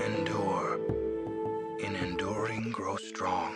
Endure. In enduring, grow strong.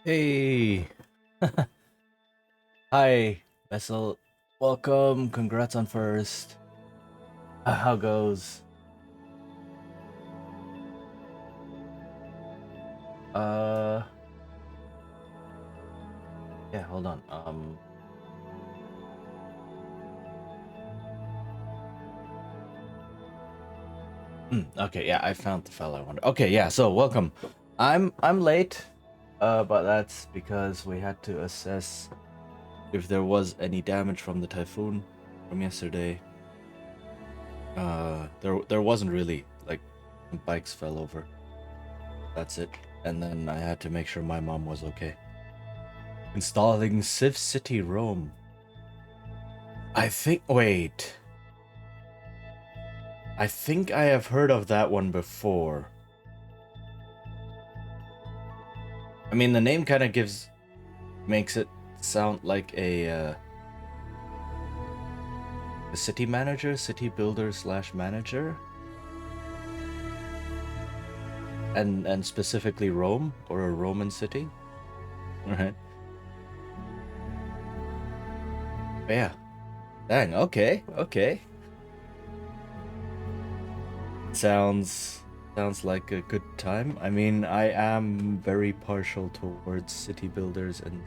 Hey, hi, Vessel. Welcome. Congrats on first. How goes? Uh, yeah. Hold on. Okay. Yeah, I found the file I wanted. Okay. Yeah. So welcome. I'm late. But that's because we had to assess if there was any damage from the typhoon from yesterday. There wasn't really. Like, some bikes fell over. That's it. And then I had to make sure my mom was okay. Installing Civ City Rome. I think. Wait. I think I have heard of that one before. I mean, the name kind of makes it sound like a city manager, city builder slash manager, and specifically Rome or a Roman city. Right. Yeah. Dang. Okay. Okay. Sounds like a good time. I mean, I am very partial towards city builders and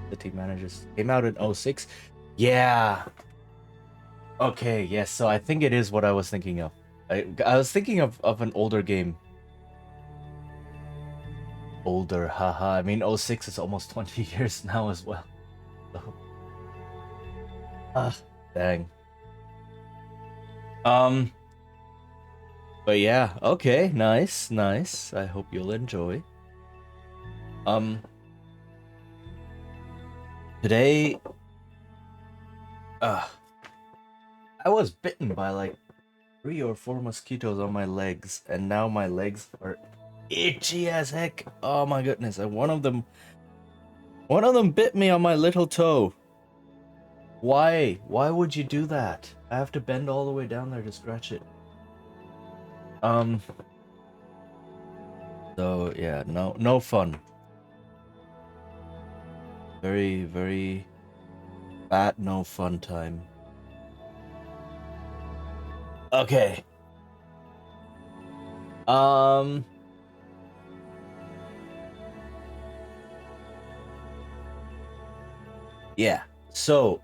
city managers. Came out in 06. Yeah. Okay, yes. So I think it is what I was thinking of. I was thinking of an older game. older, haha. I mean, '06 is almost 20 years now as well. So, dang. But yeah, okay, nice, nice. I hope you'll enjoy. Today, I was bitten by like 3 or 4 mosquitoes on my legs, and now my legs are itchy as heck. Oh my goodness! And one of them bit me on my little toe. Why? Why would you do that? I have to bend all the way down there to scratch it. So yeah, no fun. Very, very bad, no fun time. Okay. Yeah. So,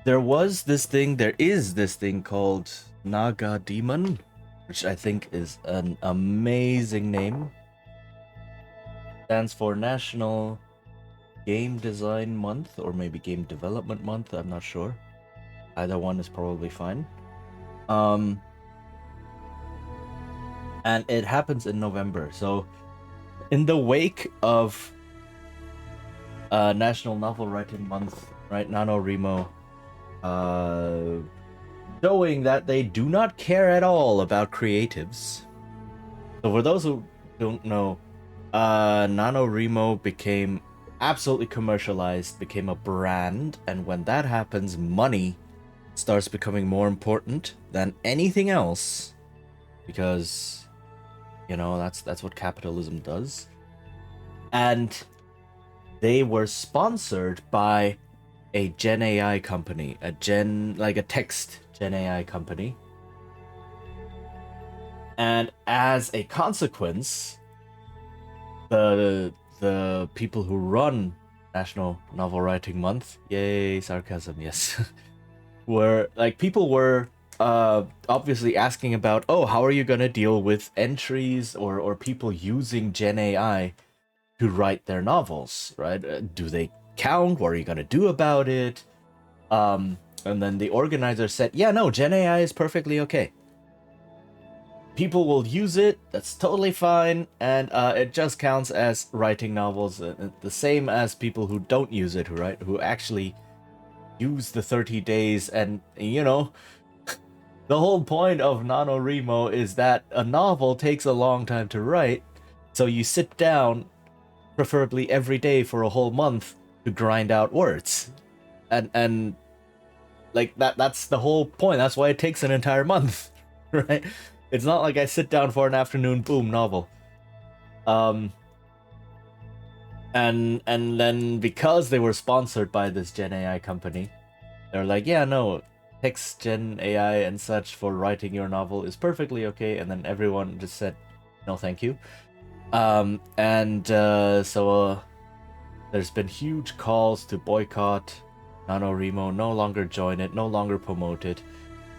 there is this thing called Naga Demon, which I think is an amazing name. Stands for National Game Design Month, or maybe Game Development Month, I'm not sure. Either one is probably fine. And it happens in November. So, in the wake of National Novel Writing Month, right, NaNoWriMo, showing that they do not care at all about creatives. So for those who don't know, NaNoWriMo became absolutely commercialized, became a brand, and when that happens, money starts becoming more important than anything else, because that's what capitalism does. And they were sponsored by a Gen AI company, a text Gen AI company. And as a consequence, the people who run National Novel Writing Month, yay, sarcasm, yes, people were obviously asking about, oh, how are you gonna deal with entries or people using Gen AI to write their novels, right? Do they count? What are you gonna do about it? And then the organizer said, yeah, no, Gen AI is perfectly okay. People will use it, that's totally fine, and it just counts as writing novels, the same as people who don't use it, who actually use the 30 days. And the whole point of NaNoWriMo is that a novel takes a long time to write, so you sit down, preferably every day for a whole month, to grind out words. And like that's the whole point. That's why it takes an entire month, right? It's not like I sit down for an afternoon, boom, novel. And then because they were sponsored by this Gen AI company, they're like, yeah, no, text Gen AI and such for writing your novel is perfectly okay. And then everyone just said, no, thank you. So there's been huge calls to boycott NaNoWriMo, no longer join it, no longer promote it,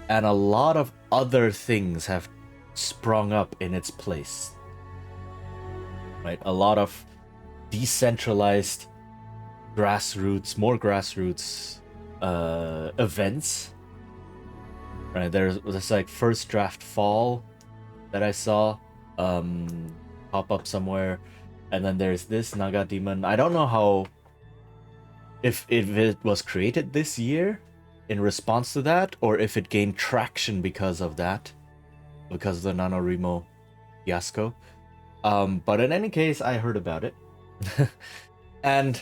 and a lot of other things have sprung up in its place. Right? A lot of decentralized more grassroots events. Right? There's like First Draft Fall that I saw pop up somewhere. And then there's this Naga Demon. I don't know if it was created this year in response to that, or if it gained traction because of that, because of the NaNoWriMo fiasco. But in any case, I heard about it. And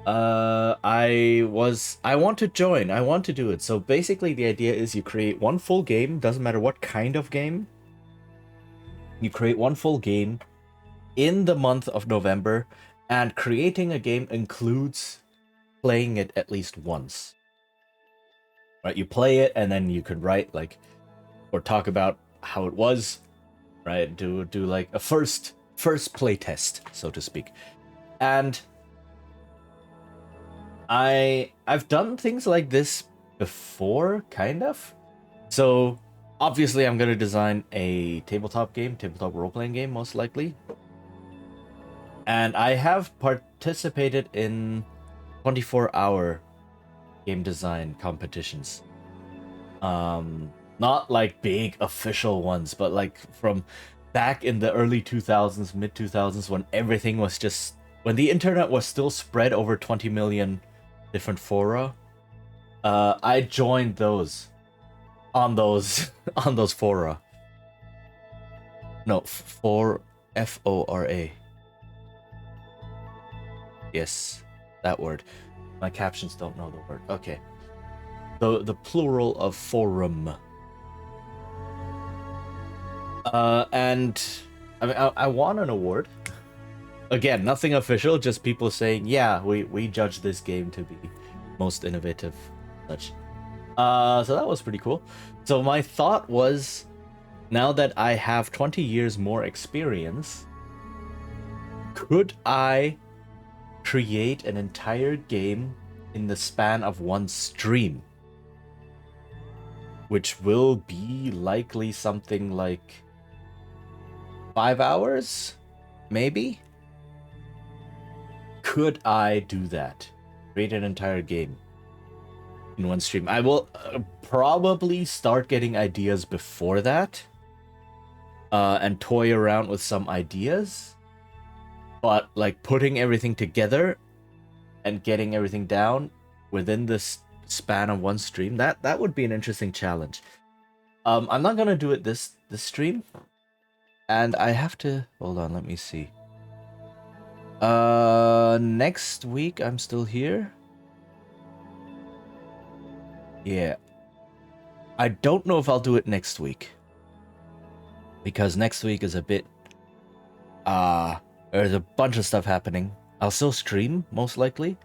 I want to join. I want to do it. So basically the idea is you create one full game, doesn't matter what kind of game. You create one full game in the month of November, and creating a game includes playing it at least once. Right? You play it and then you could write or talk about how it was, right? Do like a first play test, so to speak. And I've done things like this before, kind of. So obviously I'm gonna design a tabletop role-playing game, most likely. And I have participated in 24-hour game design competitions. Not like big official ones, but like from back in the early 2000s, mid 2000s, when everything was just when the internet was still spread over 20 million different fora. I joined those on those on those fora. No, for FORA. Yes, that word. My captions don't know the word. Okay. The plural of forum. And I mean, I won an award. Again, nothing official, just people saying, yeah, we judge this game to be most innovative, such. So that was pretty cool. So my thought was, now that I have 20 years more experience, could I create an entire game in the span of one stream? Which will be likely something like 5 hours, maybe? Could I do that? Create an entire game in one stream. I will probably start getting ideas before that and toy around with some ideas. But like putting everything together and getting everything down within this span of one stream, that would be an interesting challenge. I'm not gonna do it this stream, and I have to hold on. Let me see. Next week I'm still here. Yeah. I don't know if I'll do it next week. Because next week is a bit there's a bunch of stuff happening. I'll still stream, most likely.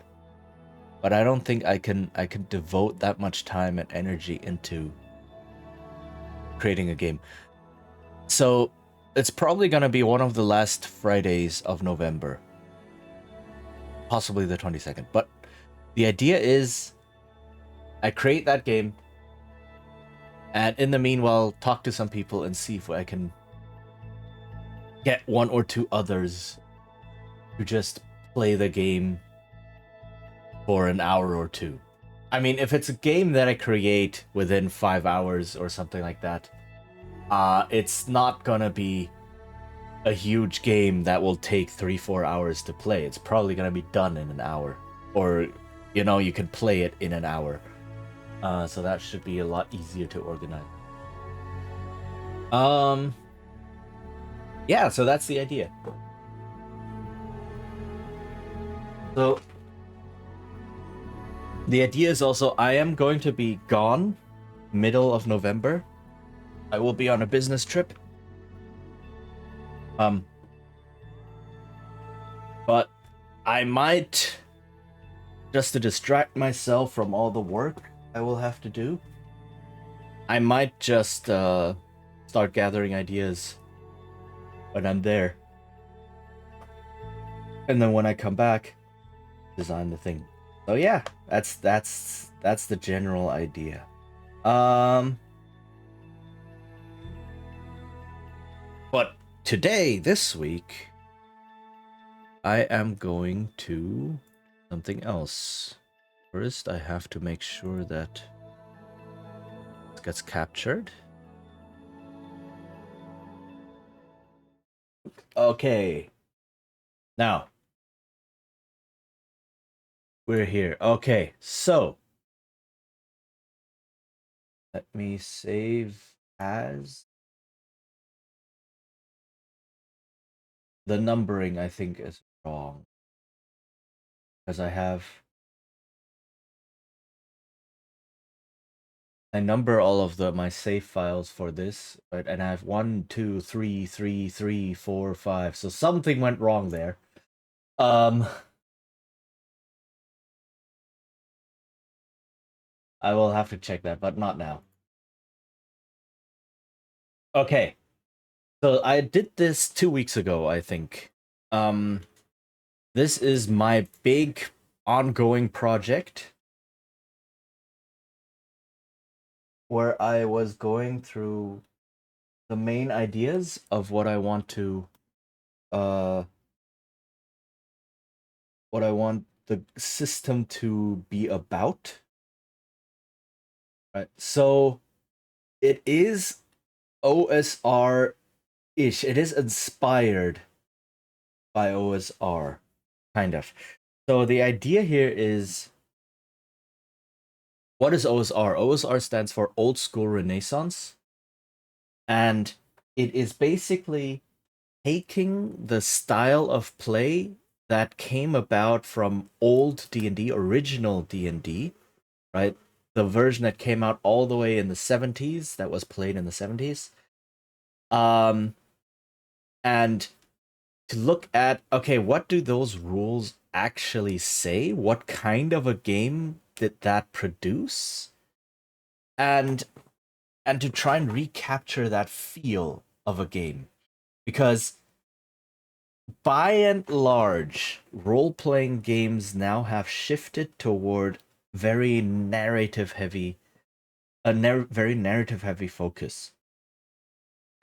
But I don't think I can devote that much time and energy into creating a game. So it's probably gonna be one of the last Fridays of November. Possibly the 22nd. But the idea is I create that game, and in the meanwhile, talk to some people and see if I can get one or two others to just play the game for an hour or two. I mean, if it's a game that I create within 5 hours or something like that, it's not gonna be a huge game that will take 3-4 hours to play. It's probably gonna be done in an hour, or you can play it in an hour. So that should be a lot easier to organize. Yeah, so that's the idea. So the idea is also I am going to be gone middle of November. I will be on a business trip. But I might, just to distract myself from all the work I will have to do, I might just start gathering ideas when I'm there. And then when I come back, design the thing. So yeah, that's the general idea. But today, this week, I am going to something else. First, I have to make sure that it gets captured. Okay. Now, we're here. Okay, so let me save as. The numbering, I think, is wrong. Because I number all of my save files for this, right? And I have 1, 2, 3, 3, 3, 4, 5. So something went wrong there. I will have to check that, but not now. Okay. So I did this 2 weeks ago, I think. This is my big ongoing project. where I was going through the main ideas of uh what I want the system to be about. Right. So it is OSR ish. It is inspired by OSR, kind of. So the idea here is, what is OSR? OSR stands for Old School Renaissance, and it is basically taking the style of play that came about from old D&D, original D&D, right? The version that came out all the way in the 70s, that was played in the 70s. And to look at, okay, what do those rules actually say? What kind of a game did that produce? And to try and recapture that feel of a game. Because by and large, role-playing games now have shifted toward very narrative heavy, very narrative heavy focus.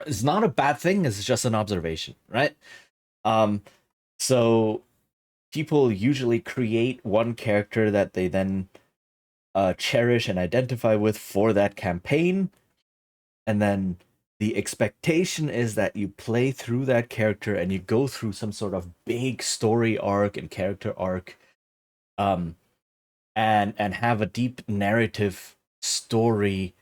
It's not a bad thing, it's just an observation, right? Um, so people usually create one character that they then cherish and identify with for that campaign, and then the expectation is that you play through that character and you go through some sort of big story arc and character arc, um, and have a deep narrative story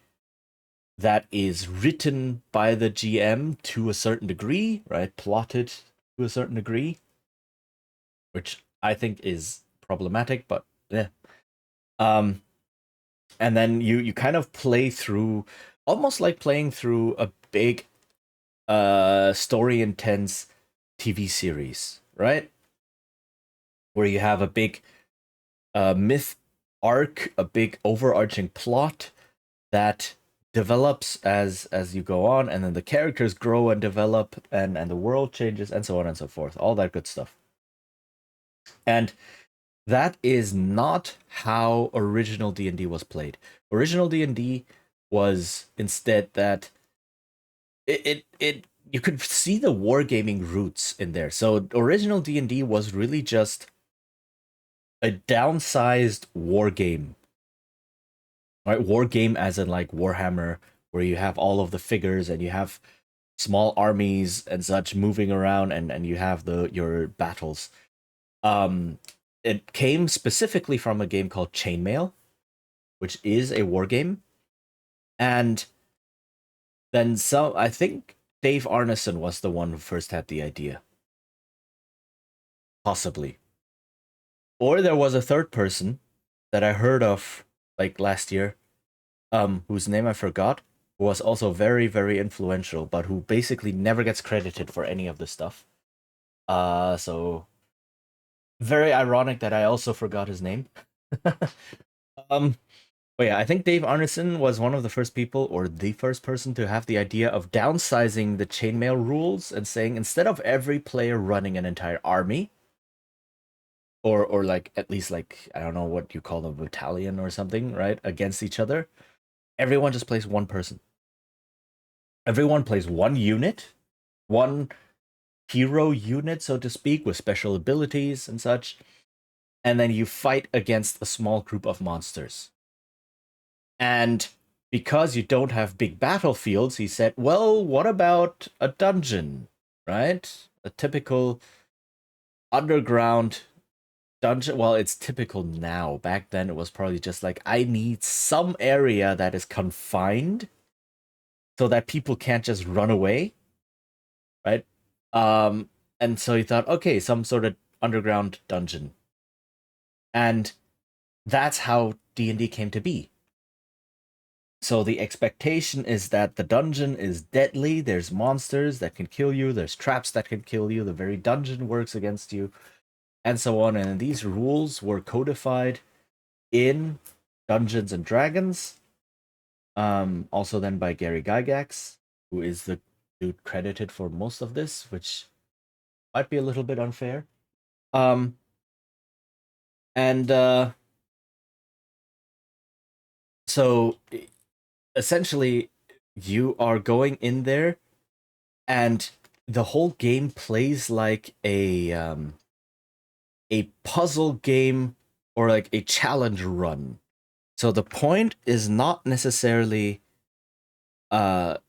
that is written by the GM to a certain degree, right? Plotted to a certain degree, which I think is problematic, but yeah. Um, and then you kind of play through, almost like playing through a big story intense TV series, right? Where you have a big myth arc, a big overarching plot that develops as you go on, and then the characters grow and develop, and the world changes, and so on and so forth, all that good stuff. And that is not how original D&D was played. Original D&D was instead that it you could see the wargaming roots in there. So original D&D was really just a downsized war game. Right? War game as in like Warhammer, where you have all of the figures and you have small armies and such moving around, and you have your battles. It came specifically from a game called Chainmail, which is a war game. And then some, I think Dave Arneson was the one who first had the idea. Possibly. Or there was a third person that I heard of like last year, whose name I forgot, who was also very, very influential, but who basically never gets credited for any of this stuff. So very ironic that I also forgot his name. um, but yeah, I think Dave Arneson was one of the first people, or the first person, to have the idea of downsizing the chainmail rules and saying, instead of every player running an entire army, or like at least like, I don't know what you call a battalion or something, right, against each other, everyone just plays one person. Everyone plays one unit, one hero unit, so to speak, with special abilities and such, and then you fight against a small group of monsters. And because you don't have big battlefields, he said, well, what about a dungeon, right? A typical underground dungeon. Well, it's typical now. Back then, it was probably just like, I need some area that is confined so that people can't just run away, right? Um, and so he thought, okay, some sort of underground dungeon. And that's how D&D came to be. So the expectation is that the dungeon is deadly, there's monsters that can kill you, there's traps that can kill you, the very dungeon works against you, and so on. And these rules were codified in Dungeons and Dragons, also then by Gary Gygax, who is the dude credited for most of this, which might be a little bit unfair. Um, and so essentially you are going in there, and the whole game plays like a puzzle game or like a challenge run. So the point is not necessarily a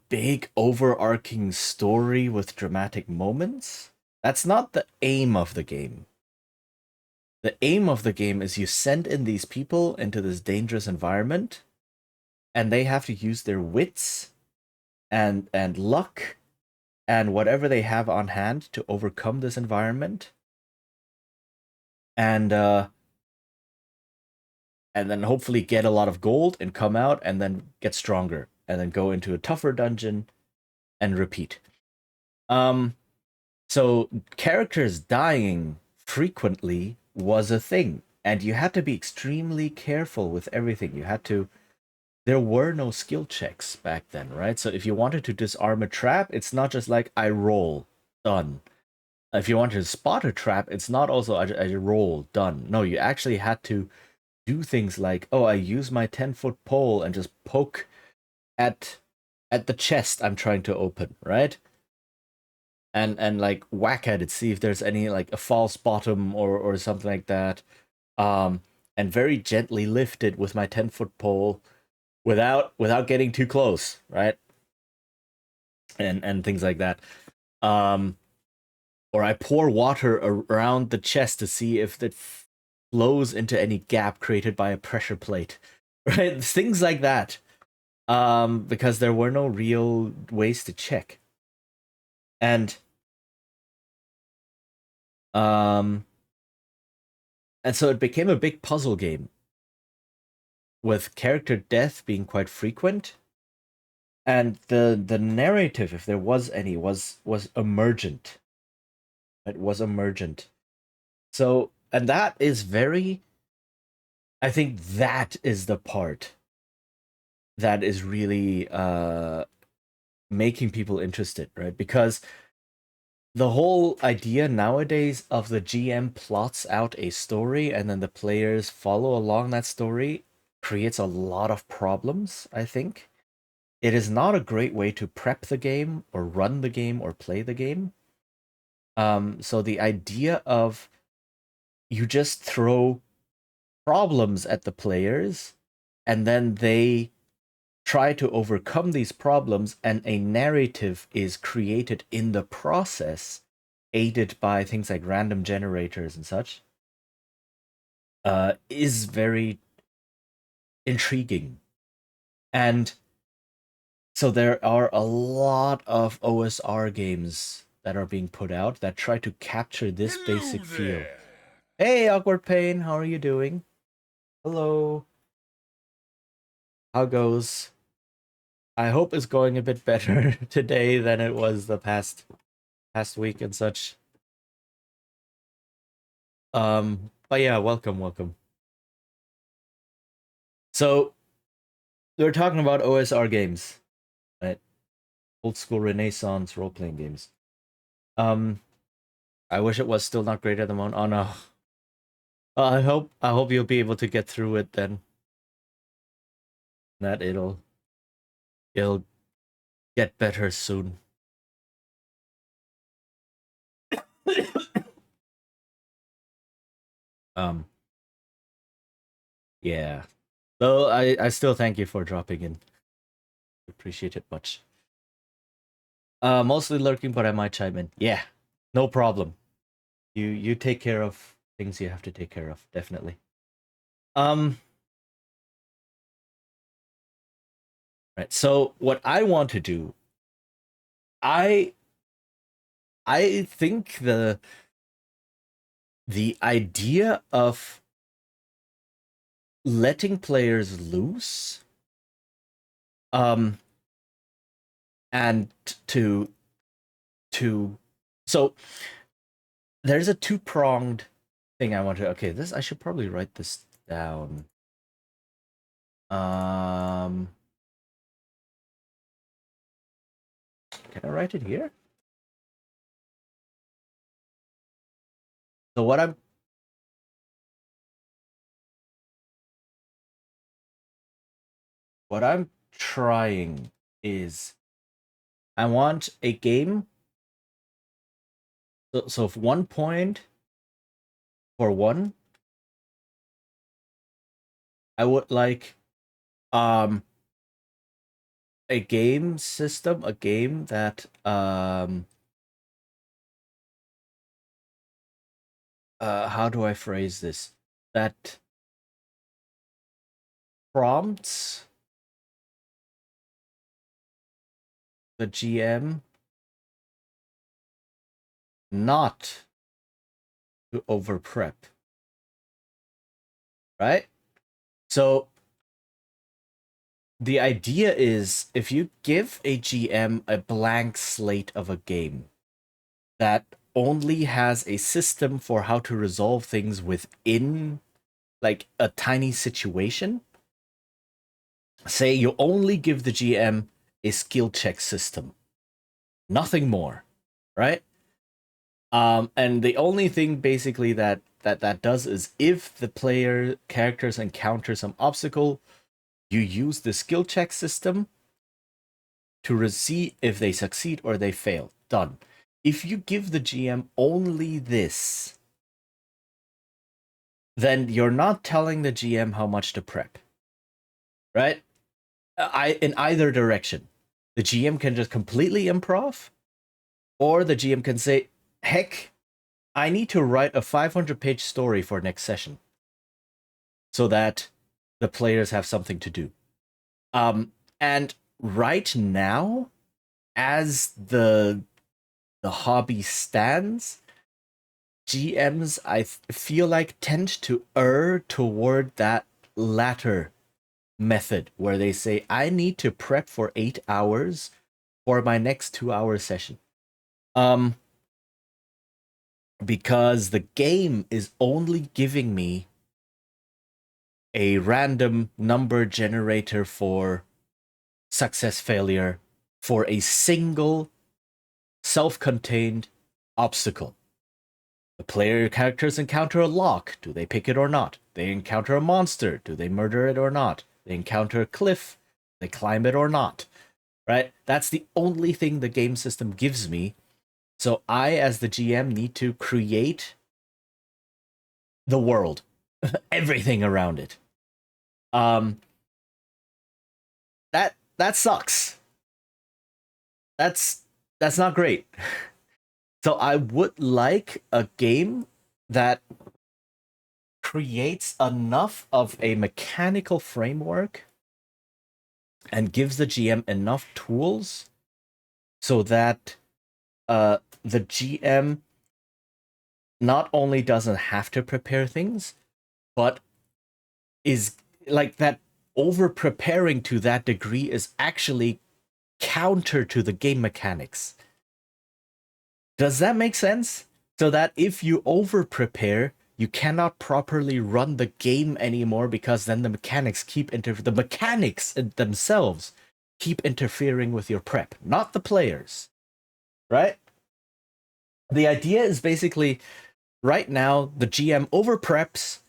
big overarching story with dramatic moments. That's not the aim of the game. The aim of the game is you send in these people into this dangerous environment, and they have to use their wits and luck and whatever they have on hand to overcome this environment. And and then hopefully get a lot of gold and come out and then get stronger and then go into a tougher dungeon and repeat. So characters dying frequently was a thing, and you had to be extremely careful with everything. There were no skill checks back then, right? So if you wanted to disarm a trap, it's not just like I roll, done. If you wanted to spot a trap, it's not also I roll, done. No, you actually had to do things like, oh, I use my 10-foot pole and just poke at the chest I'm trying to open, right? And like whack at it, see if there's any like a false bottom or something like that. And very gently lift it with my 10-foot pole without getting too close, right? And things like that. Or I pour water around the chest to see if it flows into any gap created by a pressure plate, right? Things like that. Because there were no real ways to check. And um and so it became a big puzzle game with character death being quite frequent, and the narrative, if there was any, was emergent. It was emergent. So, and that is very, I think that is the part that is really making people interested, right? Because the whole idea nowadays of the GM plots out a story and then the players follow along that story creates a lot of problems, I think. It is not a great way to prep the game or run the game or play the game. So the idea of you just throw problems at the players and then they try to overcome these problems, and a narrative is created in the process, aided by things like random generators and such, is very intriguing. And so there are a lot of OSR games that are being put out that try to capture this basic feel. Hey, Awkward Pain, how are you doing? Hello. How goes? I hope it's going a bit better today than it was the past week and such. But yeah, welcome. So we're talking about OSR games, right? Old school Renaissance role playing games. Um, I wish it was still not great at the moment. Oh no. I hope you'll be able to get through it then. That it'll get better soon. um, yeah. Though I still thank you for dropping in. Appreciate it much. Mostly lurking, but I might chime in. Yeah, no problem. You take care of things you have to take care of, definitely. Um, right. So what I want to do, I I think the idea of letting players loose, um, and to so there's a two-pronged thing I want to. Okay, this I should probably write this down. Um, can I write it here? So what I'm trying is I want a game. So if 1 point for one, I would like a game system, a game that how do I phrase this? That prompts the GM not to over prep. Right? So the idea is if you give a GM a blank slate of a game that only has a system for how to resolve things within like a tiny situation, say you only give the GM a skill check system, nothing more, right? And the only thing basically that does is if the player characters encounter some obstacle, you use the skill check system to see if they succeed or they fail. Done. If you give the GM only this, then you're not telling the GM how much to prep. Right? In either direction. The GM can just completely improv, or the GM can say, heck, I need to write a 500-page story for next session so that the players have something to do. And right now, as the hobby stands, GMs, I feel like, tend to err toward that latter method where they say, I need to prep for 8 hours for my next 2-hour session. Because the game is only giving me a random number generator for success failure for a single self-contained obstacle. The player characters encounter a lock. Do they pick it or not? They encounter a monster. Do they murder it or not? They encounter a cliff. They climb it or not? Right? That's the only thing the game system gives me. So I, as the GM, need to create the world, everything around it. That sucks. That's not great. So I would like a game that creates enough of a mechanical framework and gives the GM enough tools so that the GM not only doesn't have to prepare things, but is like that over preparing to that degree is actually counter to the game mechanics. Does that make sense? So that if you over prepare, you cannot properly run the game anymore because then the mechanics the mechanics themselves keep interfering with your prep, not the players. Right? The idea is basically right now the GM over preps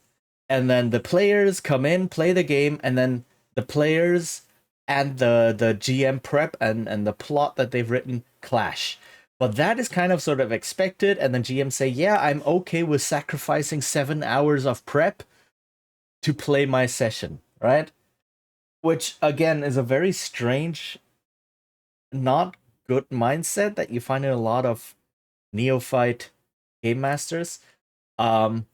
and then the players come in, play the game, and then the players and the GM prep and the plot that they've written clash. But that is kind of sort of expected, and then GM say, yeah, I'm okay with sacrificing 7 hours of prep to play my session, right? Which, again, is a very strange, not good mindset that you find in a lot of neophyte game masters. But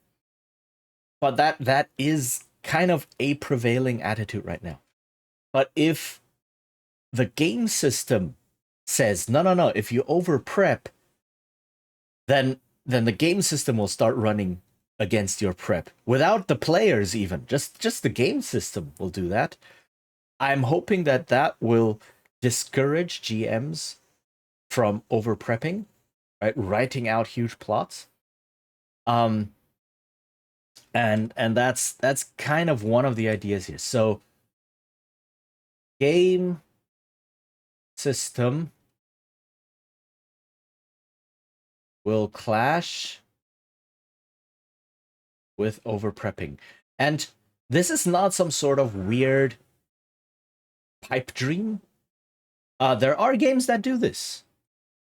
that is kind of a prevailing attitude right now. But if the game system says, no, if you over prep, then the game system will start running against your prep without the players even. Just the game system will do that. I'm hoping that will discourage GMs from over prepping, right? Writing out huge plots. And that's kind of one of the ideas here. So game system will clash with over prepping. And this is not some sort of weird pipe dream. There are games that do this.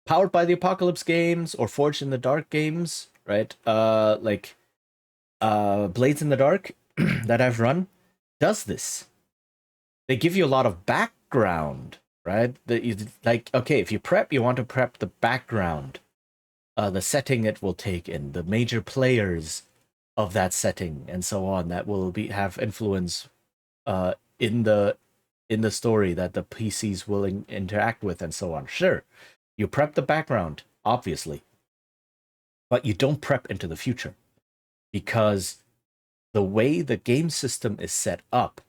Powered by the Apocalypse games or Forged in the Dark games, right? Like Blades in the Dark that I've run does this. They give you a lot of background, right? Like, okay, if you prep, you want to prep the background, the setting it will take in, the major players of that setting, and so on. That will have influence in the story that the PCs will interact with, and so on. Sure, you prep the background, obviously, but you don't prep into the future because the way the game system is set up,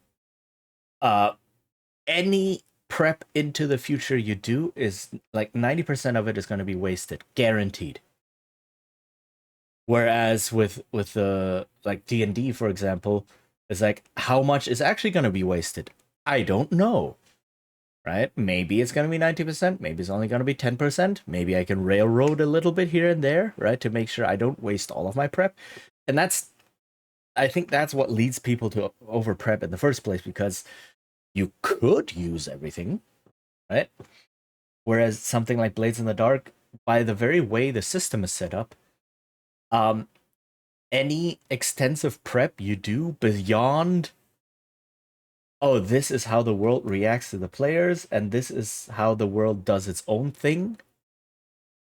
any prep into the future you do is like 90% of it is going to be wasted, guaranteed. Whereas with the like D&D, for example, it's like how much is actually going to be wasted? I don't know. Right? Maybe it's going to be 90%, maybe it's only going to be 10%, maybe I can railroad a little bit here and there, right, to make sure I don't waste all of my prep. And I think that's what leads people to over prep in the first place, because you could use everything, right? Whereas something like Blades in the Dark, by the very way the system is set up, any extensive prep you do beyond, oh, this is how the world reacts to the players, and this is how the world does its own thing,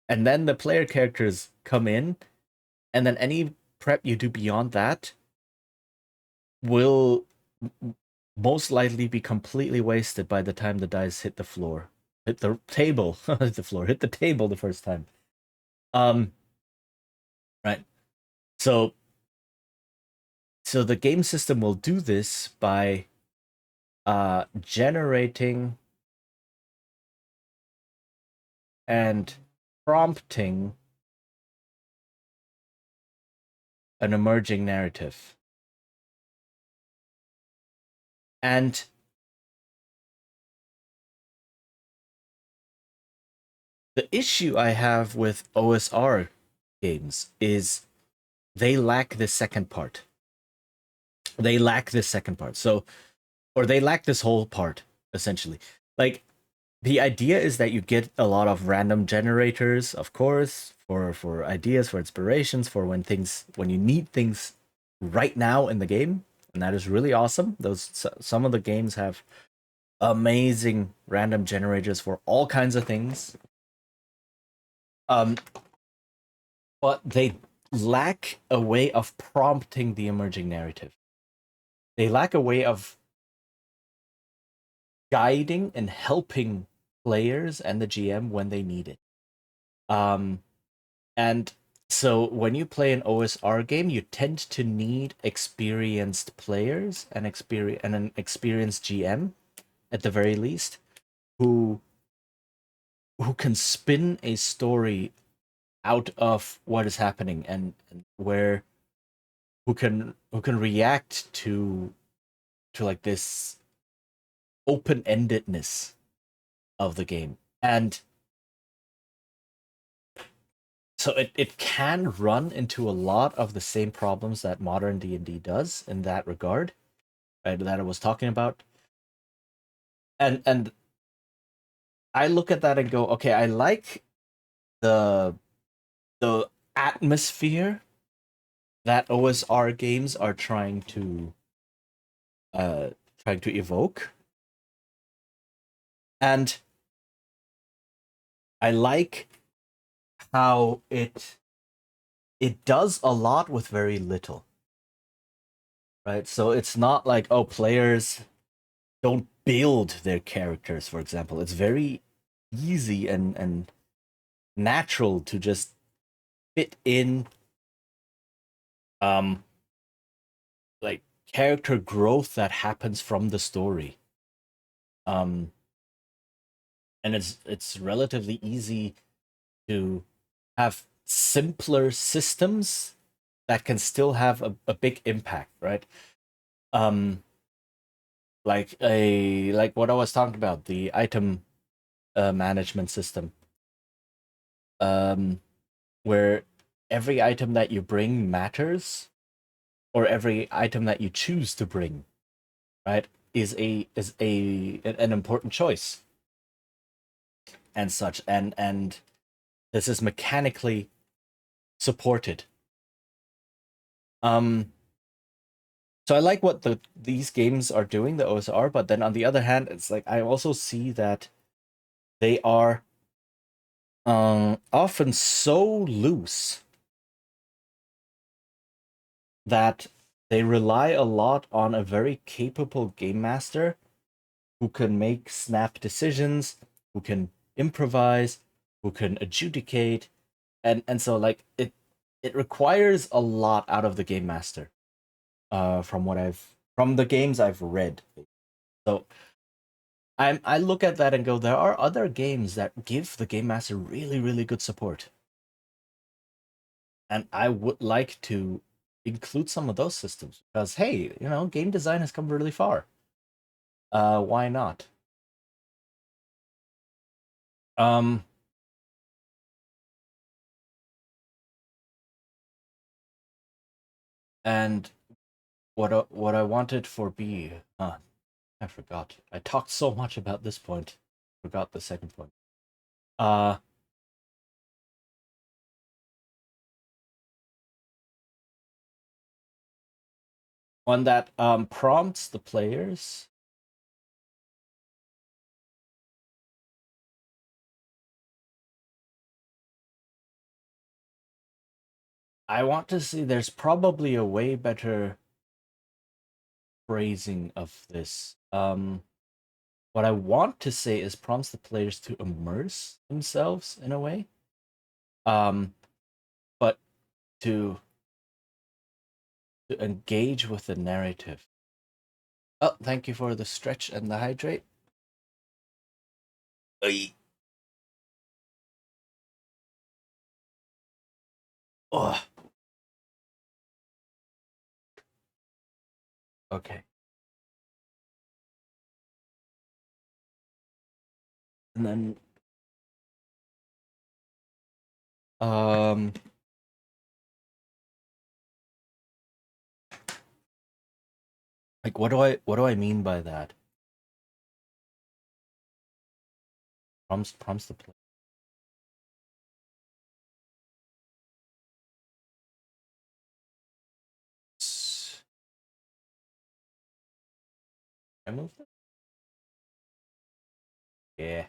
and then the player characters come in, and then any prep you do beyond that will most likely be completely wasted by the time the dice hit the floor, hit the table, hit the floor, hit the table the first time. Right. So the game system will do this by generating and prompting an emerging narrative. And the issue I have with OSR games is they lack the second part. They lack this second part. So, or they lack this whole part, essentially. Like, the idea is that you get a lot of random generators, of course, for ideas, for inspirations, for when you need things right now in the game, and that is really awesome. Some of the games have amazing random generators for all kinds of things. But they lack a way of prompting the emerging narrative. They lack a way of guiding and helping players and the GM when they need it. And so when you play an OSR game, you tend to need experienced players and an experienced GM, at the very least, who can spin a story out of what is happening, and where who can react to like this open-endedness of the game. And so it can run into a lot of the same problems that modern D&D does in that regard, right, that I was talking about. And I look at that and go, okay, I like the atmosphere that OSR games are trying to evoke. And I like how it does a lot with very little. Right? So it's not like, oh, players don't build their characters, for example. It's very easy and natural to just fit in like character growth that happens from the story. And it's relatively easy to have simpler systems that can still have a big impact, right? Like what I was talking about, the item management system, where every item that you bring matters, or every item that you choose to bring, right? is an important choice and such, and this is mechanically supported. Um, so I like what these games are doing, the OSR, but then on the other hand, it's like I also see that they are often so loose that they rely a lot on a very capable game master who can make snap decisions, who can improvise, who can adjudicate, and so like it requires a lot out of the game master. From the games I've read. So I look at that and go, there are other games that give the game master really, really good support. And I would like to include some of those systems because hey, game design has come really far. Why not? Um and what I wanted for B, I forgot. I talked so much about this point. Forgot the second point. Uh One that prompts the players. I want to see there's probably a way better phrasing of this. What I want to say is prompts the players to immerse themselves in a way. But to engage with the narrative. Oh, thank you for the stretch and the hydrate. Oy. Oh, okay. And then um like what do I mean by that? Prompts the play. I moved it? Yeah.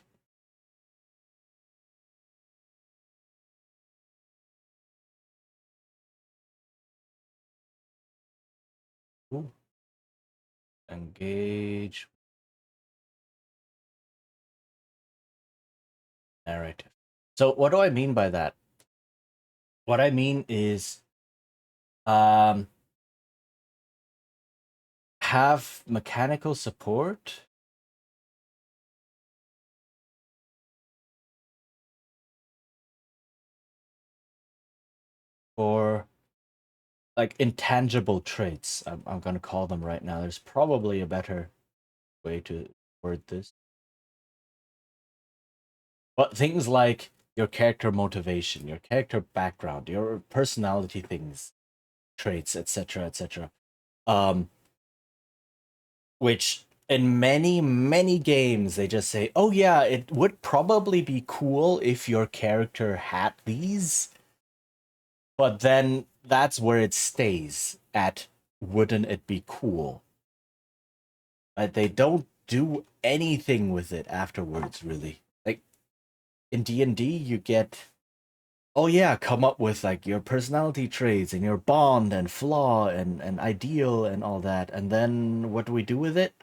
Ooh. Engage narrative. So what do I mean by that? What I mean is um have mechanical support for like intangible traits. I'm gonna call them right now. There's probably a better way to word this. But things like your character motivation, your character background, your personality things, traits, etc., etc. Um, which in many, many games they just say, "Oh yeah, it would probably be cool if your character had these," but then that's where it stays at. Wouldn't it be cool? They don't do anything with it afterwards, really. Like in D&D, you get, oh yeah, come up with like your personality traits and your bond and flaw and ideal and all that, and then what do we do with it?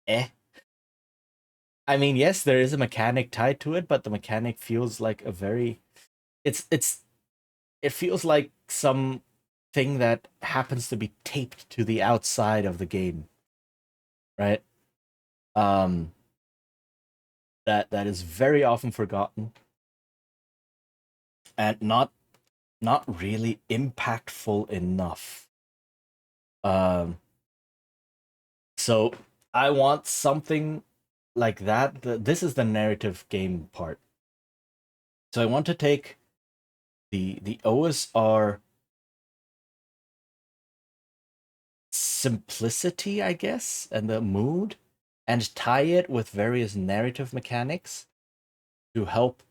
Eh. I mean, yes, there is a mechanic tied to it, but the mechanic feels like a very, it's it feels like some thing that happens to be taped to the outside of the game, right? Um, that is very often forgotten and not really impactful enough. Um, so I want something like that. This is the narrative game part. So I want to take the OSR simplicity, I guess, and the mood, and tie it with various narrative mechanics to help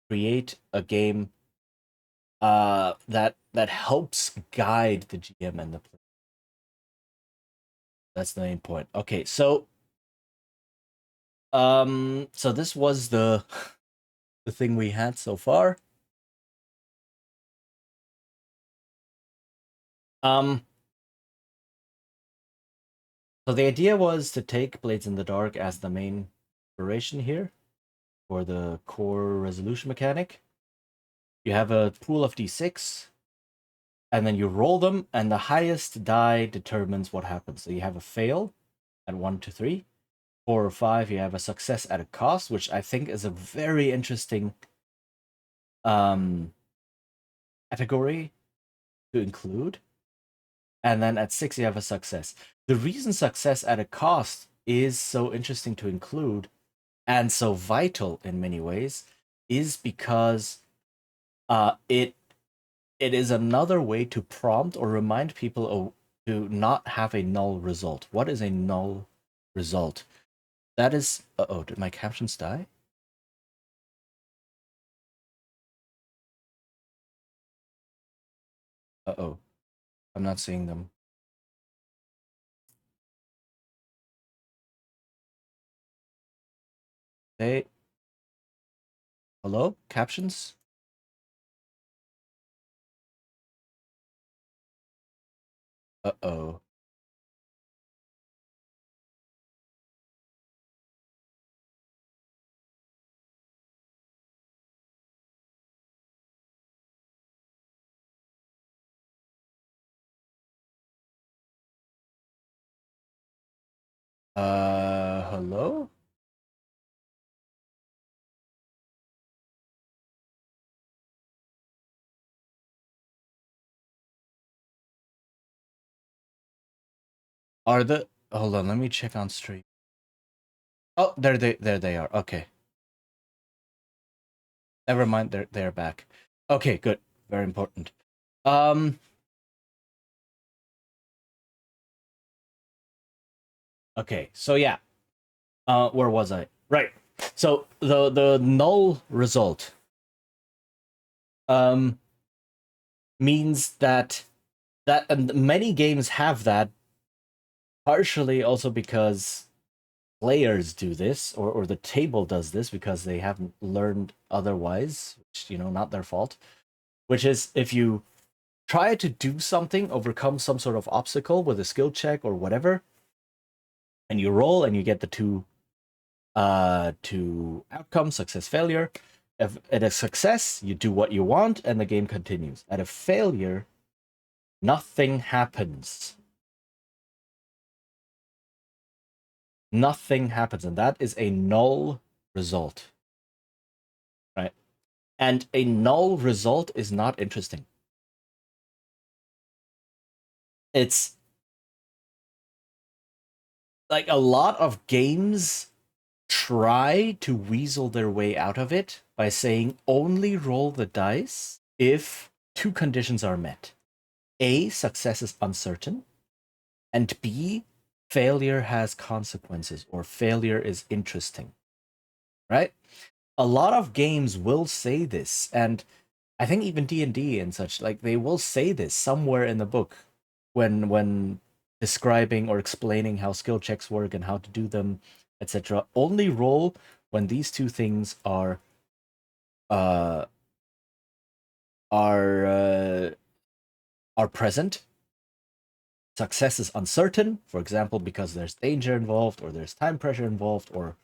create a game that helps guide the GM and the player. That's the main point. Okay, so this was the the thing we had so far. So the idea was to take Blades in the Dark as the main inspiration here for the core resolution mechanic. You have a pool of d6, and then you roll them, and the highest die determines what happens. So you have a fail at 1 to 3. 4 or 5, you have a success at a cost, which I think is a very interesting category to include. And then at 6, you have a success. The reason success at a cost is so interesting to include and so vital in many ways is because it is another way to prompt or remind people to not have a null result. What is a null result? That is... Uh-oh, did my captions die? Uh-oh, I'm not seeing them. Hey, hello? Captions? Uh-oh. Hello? Are the... Hold on, let me check on stream. Oh, there they are. Okay. Never mind, they're back. Okay, good. Very important. Okay, so yeah. Where was I? Right. So the null result means that and many games have that, partially also because players do this, or the table does this because they haven't learned otherwise, which, not their fault. Which is, if you try to do something, overcome some sort of obstacle with a skill check or whatever, and you roll and you get the two outcomes, success, failure. If at a success, you do what you want and the game continues. At a failure, nothing happens. Nothing happens, and that is a null result. Right? And a null result is not interesting. It's like a lot of games try to weasel their way out of it by saying only roll the dice if two conditions are met. A, success is uncertain, and B, failure has consequences, or failure is interesting. Right? A lot of games will say this, and I think even D&D and such, like, they will say this somewhere in the book when describing or explaining how skill checks work and how to do them, etc. Only roll when these two things are uh are uh, are present. Success is uncertain, for example, because there's danger involved, or there's time pressure involved, or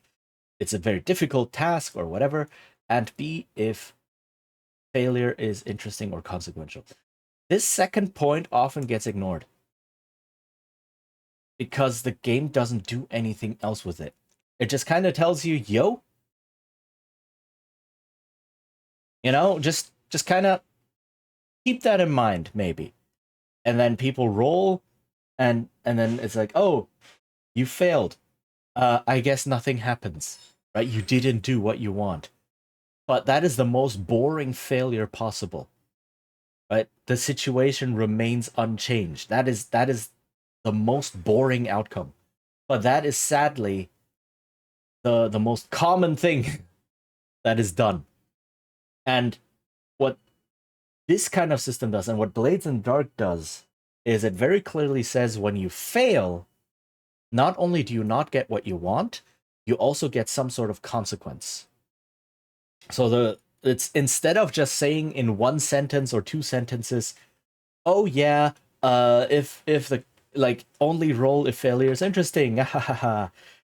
it's a very difficult task, or whatever. And B, if failure is interesting or consequential. This second point often gets ignored because the game doesn't do anything else with it. It just kind of tells you, yo, just kind of keep that in mind, maybe. And then people roll, and then it's like, oh, you failed. I guess nothing happens, right? You didn't do what you want. But that is the most boring failure possible, right? The situation remains unchanged. That is the most boring outcome. But that is sadly the most common thing that is done. And what this kind of system does, and what Blades in Dark does, is it very clearly says when you fail, not only do you not get what you want, you also get some sort of consequence. So it's instead of just saying in one sentence or two sentences, oh yeah, if the like only roll if failure is interesting.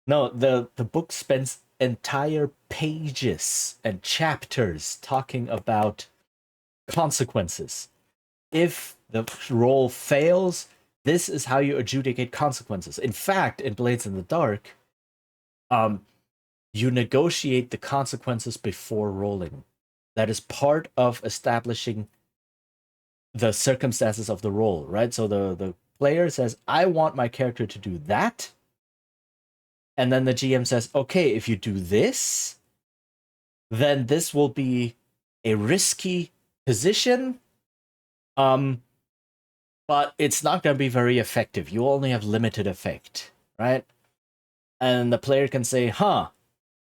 No, the book spends entire pages and chapters talking about consequences. If the roll fails, this is how you adjudicate consequences. In fact, in Blades in the Dark, you negotiate the consequences before rolling. That is part of establishing the circumstances of the roll, right? So the player says, I want my character to do that. And then the GM says, okay, if you do this, then this will be a risky position. But it's not going to be very effective. You only have limited effect, right? And the player can say,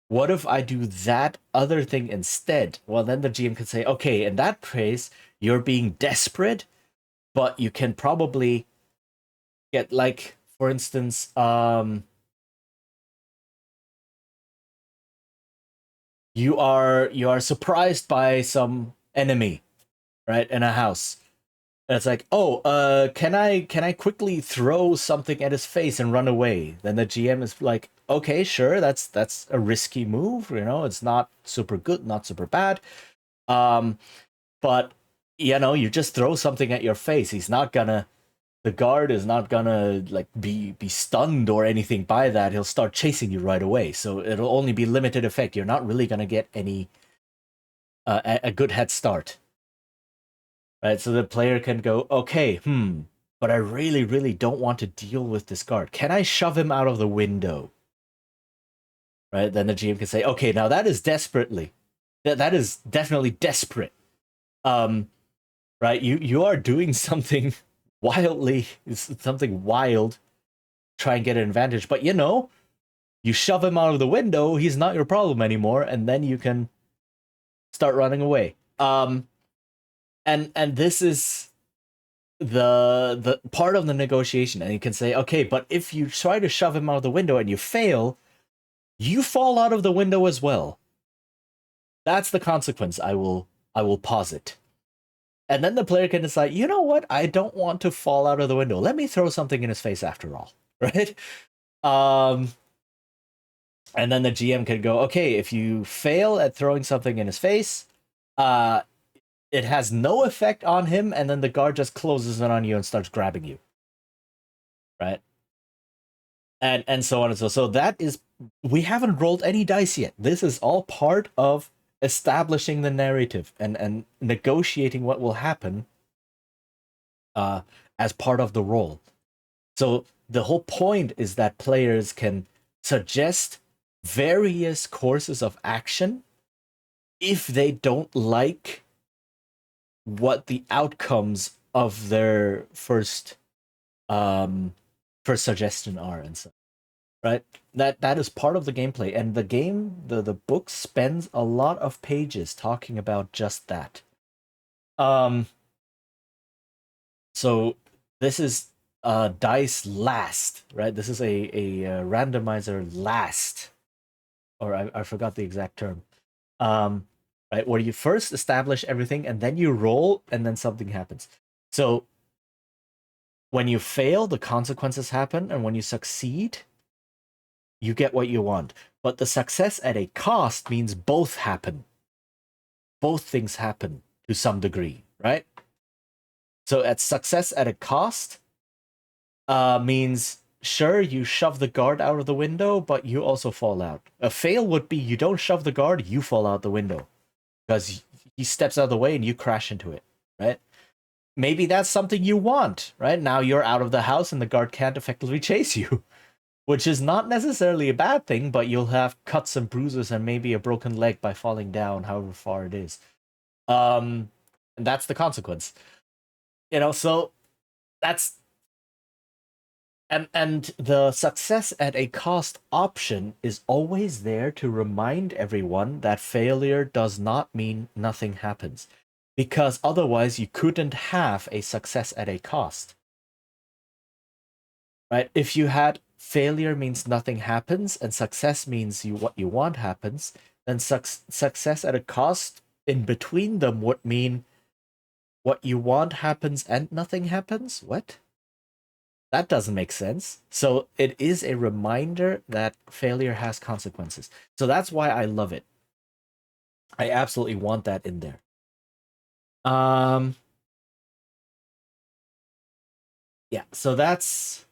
what if I do that other thing instead? Well, then the GM can say, okay, in that case, you're being desperate, but you can probably get, like, for instance, you are surprised by some enemy, right, in a house. And it's like, oh, can I quickly throw something at his face and run away? Then the GM is like, okay, sure, that's a risky move. It's not super good, not super bad. But you just throw something at your face. The guard is not gonna like be stunned or anything by that. He'll start chasing you right away. So it'll only be limited effect. You're not really gonna get any a good head start. Right, so the player can go, okay, but I really, really don't want to deal with this guard. Can I shove him out of the window? Right, then the GM can say, okay, now that is that is definitely desperate. Right, you are doing something something wild, try and get an advantage, but you shove him out of the window, he's not your problem anymore, and then you can start running away. And this is the part of the negotiation, and you can say, okay, but if you try to shove him out of the window and you fail, you fall out of the window as well. That's the consequence I will posit. And then the player can decide, you know what, I don't want to fall out of the window, let me throw something in his face after all. Right? And then the GM can go, okay, if you fail at throwing something in his face, it has no effect on him, and then the guard just closes in on you and starts grabbing you. Right? And so on and so. So that is, we haven't rolled any dice yet. This is all part of establishing the narrative and negotiating what will happen as part of the roll. So the whole point is that players can suggest various courses of action if they don't like what the outcomes of their first suggestion are, and so right, that is part of the gameplay, and the book spends a lot of pages talking about just that. So this is dice last, right? This is a randomizer last, or I forgot the exact term. Right, where you first establish everything and then you roll and then something happens. So when you fail, the consequences happen, and when you succeed, you get what you want. But the success at a cost means both happen. Both things happen to some degree, right? So at success at a cost means, sure, you shove the guard out of the window, but you also fall out. A fail would be you don't shove the guard, you fall out the window. Because he steps out of the way and you crash into it, right? Maybe that's something you want, right? Now you're out of the house and the guard can't effectively chase you, which is not necessarily a bad thing, but you'll have cuts and bruises and maybe a broken leg by falling down, however far it is. And that's the consequence. So that's And the success at a cost option is always there to remind everyone that failure does not mean nothing happens, because otherwise you couldn't have a success at a cost. Right? If you had failure means nothing happens and success means what you want happens, then success at a cost in between them would mean what you want happens and nothing happens. What? That doesn't make sense. So it is a reminder that failure has consequences. So that's why I love it. I absolutely want that in there. Yeah, so that's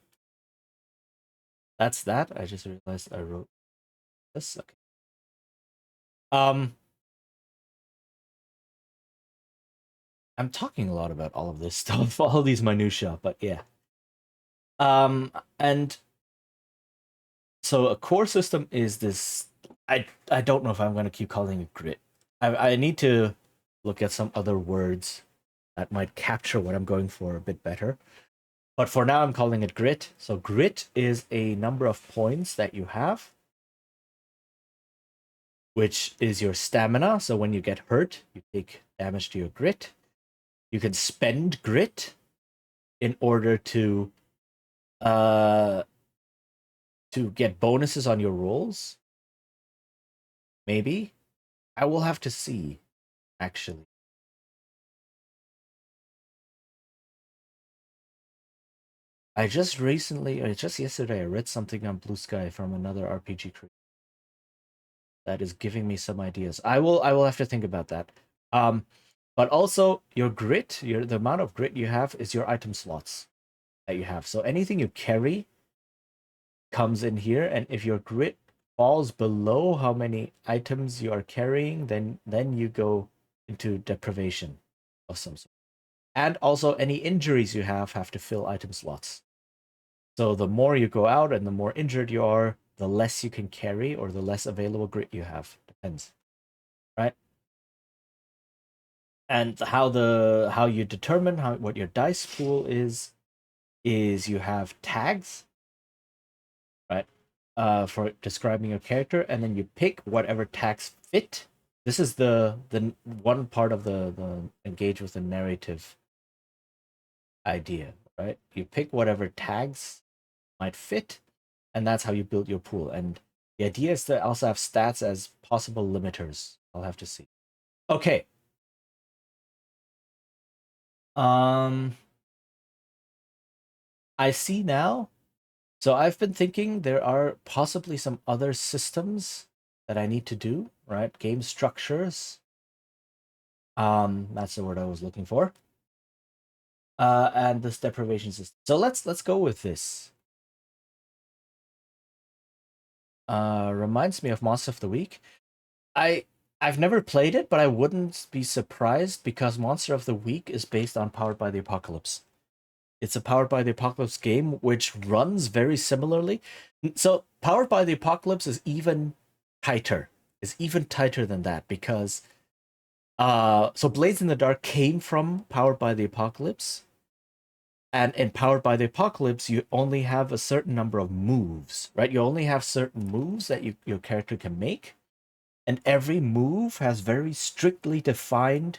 that. I just realized I wrote this. Okay. Um I'm talking a lot about all of this stuff, all these minutia, but yeah. And so a core system is this. I don't know if I'm going to keep calling it grit. I need to look at some other words that might capture what I'm going for a bit better. But for now, I'm calling it grit. So grit is a number of points that you have, which is your stamina. So when you get hurt, you take damage to your grit. You can spend grit in order uh to get bonuses on your rolls. Maybe. I will have to see, actually. Just yesterday, I read something on Blue Sky from another RPG creator that is giving me some ideas. I will have to think about that. But also your grit, the amount of grit you have is your item slots that you have. So anything you carry comes in here, and if your grit falls below how many items you are carrying, then you go into deprivation of some sort. And also any injuries you have to fill item slots. So the more you go out and the more injured you are, the less you can carry or the less available grit you have. Depends, right? And how you determine what your dice pool is you have tags, right? For describing your character, and then you pick whatever tags fit. This is the one part of the engage with the narrative idea, right? You pick whatever tags might fit, and that's how you build your pool. And the idea is to also have stats as possible limiters. I'll have to see. Okay. Um, I see now. So I've been thinking there are possibly some other systems that I need to do, right? Game structures. That's the word I was looking for. And this deprivation system. So let's go with this. Reminds me of Monster of the Week. I've never played it, but I wouldn't be surprised because Monster of the Week is based on Powered by the Apocalypse. It's a Powered by the Apocalypse game which runs very similarly. So Powered by the Apocalypse is even tighter. Is even tighter than that because so Blades in the Dark came from Powered by the Apocalypse. And in Powered by the Apocalypse, you only have a certain number of moves, right? You only have certain moves that your character can make. And every move has very strictly defined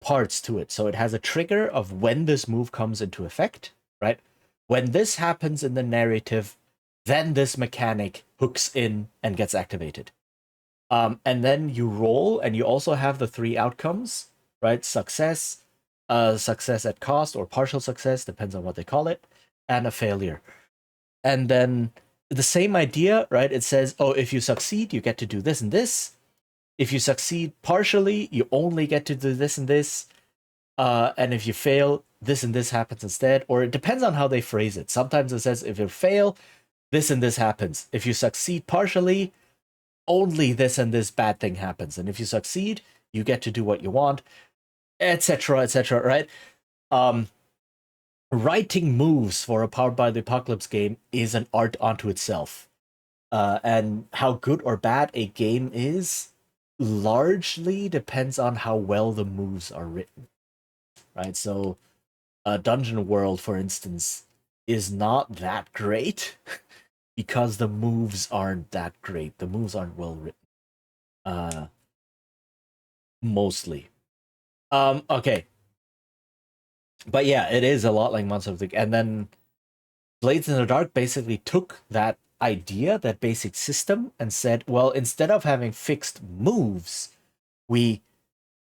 parts to it. So it has a trigger of when this move comes into effect, right? When this happens in the narrative, then this mechanic hooks in and gets activated. And then you roll, and you also have the three outcomes, right? Success, success at cost, or partial success, depends on what they call it, and a failure. And then the same idea, right? It says, oh, if you succeed, you get to do this and this. If you succeed partially, you only get to do this and this. And if you fail, this and this happens instead. Or it depends on how they phrase it. Sometimes it says, if you fail, this and this happens. If you succeed partially, only this and this bad thing happens. And if you succeed, you get to do what you want, etc., right? Writing moves for a Powered by the Apocalypse game is an art unto itself. And how good or bad a game is largely depends on how well the moves are written, right? So, Dungeon World, for instance, is not that great because the moves aren't that great. The moves aren't well written. Uh, Mostly. Okay. But yeah, it is a lot like Monster of the and then Blades in the Dark basically took that idea, that basic system, and said, well, instead of having fixed moves, we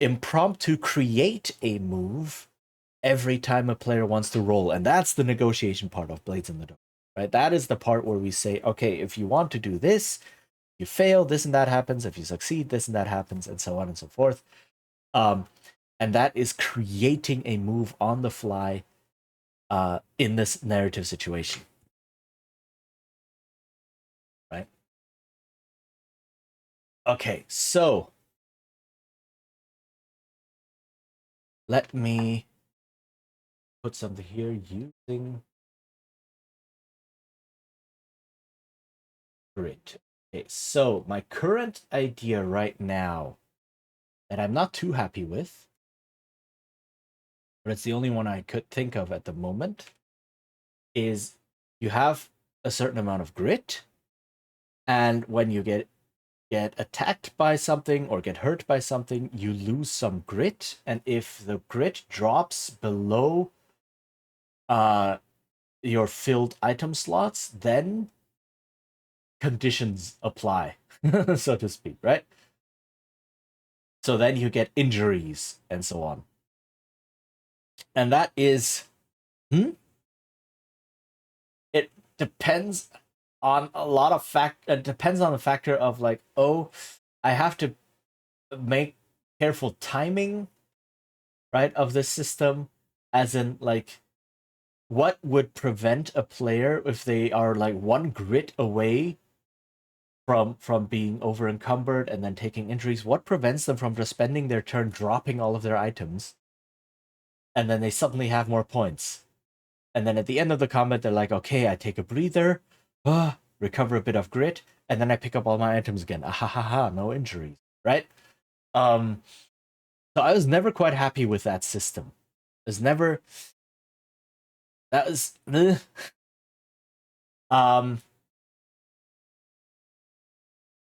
impromptu create a move every time a player wants to roll. And that's the negotiation part of Blades in the Dark. Right? That is the part where we say, okay, if you want to do this, you fail, this and that happens. If you succeed, this and that happens, and so on and so forth. Um, and that is creating a move on the fly in this narrative situation. Right? Okay, so let me put something here using grit. Okay, so my current idea right now that I'm not too happy with, but it's the only one I could think of at the moment, is you have a certain amount of grit, and when you get attacked by something or get hurt by something, you lose some grit, and if the grit drops below your filled item slots, then conditions apply, so to speak, right? So then you get injuries and so on. And that is, it depends on a lot of it depends on the factor of like, oh, I have to make careful timing, right, of this system, as in like what would prevent a player if they are like one grit away from being over encumbered and then taking injuries, what prevents them from just spending their turn dropping all of their items and then they suddenly have more points, and then at the end of the combat they're like, okay, I take a breather, recover a bit of grit, and then I pick up all my items again. Ah ha ha ha, no injuries, right? um so I was never quite happy with that system. There's never that was um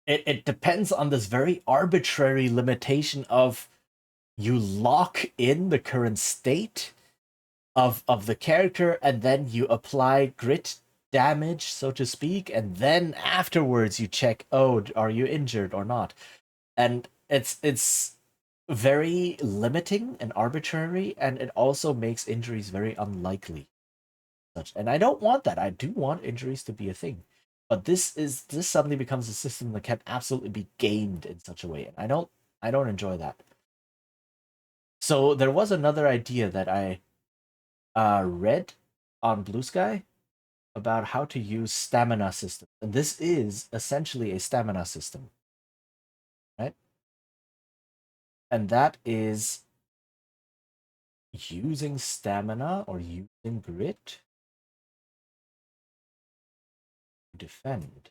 it depends on this very arbitrary limitation of you lock in the current state of the character and then you apply grit damage, so to speak, and then afterwards you check, oh, are you injured or not. And it's very limiting and arbitrary, and it also makes injuries very unlikely. Such, and I don't want that. I do want injuries to be a thing. But this suddenly becomes a system that can absolutely be gamed in such a way, and I don't enjoy that. So there was another idea that I read on Blue Sky about how to use stamina system, and this is essentially a stamina system, right? And that is using stamina or using grit to defend.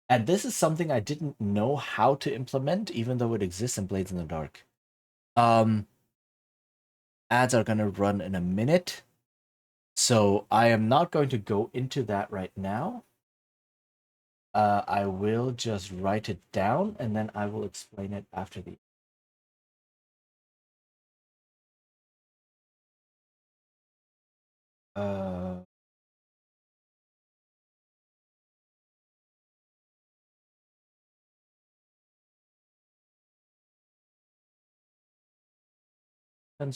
And this is something I didn't know how to implement, even though it exists in Blades in the Dark. Um, Ads are going to run in a minute, so I am not going to go into that right now. I will just write it down and then I will explain it after the. Uh,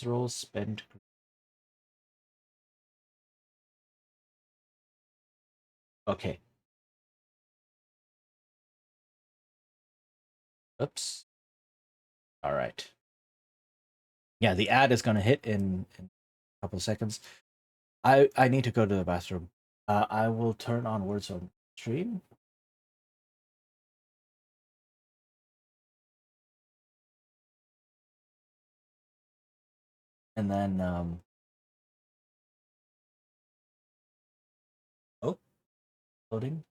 Rolls spend. Okay. Oops. All right. Yeah, the ad is gonna hit in a couple of seconds. I need to go to the bathroom. I will turn on words on stream. And then oh, loading.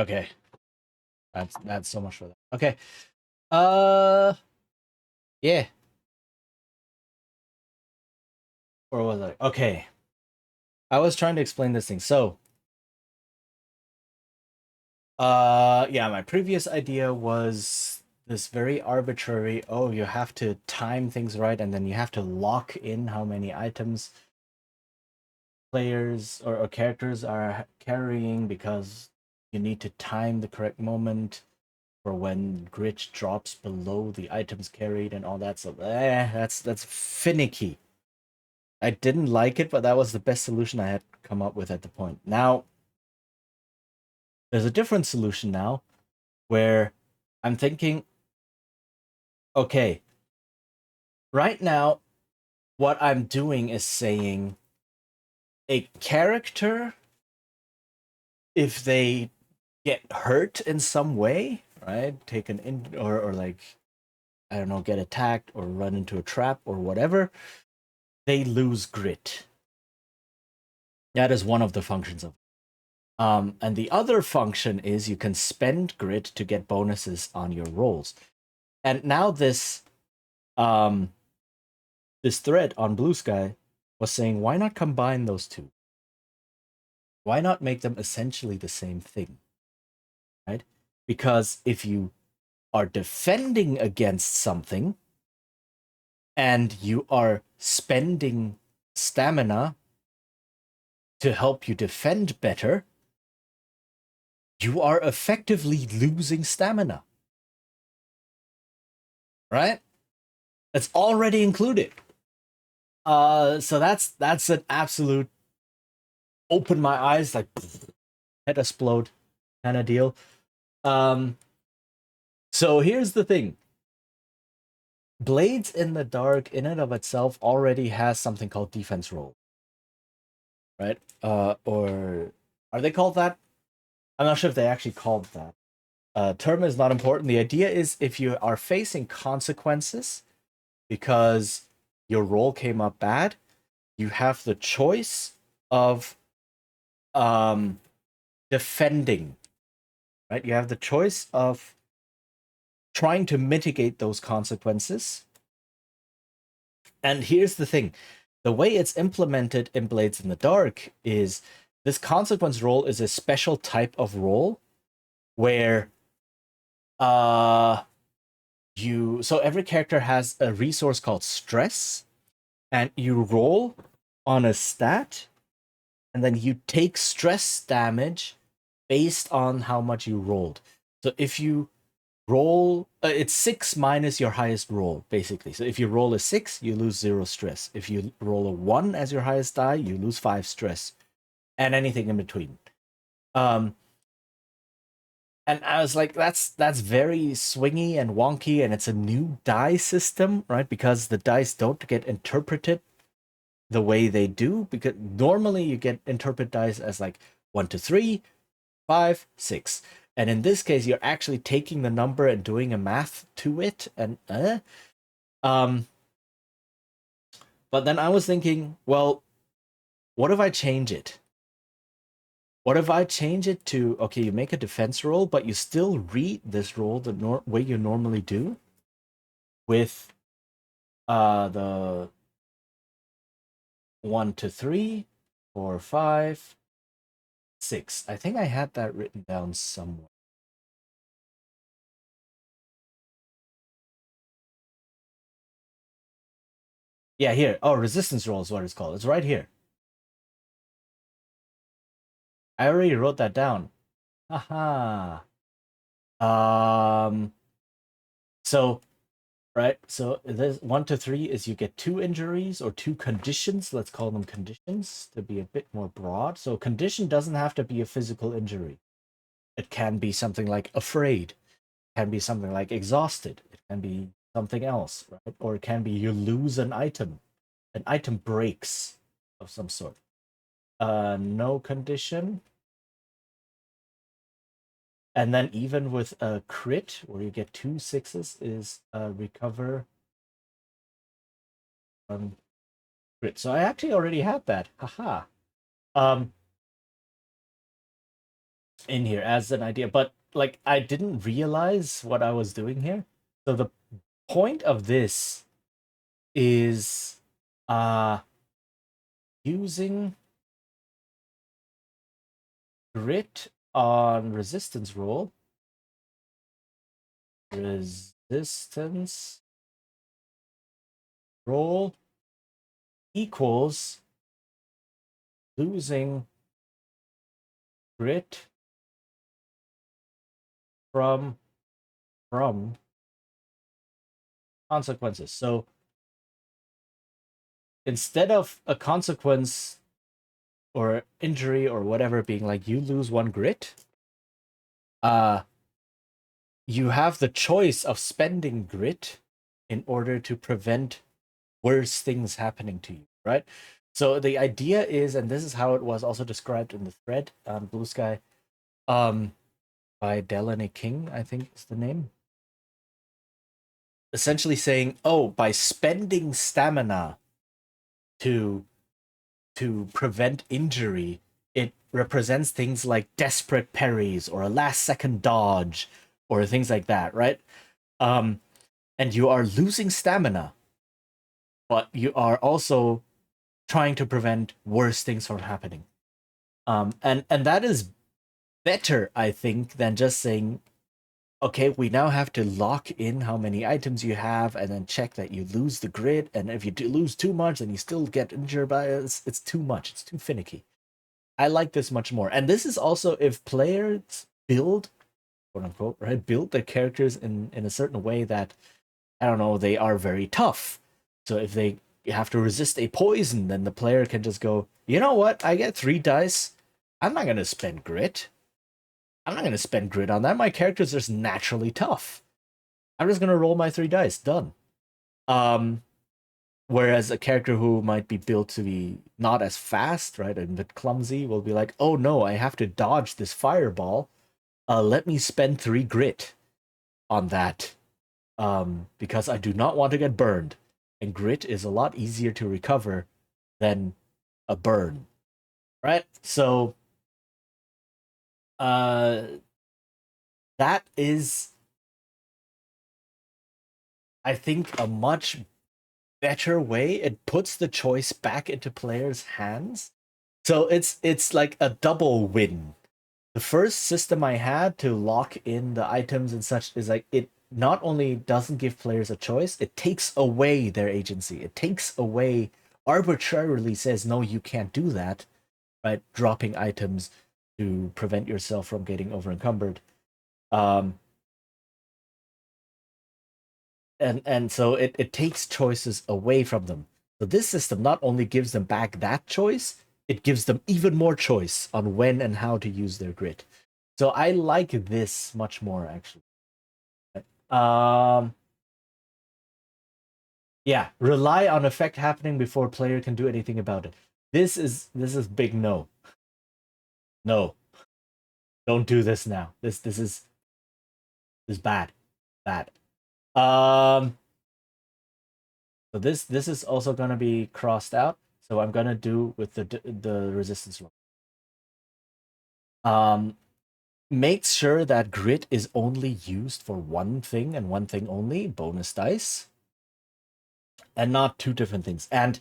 Okay. That's so much for that. Okay. Uh yeah. Or was I? Okay. I was trying to explain this thing. So yeah, my previous idea was this very arbitrary, oh, you have to time things right, and then you have to lock in how many items players or characters are carrying because you need to time the correct moment for when grit drops below the items carried and all that. So that's finicky. I didn't like it, but that was the best solution I had come up with at the point. Now there's a different solution now where I'm thinking, okay, right now what I'm doing is saying a character, if they get hurt in some way, right? Taken in or like I don't know, get attacked or run into a trap or whatever, they lose grit. That is one of the functions of. And the other function is you can spend grit to get bonuses on your rolls. And now um, this thread on Blue Sky was saying, why not combine those two? Why not make them essentially the same thing, right? Because if you are defending against something and you are spending stamina to help you defend better, you are effectively losing stamina, right? It's already included. So that's an absolute open my eyes, like head explode kind of deal. Um, so here's the thing: Blades in the Dark, in and of itself, already has something called defense roll, right? Or are they called that? I'm not sure if they actually called that. Term is not important. The idea is if you are facing consequences because your roll came up bad, you have the choice of um, defending, right? You have the choice of trying to mitigate those consequences. And here's the thing: the way it's implemented in Blades in the Dark is this consequence roll is a special type of roll where uh so every character has a resource called stress, and you roll on a stat, and then you take stress damage based on how much you rolled. So if you roll, it's 6 minus your highest roll, basically. So if you roll a 6, you lose 0 stress. If you roll a 1 as your highest die, you lose 5 stress, and anything in between. Um, and I was like, that's very swingy and wonky, and it's a new die system, right? Because the dice don't get interpreted the way they do, because normally you get interpret dice as like 1 to 3, 5, 6. And in this case, you're actually taking the number and doing a math to it. And um, but then I was thinking, well, what if I change it? What if I change it to, okay, you make a defense roll, but you still read this roll the way you normally do with the 1 to 3, 4, 5, 6. I think I had that written down somewhere. Yeah, here. Oh, resistance roll is what it's called. It's right here. I already wrote that down. Haha. Um. So, right. So there's 1 to 3 is you get 2 injuries or 2 conditions. Let's call them conditions to be a bit more broad. So condition doesn't have to be a physical injury. It can be something like afraid. It can be something like exhausted. It can be something else, right? Or it can be you lose an item breaks of some sort. No condition. And then even with a crit where you get 2 sixes is recover crit. So I actually already had that. Haha. Um in here as an idea, but like I didn't realize what I was doing here. So the point of this is using grit on resistance roll. Resistance roll equals losing grit from consequences. So instead of a consequence or injury or whatever being like you lose one grit, uh you have the choice of spending grit in order to prevent worse things happening to you, right? So the idea is, and this is how it was also described in the thread on Blue Sky, um, by Delaney King, I think is the name. Essentially saying, oh, by spending stamina to prevent injury, it represents things like desperate parries or a last second dodge or things like that, right? Um, and you are losing stamina, but you are also trying to prevent worse things from happening. And that is better, I think, than just saying, okay, we now have to lock in how many items you have and then check that you lose the grid. And if you do lose too much, then you still get injured by it. It's too much. It's too finicky. I like this much more. And this is also if players build, quote unquote, right, build their characters in a certain way that, I don't know, they are very tough. So if they have to resist a poison, then the player can just go, you know what? I get 3 dice. I'm not going to spend grit. I'm not going to spend grit on that. My character's just naturally tough. I'm just going to roll my 3 dice. Done. Um, Whereas a character who might be built to be not as fast, right, and a bit clumsy will be like, oh no, I have to dodge this fireball. Let me spend 3 grit on that because I do not want to get burned. And grit is a lot easier to recover than a burn, right? So uh, that is, I think, a much better way. It puts the choice back into players' hands. So it's like a double win. The first system I had to lock in the items and such is like it not only doesn't give players a choice, it takes away their agency. It takes away, arbitrarily says, no, you can't do that, right? Dropping items to prevent yourself from getting over encumbered. Um, and so it takes choices away from them. So this system not only gives them back that choice, it gives them even more choice on when and how to use their grit. So I like this much more actually. Um, yeah, rely on effect happening before player can do anything about it. This is big no. No, don't do this now. This is bad, bad. Um, so this is also gonna be crossed out. So I'm gonna do with the resistance roll. Um, Makes sure that grit is only used for one thing and one thing only, bonus dice, and not two different things. And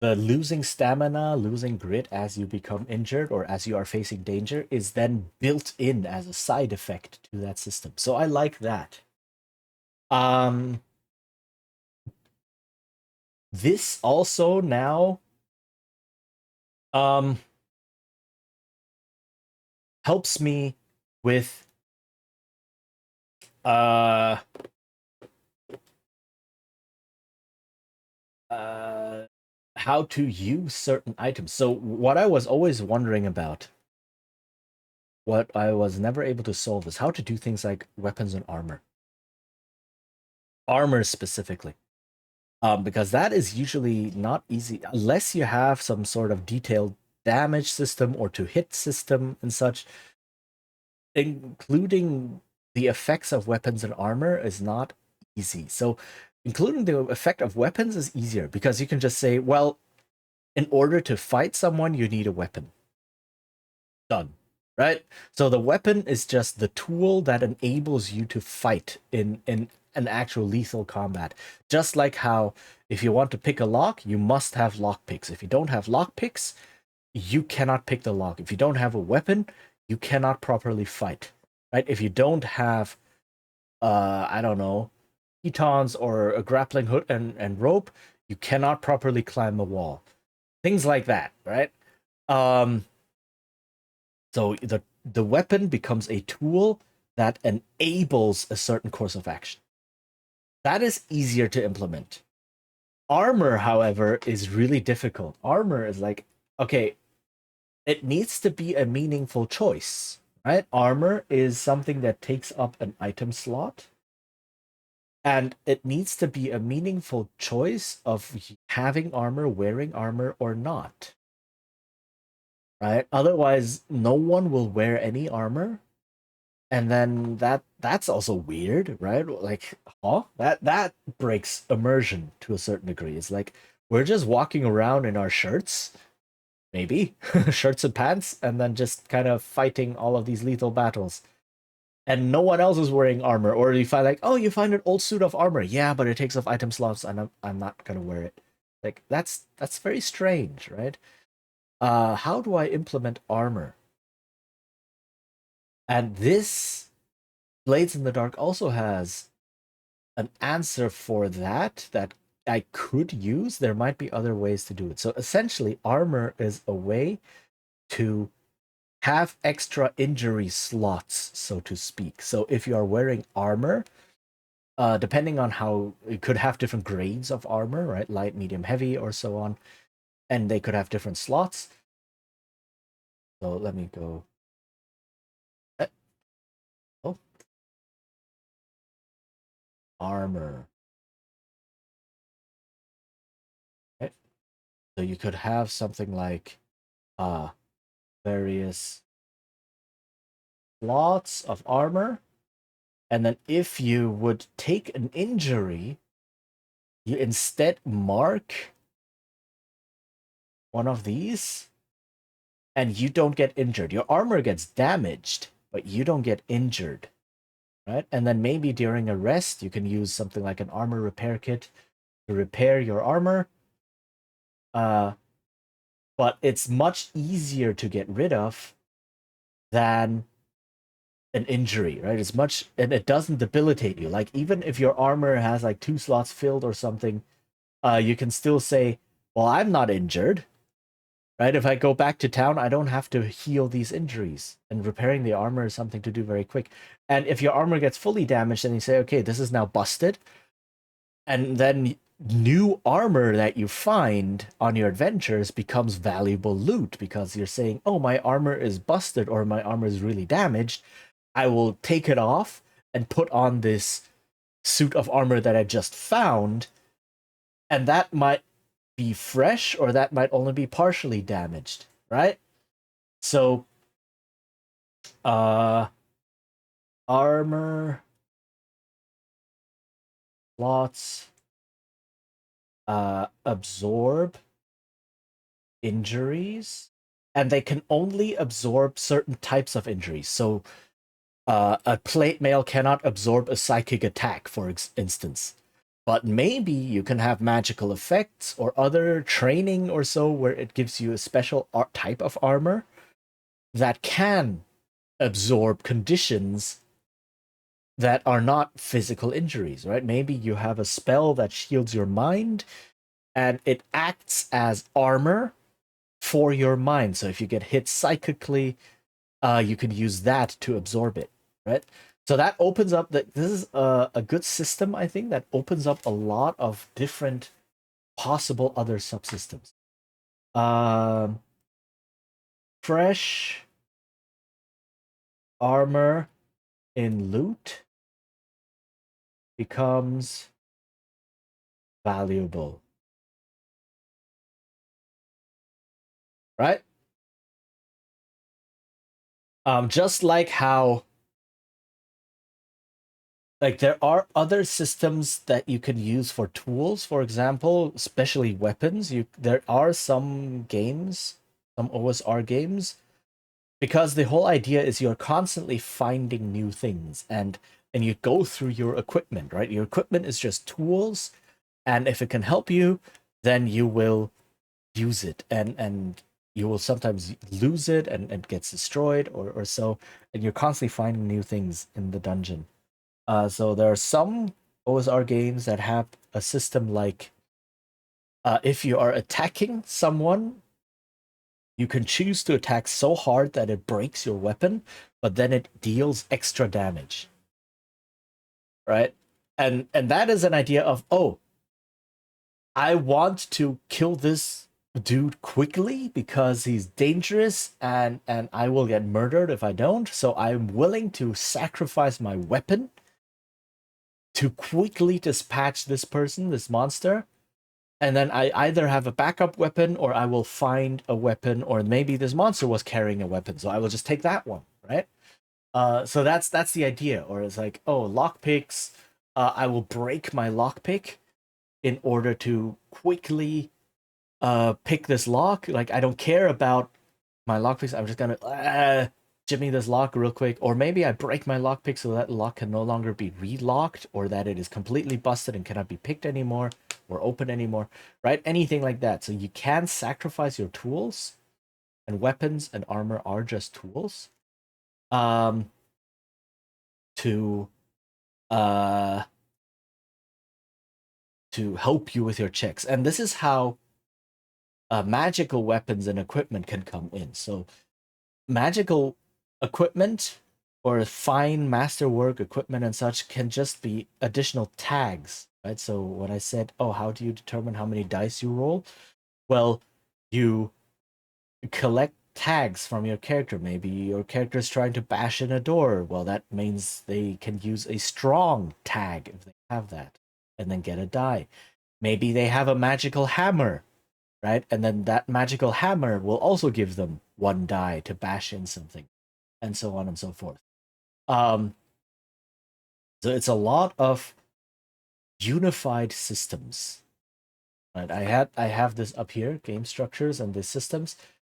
the losing stamina, losing grit as you become injured or as you are facing danger is then built in as a side effect to that system. So I like that. Um, this also now um helps me with uh uh how to use certain items. So what I was always wondering about, what I was never able to solve, is how to do things like weapons and armor. Armor specifically. Because that is usually not easy unless you have some sort of detailed damage system or to hit system and such. Including the effects of weapons and armor is not easy. So, including the effect of weapons is easier because you can just say, well, in order to fight someone, you need a weapon. Done. right? So the weapon is just the tool that enables you to fight in an actual lethal combat. Just like how if you want to pick a lock, you must have lock picks. If you don't have lock picks, you cannot pick the lock. If you don't have a weapon, you cannot properly fight. Right? If you don't have I don't know, pitons or a grappling hook and rope, you cannot properly climb a wall. Things like that, right? Um so the weapon becomes a tool that enables a certain course of action. That is easier to implement. Armor, however, is really difficult. Armor is like, okay, it needs to be a meaningful choice, right? Armor is something that takes up an item slot, and it needs to be a meaningful choice of having armor, wearing armor, or not, right? Otherwise, no one will wear any armor, and then that's also weird, right? Like, huh? That breaks immersion to a certain degree. It's like we're just walking around in our shirts, maybe shirts and pants, and then just kind of fighting all of these lethal battles. And no one else is wearing armor, or you find like, oh, you find an old suit of armor, yeah, but it takes off item slots, and I'm not gonna wear it. Like that's very strange, right? How do I implement armor? And this Blades in the Dark also has an answer for that I could use. There might be other ways to do it. So essentially, armor is a way to have extra injury slots, so to speak. So if you are wearing armor, depending on how it could have different grades of armor, right? Light, medium, heavy, or so on, and they could have different slots. So let me go. eh, Oh, armor. Okay. So you could have something like uh various slots of armor, and then if you would take an injury, you instead mark one of these, and you don't get injured. Your armor gets damaged, but you don't get injured, right? And then maybe during a rest, you can use something like an armor repair kit to repair your armor. Uh, but it's much easier to get rid of than an injury, right? It's much, and it doesn't debilitate you. Like even if your armor has like 2 slots filled or something, you can still say, "Well, I'm not injured." Right? If I go back to town, I don't have to heal these injuries. And repairing the armor is something to do very quick. And if your armor gets fully damaged, then you say, okay, this is now busted. And then new armor that you find on your adventures becomes valuable loot because you're saying, oh, my armor is busted or my armor is really damaged. I will take it off and put on this suit of armor that I just found. And that might be fresh or that might only be partially damaged, right? So, uh, armor slots absorb injuries, and they can only absorb certain types of injuries. So, a plate mail cannot absorb a psychic attack, for instance. But maybe you can have magical effects or other training or so where it gives you a special type of armor that can absorb conditions that are not physical injuries, right? Maybe you have a spell that shields your mind and it acts as armor for your mind. So if you get hit psychically, you can use that to absorb it, right? So that opens up that this is a good system, I think, that opens up a lot of different possible other subsystems. Um, fresh armor in loot becomes valuable, right? Just like how like there are other systems that you can use for tools, for example, especially weapons. There are some games, some OSR games because the whole idea is you're constantly finding new things, and you go through your equipment, right? Your equipment is just tools, and if it can help you, then you will use it, and you will sometimes lose it and gets destroyed or so, and you're constantly finding new things in the dungeon. So there are some OSR games that have a system like, if you are attacking someone, you can choose to attack so hard that it breaks your weapon, but then it deals extra damage, right? And that is an idea of, oh, I want to kill this dude quickly because he's dangerous and I will get murdered if I don't. So I'm willing to sacrifice my weapon to quickly dispatch this person, this monster. And then I either have a backup weapon or I will find a weapon, or maybe this monster was carrying a weapon, so I will just take that one, right? So that's the idea. Or it's like, oh, lockpicks, I will break my lockpick in order to quickly pick this lock. Like, I don't care about my lockpicks. I'm just gonna jimmy this lock real quick. Or maybe I break my lockpick so that lock can no longer be relocked, or that it is completely busted and cannot be picked anymore or open anymore, right? Anything like that. So you can sacrifice your tools, and weapons and armor are just tools. Um, to uh to help you with your checks. And this is how magical weapons and equipment can come in. So magical equipment or fine masterwork equipment and such can just be additional tags, right? So when I said, oh, how do you determine how many dice you roll? Well, you collect tags from your character. Maybe your character is trying to bash in a door. Well, that means they can use a strong tag if they have that, and then get a die. Maybe they have a magical hammer, right? And then that magical hammer will also give them one die to bash in something, and so on and so forth. Um, so it's a lot of unified systems. Right? I have this up here, game structures and the systems.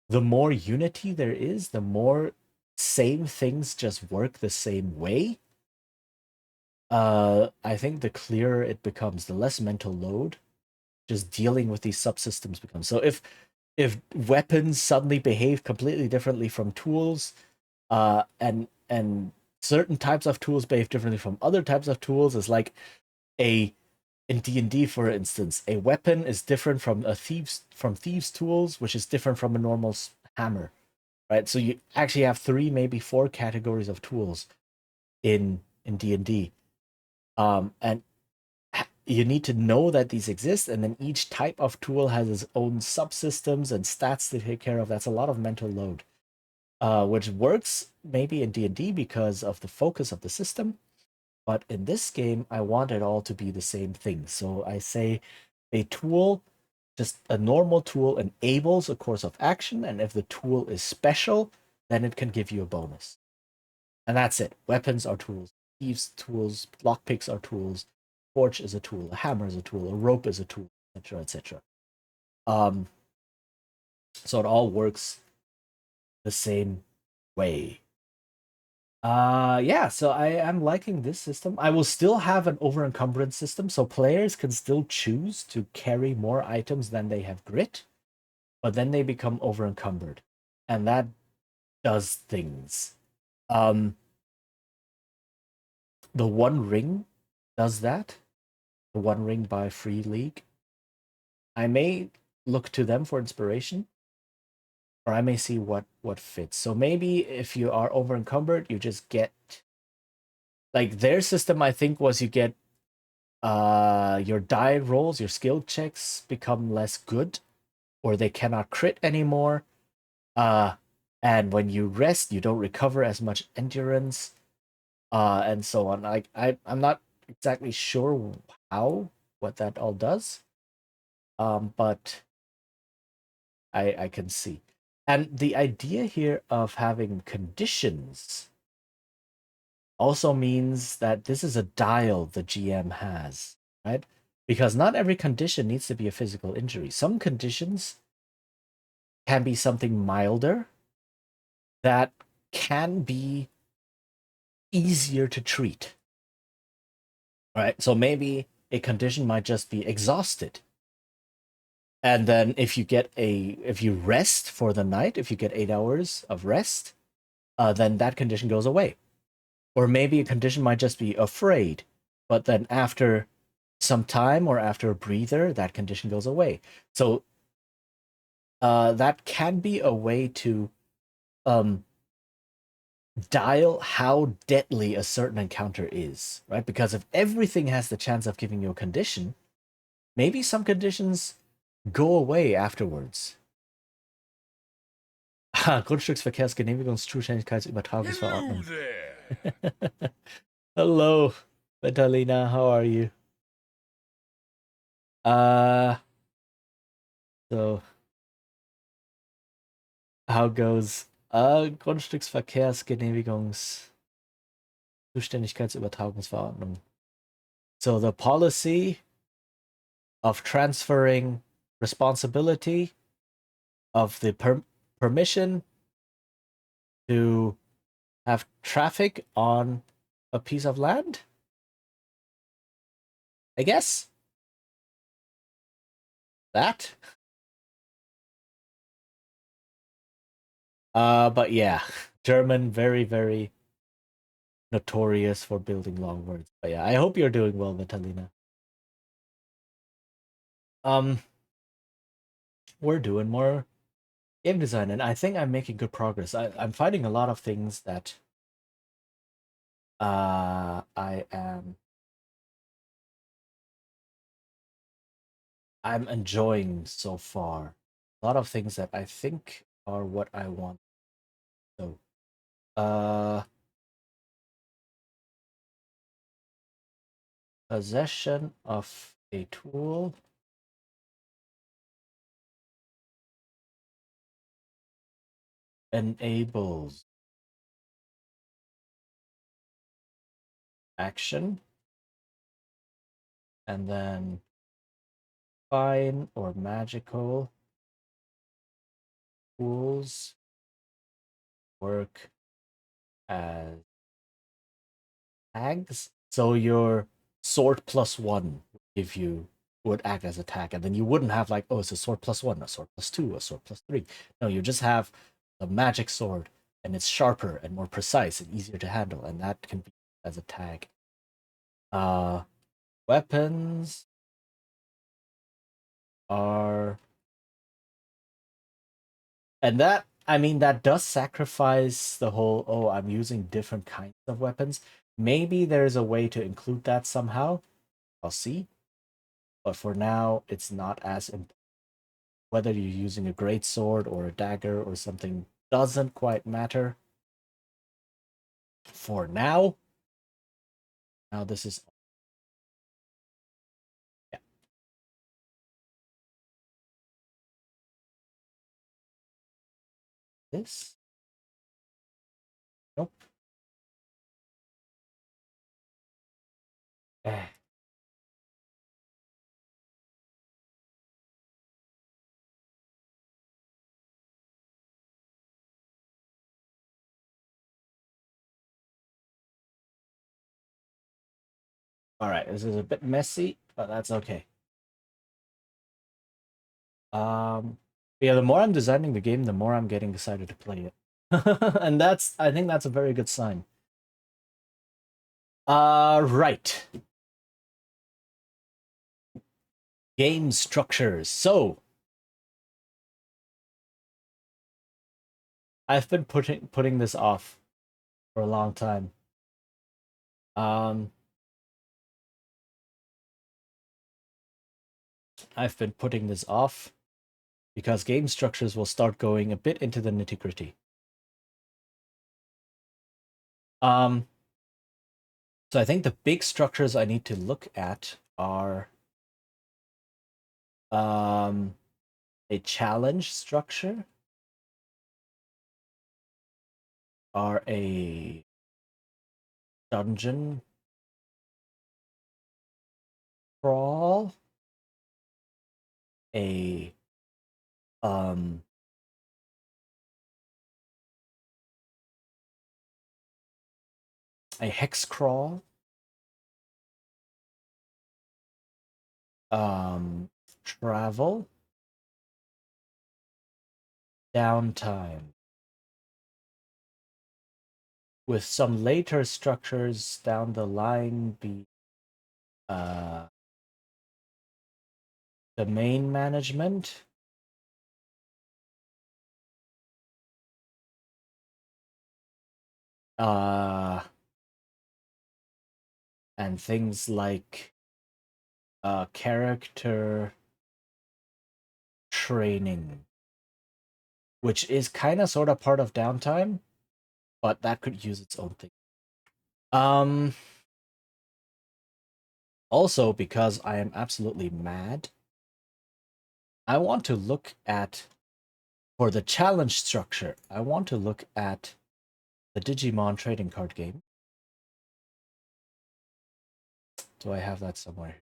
The more unity there is, the more same things just work the same way. I think the clearer it becomes, the less mental load just dealing with these subsystems becomes. So if weapons suddenly behave completely differently from tools, and certain types of tools behave differently from other types of tools, is like a in D&D, for instance, a weapon is different from thieves tools, which is different from a normal hammer, right? So you actually have three, maybe four categories of tools in D&D. And you need to know that these exist, and then each type of tool has its own subsystems and stats to take care of. That's a lot of mental load, which works maybe in D&D because of the focus of the system. But in this game, I want it all to be the same thing. So I say a tool, just a normal tool, enables a course of action, and if the tool is special, then it can give you a bonus. And that's it. Weapons are tools, thieves tools, lockpicks are tools, torch is a tool, a hammer is a tool, a rope is a tool, etc., etc. Um, so it all works the same way. Yeah, so I am liking this system. I will still have an over encumbrance system, so players can still choose to carry more items than they have grit, but then they become over encumbered. And that does things. Um the One Ring does that. The One Ring by Free League. I may look to them for inspiration, or I may see what fits. So maybe if you are over encumbered, you just get, like, their system I think was you get your die rolls, your skill checks become less good, or they cannot crit anymore. Uh, and when you rest, you don't recover as much endurance, and so on. Like, I'm not exactly sure what that all does, but I can see. And the idea here of having conditions also means that this is a dial the GM has, right? Because not every condition needs to be a physical injury. Some conditions can be something milder, that can be easier to treat. Right? So maybe a condition might just be exhausted. And then if you rest for the night, if you get 8 hours of rest, then that condition goes away. Or maybe a condition might just be afraid, but then after some time or after a breather, that condition goes away. So that can be a way to um, dial how deadly a certain encounter is, right? Because if everything has the chance of giving you a condition, maybe some conditions go away afterwards. Hello Grundstücksverkehrsgenehmigungszuständigkeitsübertragungsverordnung. there. Hello, Vitalina, how are you? Uh, so how goes Grundstücksverkehrsgenehmigungszuständigkeitsübertragungsverordnung? So the policy of transferring responsibility of the permission to have traffic on a piece of land? I guess that. But yeah, German very, very notorious for building long words. But yeah, I hope you're doing well, Vitalina. Um, we're doing more game design, and I think I'm making good progress. I'm finding a lot of things that I'm enjoying so far. A lot of things that I think are what I want. So, uh, possession of a tool enables action, and then fine or magical tools work as tags. So your sword plus one would act as a tag, and then you wouldn't have like, oh, it's a sword plus one, a sword plus two, a sword plus three. No, you just have a magic sword, and it's sharper and more precise and easier to handle, and that can be as a tag. Uh, weapons are, and that I mean that does sacrifice the whole, oh, I'm using different kinds of weapons. Maybe there's a way to include that somehow. I'll see. But for now, it's not as important. Whether you're using a great sword or a dagger or something doesn't quite matter. For now, this is, yeah, this. Nope. Eh. All right, this is a bit messy, but that's okay. Yeah, the more I'm designing the game, the more I'm getting excited to play it. And I think that's a very good sign. Right. Game structures. So, I've been putting this off for a long time. I've been putting this off because game structures will start going a bit into the nitty-gritty. Um, so I think the big structures I need to look at are a challenge structure, are a dungeon crawl, a a hex crawl, travel, downtime, with some later structures down the line be uh, domain management, and things like character training, which is kind of sort of part of downtime, but that could use its own thing. Also, because I am absolutely mad, I want to look at, for the challenge structure, I want to look at the Digimon trading card game. Do I have that somewhere?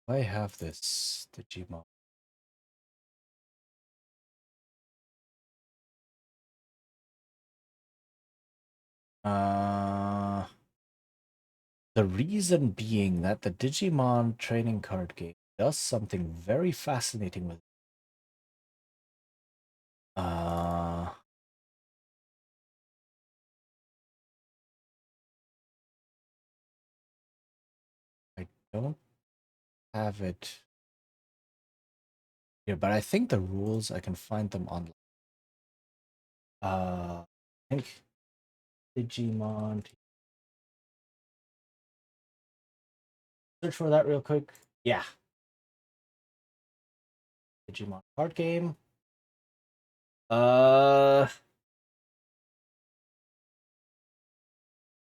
I have this Digimon. The reason being that the Digimon trading card game does something very fascinating with I don't have it here, but I think the rules, I can find them online. I think Digimon. Search for that real quick. Yeah. Digimon card game.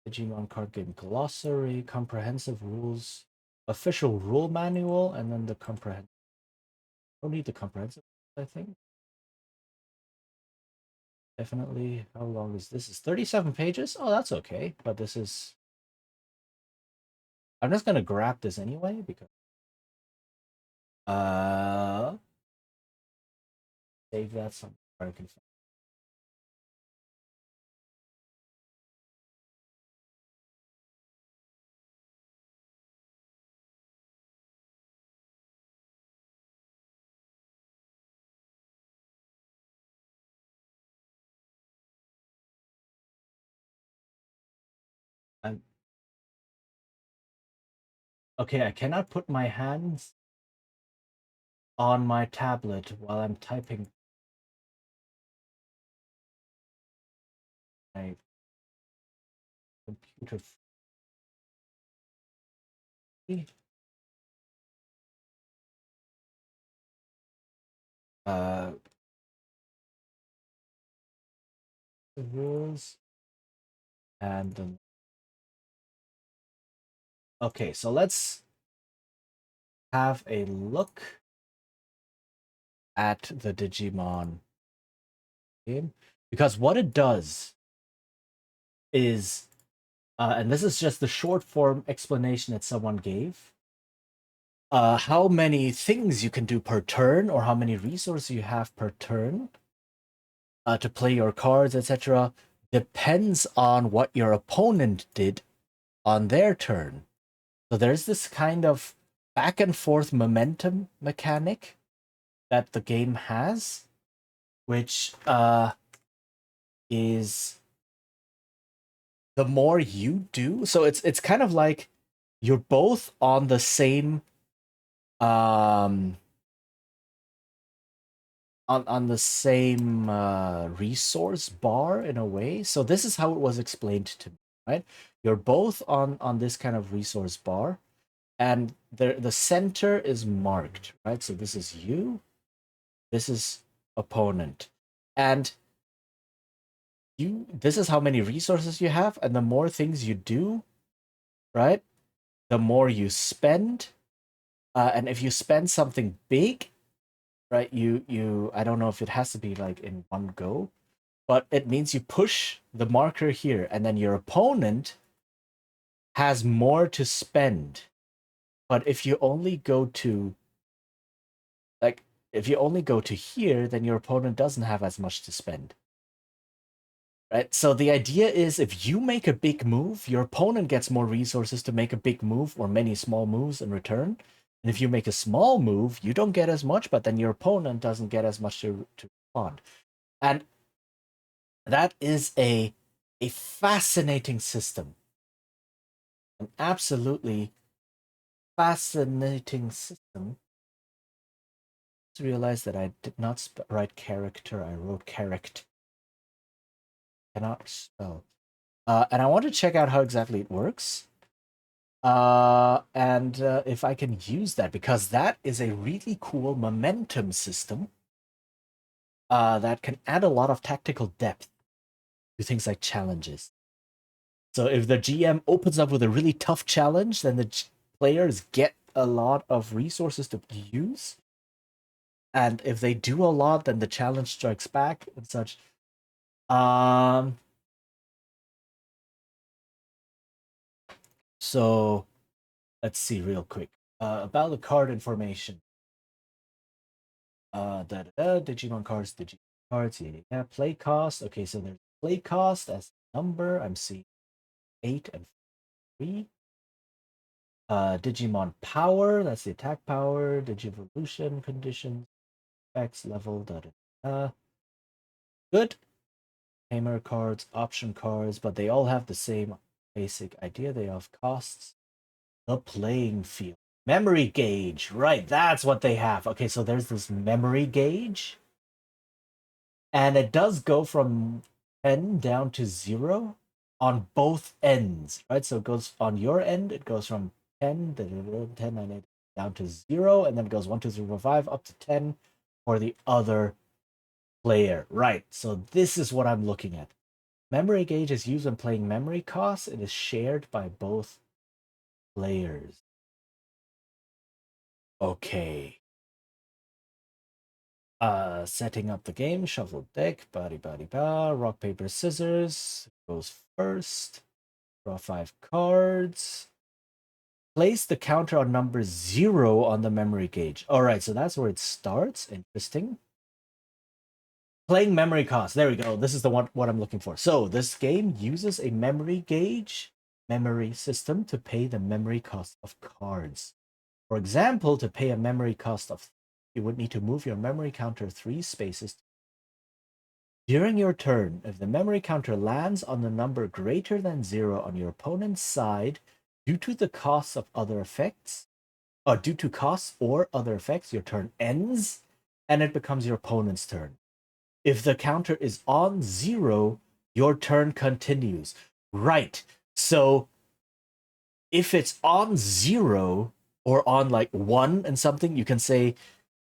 Digimon card game glossary, comprehensive rules, official rule manual, and then the comprehensive. Don't need the comprehensive, I think. Definitely. How long is this? Is 37 pages? Oh, that's okay. But this is. I'm just gonna grab this anyway because. Save that somewhere I can find. I'm okay. I cannot put my hands on my tablet while I'm typing my computer. Uh, the rules and the. Okay, so let's have a look at the Digimon game, because what it does is, and this is just the short form explanation that someone gave. How many things you can do per turn, or how many resources you have per turn, to play your cards, etc., depends on what your opponent did on their turn. So there's this kind of back and forth momentum mechanic that the game has, which is the more you do. So it's kind of like you're both on the same on the same resource bar in a way. So this is how it was explained to me, right? You're both on this kind of resource bar, and the center is marked, right? So this is you, this is opponent, and this is how many resources you have, and the more things you do, right, the more you spend. And if you spend something big, right, you I don't know if it has to be like in one go, but it means you push the marker here, and then your opponent has more to spend. But if you only go to Like, if you only go to here, then your opponent doesn't have as much to spend. Right? So the idea is if you make a big move, your opponent gets more resources to make a big move or many small moves in return. And if you make a small move, you don't get as much, but then your opponent doesn't get as much to respond. And that is a fascinating system. An absolutely fascinating system. Just realized that I did not write character, I wrote character. Cannot spell. And I want to check out how exactly it works. And if I can use that, because that is a really cool momentum system that can add a lot of tactical depth to things like challenges. So if the GM opens up with a really tough challenge, then the players get a lot of resources to use. And if they do a lot, then the challenge strikes back and such. So let's see real quick. About the card information. Digimon cards, yeah. Play cost. Okay, so there's play cost as number. I'm seeing 8 and 3. Digimon power, that's the attack power, Digivolution conditions, effects level, Good. Hammer cards, option cards, but they all have the same basic idea. They have costs. The playing field. Memory gauge. Right, that's what they have. Okay, so there's this memory gauge. And it does go from 10 down to 0 on both ends, right? So it goes on your end, it goes from 10, 10, 9, 8, down to 0, and then it goes 1, 2, 3, 4, 5, up to 10 for the other player. Right, so this is what I'm looking at. Memory gauge is used when playing memory costs. It is shared by both players. Okay. Setting up the game, shuffle deck, rock, paper, scissors goes first. Draw 5 cards. Place the counter on number 0 on the memory gauge. All right, so that's where it starts. Interesting. Playing memory cost. There we go. This is the one what I'm looking for. So this game uses a memory gauge memory system to pay the memory cost of cards. For example, to pay a memory cost of, you would need to move your memory counter 3 spaces. During your turn, if the memory counter lands on the number greater than 0 on your opponent's side, due to the costs of other effects, or due to costs or other effects, your turn ends and it becomes your opponent's turn. If the counter is on 0, your turn continues. Right. So if it's on 0 or on like 1 and something, you can say,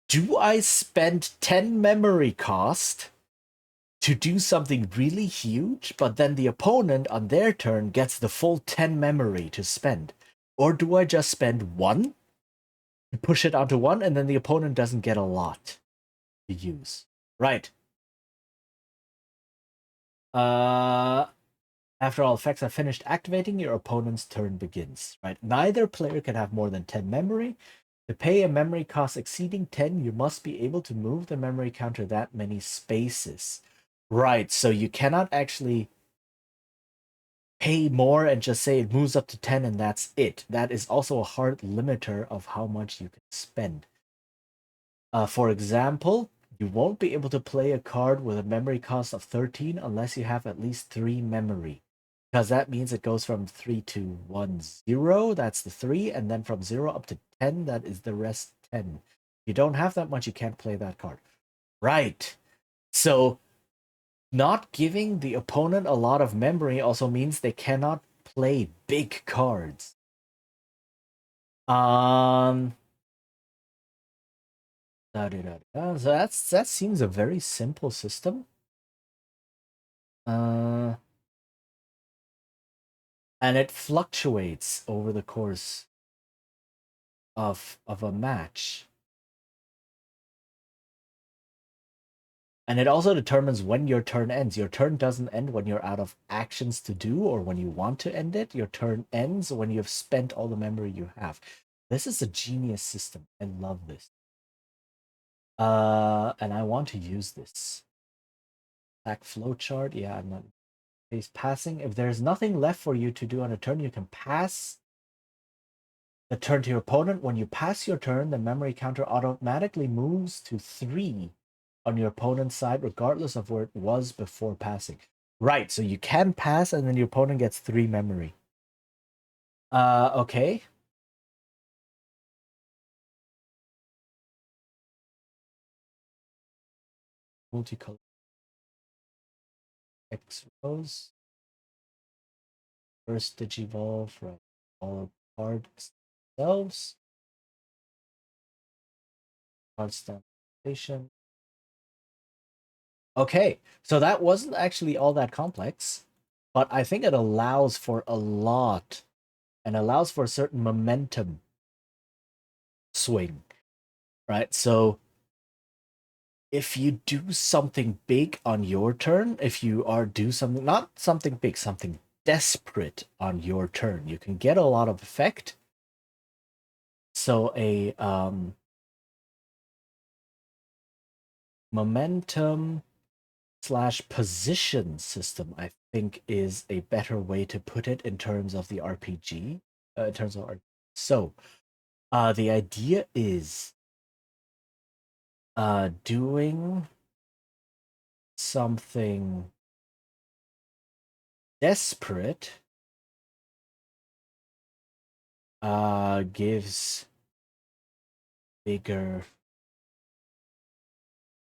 do I spend 10 memory cost to do something really huge, but then the opponent on their turn gets the full 10 memory to spend? Or do I just spend 1, push it onto 1, and then the opponent doesn't get a lot to use? Right. After all effects are finished activating, your opponent's turn begins. Right. Neither player can have more than 10 memory. To pay a memory cost exceeding 10, you must be able to move the memory counter that many spaces. Right, so you cannot actually pay more and just say it moves up to 10 and that's it. That is also a hard limiter of how much you can spend. For example, you won't be able to play a card with a memory cost of 13 unless you have at least 3 memory. Because that means it goes from 3 to 1, 0, that's the 3, and then from 0 up to 10, that is the rest 10. If you don't have that much, you can't play that card. Right. So not giving the opponent a lot of memory also means they cannot play big cards. So that seems a very simple system. And it fluctuates over the course of a match. And it also determines when your turn ends. Your turn doesn't end when you're out of actions to do or when you want to end it. Your turn ends when you've spent all the memory you have. This is a genius system. I love this. And I want to use this. Attack flowchart. Yeah, I'm not. He's passing. If there's nothing left for you to do on a turn, you can pass the turn to your opponent. When you pass your turn, the memory counter automatically moves to 3 on your opponent's side, regardless of where it was before passing. Right, so you can pass, and then your opponent gets 3 memory. Okay. Multicolor X rows. First digivolve from all cards themselves. Constant station. Okay, so that wasn't actually all that complex, but I think it allows for a lot and allows for a certain momentum swing, right? So if you do something big on your turn, if you are do something, not something big, something desperate on your turn, you can get a lot of effect. So a momentum slash position system, I think, is a better way to put it in terms of the RPG. In terms of so, the idea is doing something desperate gives bigger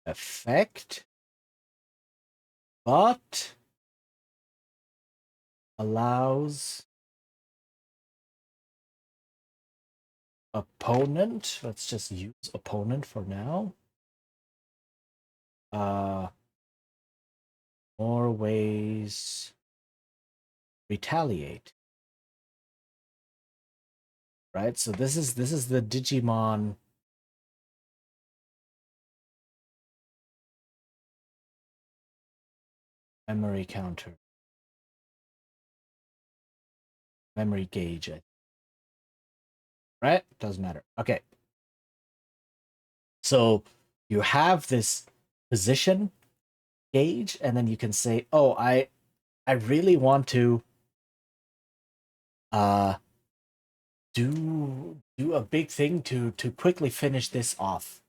effect, but allows opponent, let's just use opponent for now, more ways retaliate. Right? So this is the Digimon memory counter. Memory gauge. Right? Doesn't matter. Okay. So you have this position gauge, and then you can say, oh, I really want to do a big thing to quickly finish this off.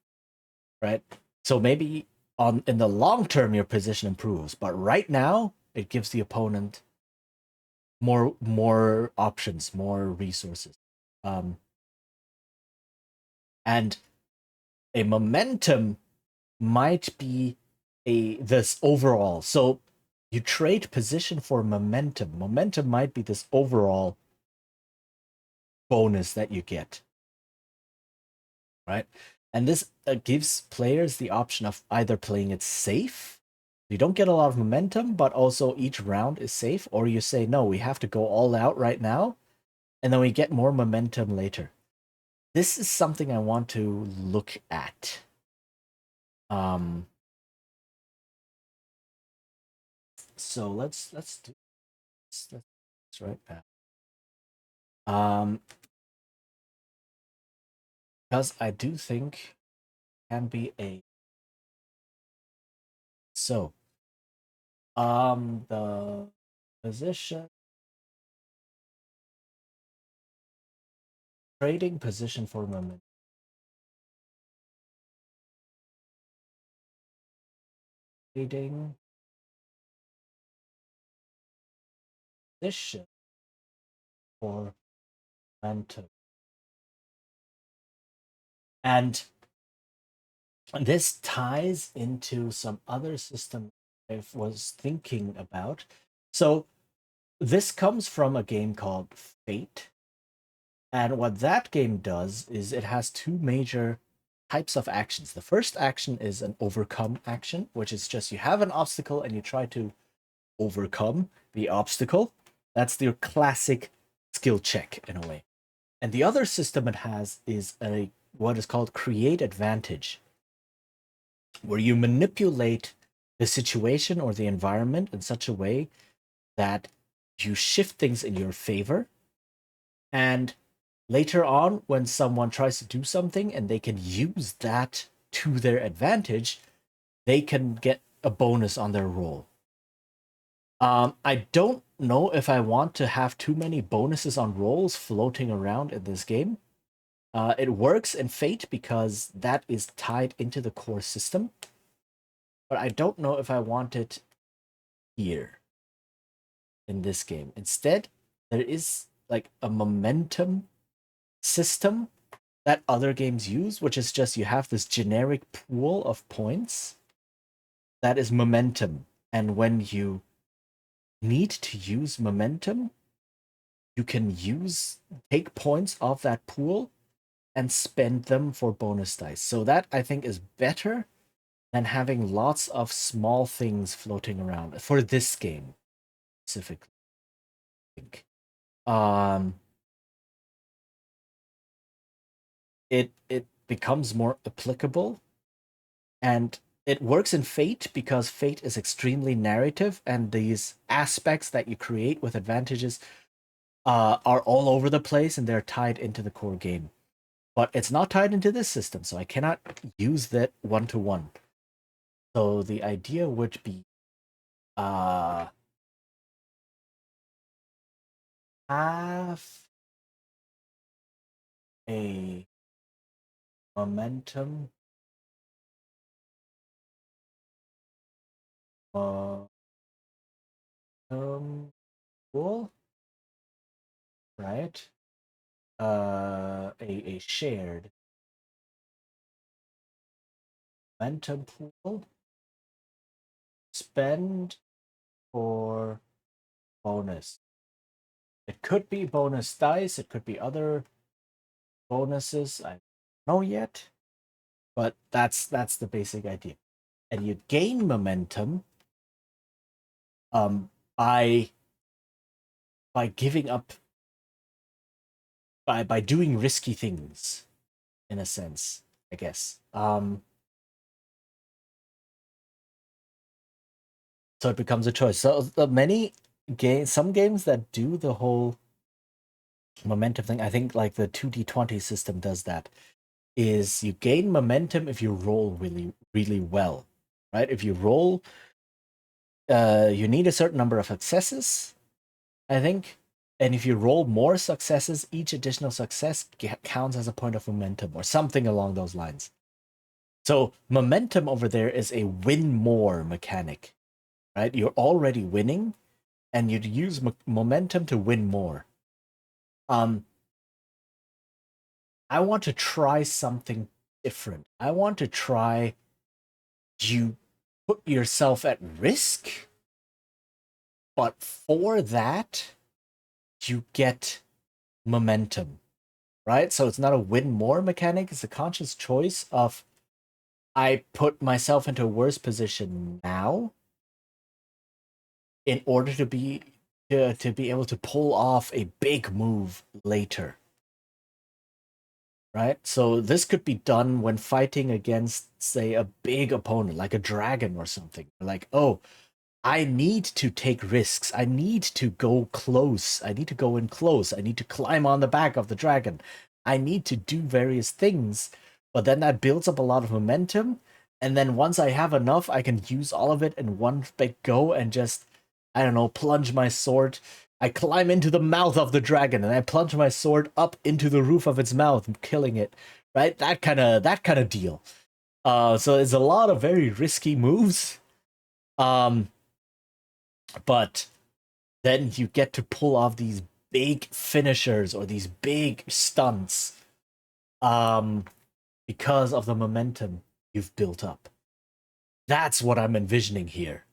Right? So maybe in the long term your position improves, but right now it gives the opponent more options, more resources. And a momentum might be this overall. So you trade position for momentum. Momentum might be this overall bonus that you get, right? And this gives players the option of either playing it safe, you don't get a lot of momentum, but also each round is safe, or you say, no, we have to go all out right now, and then we get more momentum later. This is something I want to look at. So let's do this. Let's right back. Because I do think can be a so the position trading position for a moment. Trading position for momentum. And this ties into some other system I was thinking about. So this comes from a game called Fate. And what that game does is it has two major types of actions. The first action is an overcome action, which is just you have an obstacle and you try to overcome the obstacle. That's your classic skill check in a way. And the other system it has is a what is called create advantage, where you manipulate the situation or the environment in such a way that you shift things in your favor. And later on, when someone tries to do something and they can use that to their advantage, they can get a bonus on their roll. I don't know if I want to have too many bonuses on rolls floating around in this game. It works in Fate because that is tied into the core system, but I don't know if I want it here in this game. Instead, there is like a momentum system that other games use, which is just you have this generic pool of points that is momentum. And when you need to use momentum, you can take points off that pool and spend them for bonus dice. So that I think is better than having lots of small things floating around for this game specifically. I think. It becomes more applicable, and it works in Fate because Fate is extremely narrative, and these aspects that you create with advantages are all over the place, and they're tied into the core game. But it's not tied into this system, so I cannot use that one-to-one. So the idea would be have a momentum pool, right? A shared momentum pool. Spend for bonus. It could be bonus dice, it could be other bonuses. I don't know yet, but that's the basic idea. And you gain momentum by giving up by doing risky things, in a sense, I guess. So it becomes a choice. So some games that do the whole momentum thing, I think like the 2d20 system does that, is you gain momentum if you roll really, really well, right? If you roll, you need a certain number of successes, I think. And if you roll more successes, each additional success counts as a point of momentum or something along those lines. So momentum over there is a win more mechanic, right? You're already winning, and you'd use momentum to win more. I want to try something different. I want to try you put yourself at risk, but for that, you get momentum, right? So it's not a win more mechanic, it's a conscious choice of I put myself into a worse position now in order to be able to pull off a big move later. Right? So this could be done when fighting against, say, a big opponent, like a dragon or something. Like, oh, I need to take risks. I need to go close. I need to go in close. I need to climb on the back of the dragon. I need to do various things. But then that builds up a lot of momentum. And then once I have enough, I can use all of it in one big go and just, I don't know, plunge my sword. I climb into the mouth of the dragon and I plunge my sword up into the roof of its mouth, killing it. Right? That kind of deal. So it's a lot of very risky moves. But then you get to pull off these big finishers or these big stunts because of the momentum you've built up. That's what I'm envisioning here,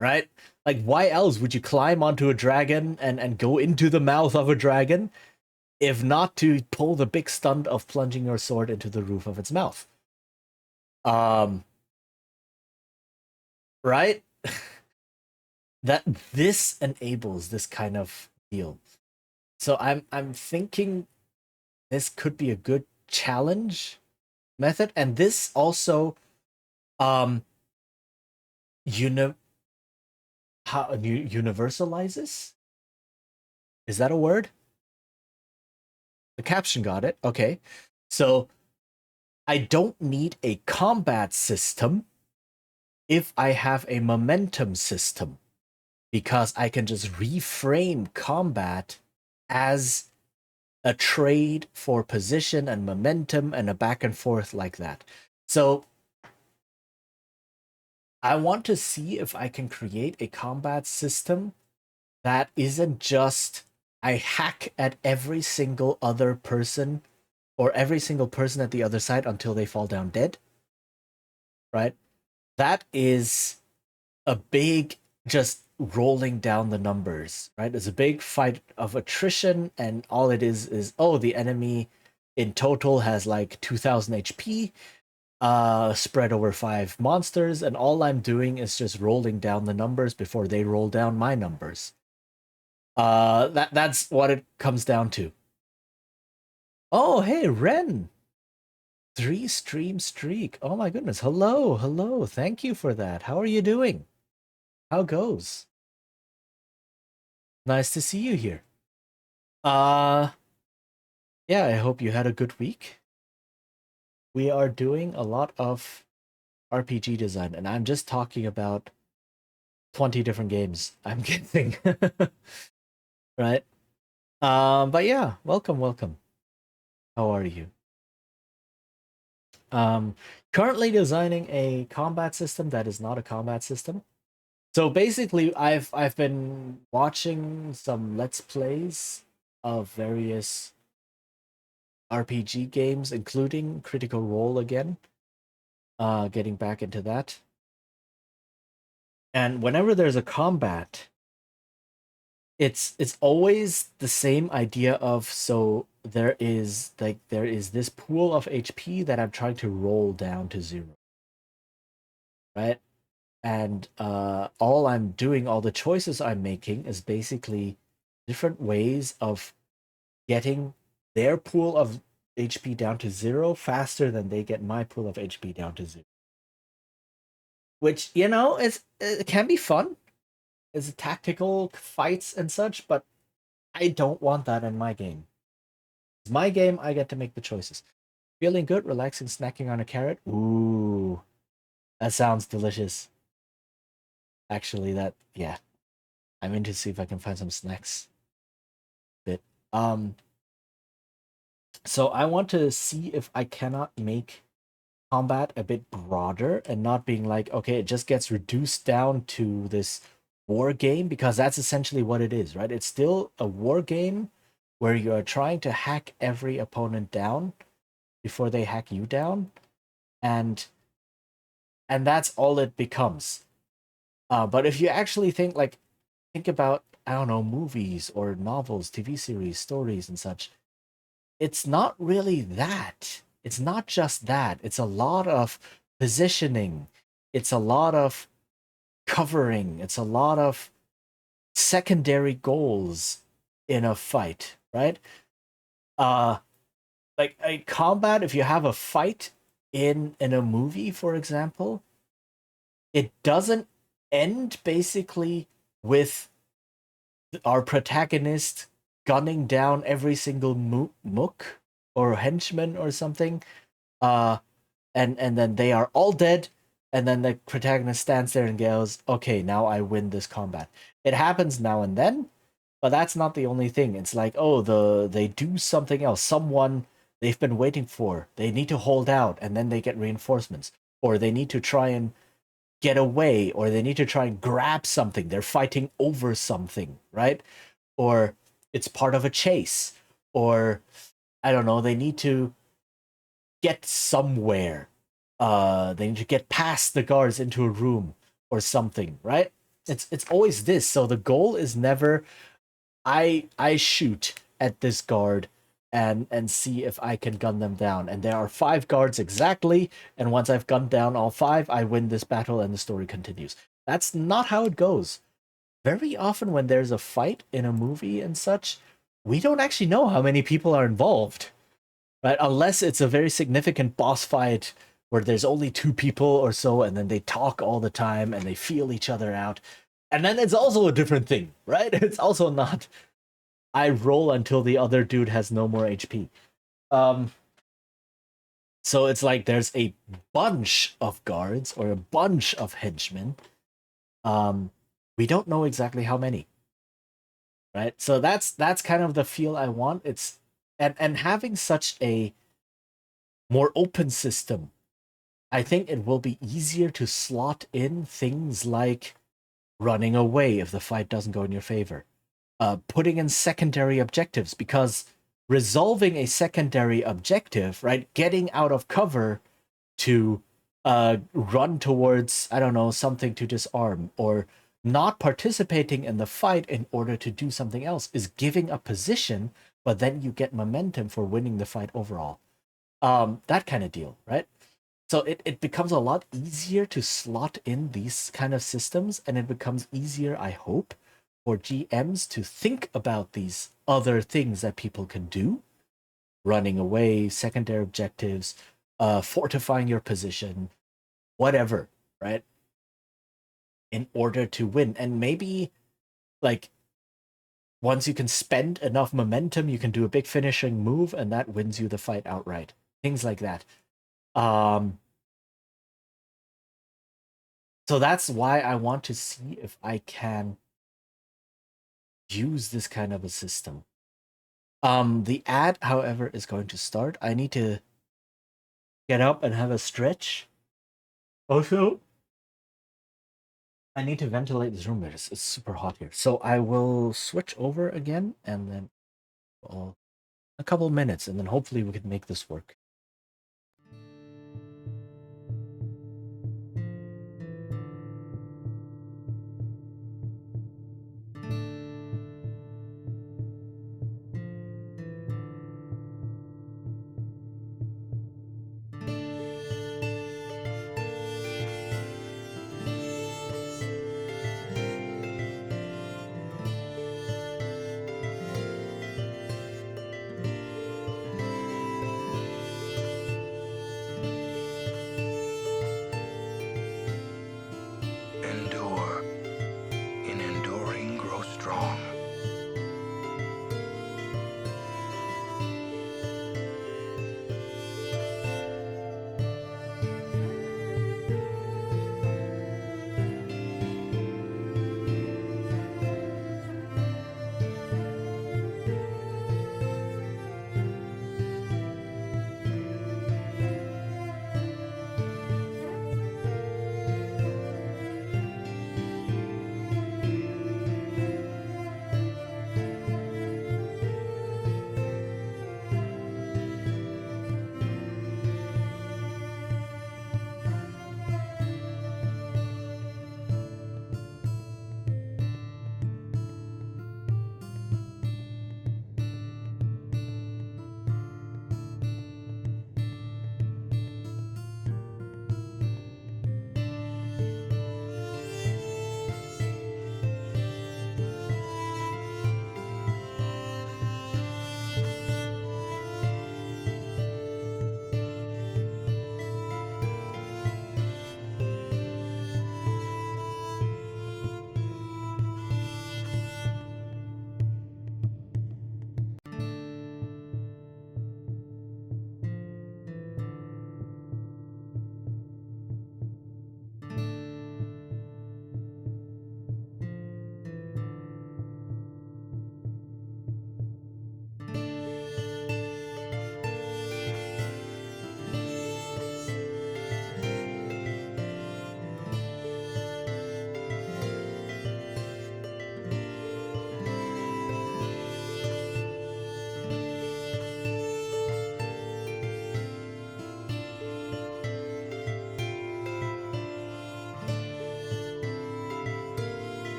right? Like, why else would you climb onto a dragon and go into the mouth of a dragon if not to pull the big stunt of plunging your sword into the roof of its mouth? Right? That this enables this kind of deal. So I'm thinking this could be a good challenge method, and this also uni- universalizes. Is that a word? The caption got it. Okay, so I don't need a combat system if I have a momentum system, because I can just reframe combat as a trade for position and momentum and a back and forth like that. So I want to see if I can create a combat system that isn't just I hack at every single other person or every single person at the other side until they fall down dead, right? That is a big just rolling down the numbers, right? It's a big fight of attrition, and all it is oh, the enemy in total has like 2000 HP, spread over 5 monsters, and all I'm doing is just rolling down the numbers before they roll down my numbers. That's what it comes down to. Oh, hey, Ren. 3 stream streak. Oh my goodness. Hello, hello. Thank you for that. How are you doing? How goes? Nice to see you here. Uh yeah, I hope you had a good week. We are doing a lot of RPG design, and I'm just talking about 20 different games. I'm kidding. Right? But yeah, welcome, welcome. How are you? Um, Currently designing a combat system that is not a combat system. So basically, I've been watching some let's plays of various RPG games, including Critical Role again. Getting back into that. And whenever there's a combat, it's always the same idea of, so there is this pool of HP that I'm trying to roll down to 0, right? And all the choices I'm making is basically different ways of getting their pool of HP down to 0 faster than they get my pool of HP down to 0. Which, it can be fun. It's tactical fights and such, but I don't want that in my game. It's my game, I get to make the choices. Feeling good, relaxing, snacking on a carrot. Ooh, that sounds delicious. Actually, yeah, I'm in to see if I can find some snacks. Bit. Um, so I want to see if I cannot make combat a bit broader and not being like, okay, it just gets reduced down to this war game, because that's essentially what it is, right? It's still a war game where you are trying to hack every opponent down before they hack you down, and that's all it becomes. But if you actually think about, I don't know, movies or novels, TV series, stories, and such, it's not really that. It's not just that. It's a lot of positioning. It's a lot of covering. It's a lot of secondary goals in a fight, right? Uh like a combat, if you have a fight in a movie, for example, it doesn't end basically with our protagonist gunning down every single mook or henchman or something, uh and then they are all dead, and then the protagonist stands there and goes, okay, now I win this combat. It happens now and then, but that's not the only thing. It's like, oh, they do something else. Someone they've been waiting for, they need to hold out, and then they get reinforcements, or they need to try and get away, or they need to try and grab something. They're fighting over something, right? Or it's part of a chase, or I don't know, they need to get somewhere. They need to get past the guards into a room or something, right? It's always this. So the goal is never I shoot at this guard and see if I can gun them down. And there are 5 guards exactly, and once I've gunned down all 5, I win this battle and the story continues. That's not how it goes. Very often when there's a fight in a movie and such, we don't actually know how many people are involved, right? Unless it's a very significant boss fight where there's only 2 people or so, and then they talk all the time and they feel each other out. And then it's also a different thing, right? It's also not I roll until the other dude has no more HP. Um, So it's like there's a bunch of guards or a bunch of henchmen. Um, we don't know exactly how many, right? So that's kind of the feel I want. It's and having such a more open system, I think it will be easier to slot in things like running away if the fight doesn't go in your favor, putting in secondary objectives, because resolving a secondary objective, right, getting out of cover to run towards, I don't know, something to disarm, or not participating in the fight in order to do something else, is giving a position, but then you get momentum for winning the fight overall. That kind of deal, right? So it becomes a lot easier to slot in these kind of systems, and it becomes easier, I hope, for GMs to think about these other things that people can do: running away, secondary objectives, fortifying your position, whatever, right? In order to win. And maybe, like, once you can spend enough momentum, you can do a big finishing move, and that wins you the fight outright. Things like that. Um, so that's why I want to see if I can use this kind of a system. The ad, however, is going to start. I need to get up and have a stretch. Also, I need to ventilate this room. It's super hot here. So I will switch over again, and then a couple minutes, and then hopefully we can make this work.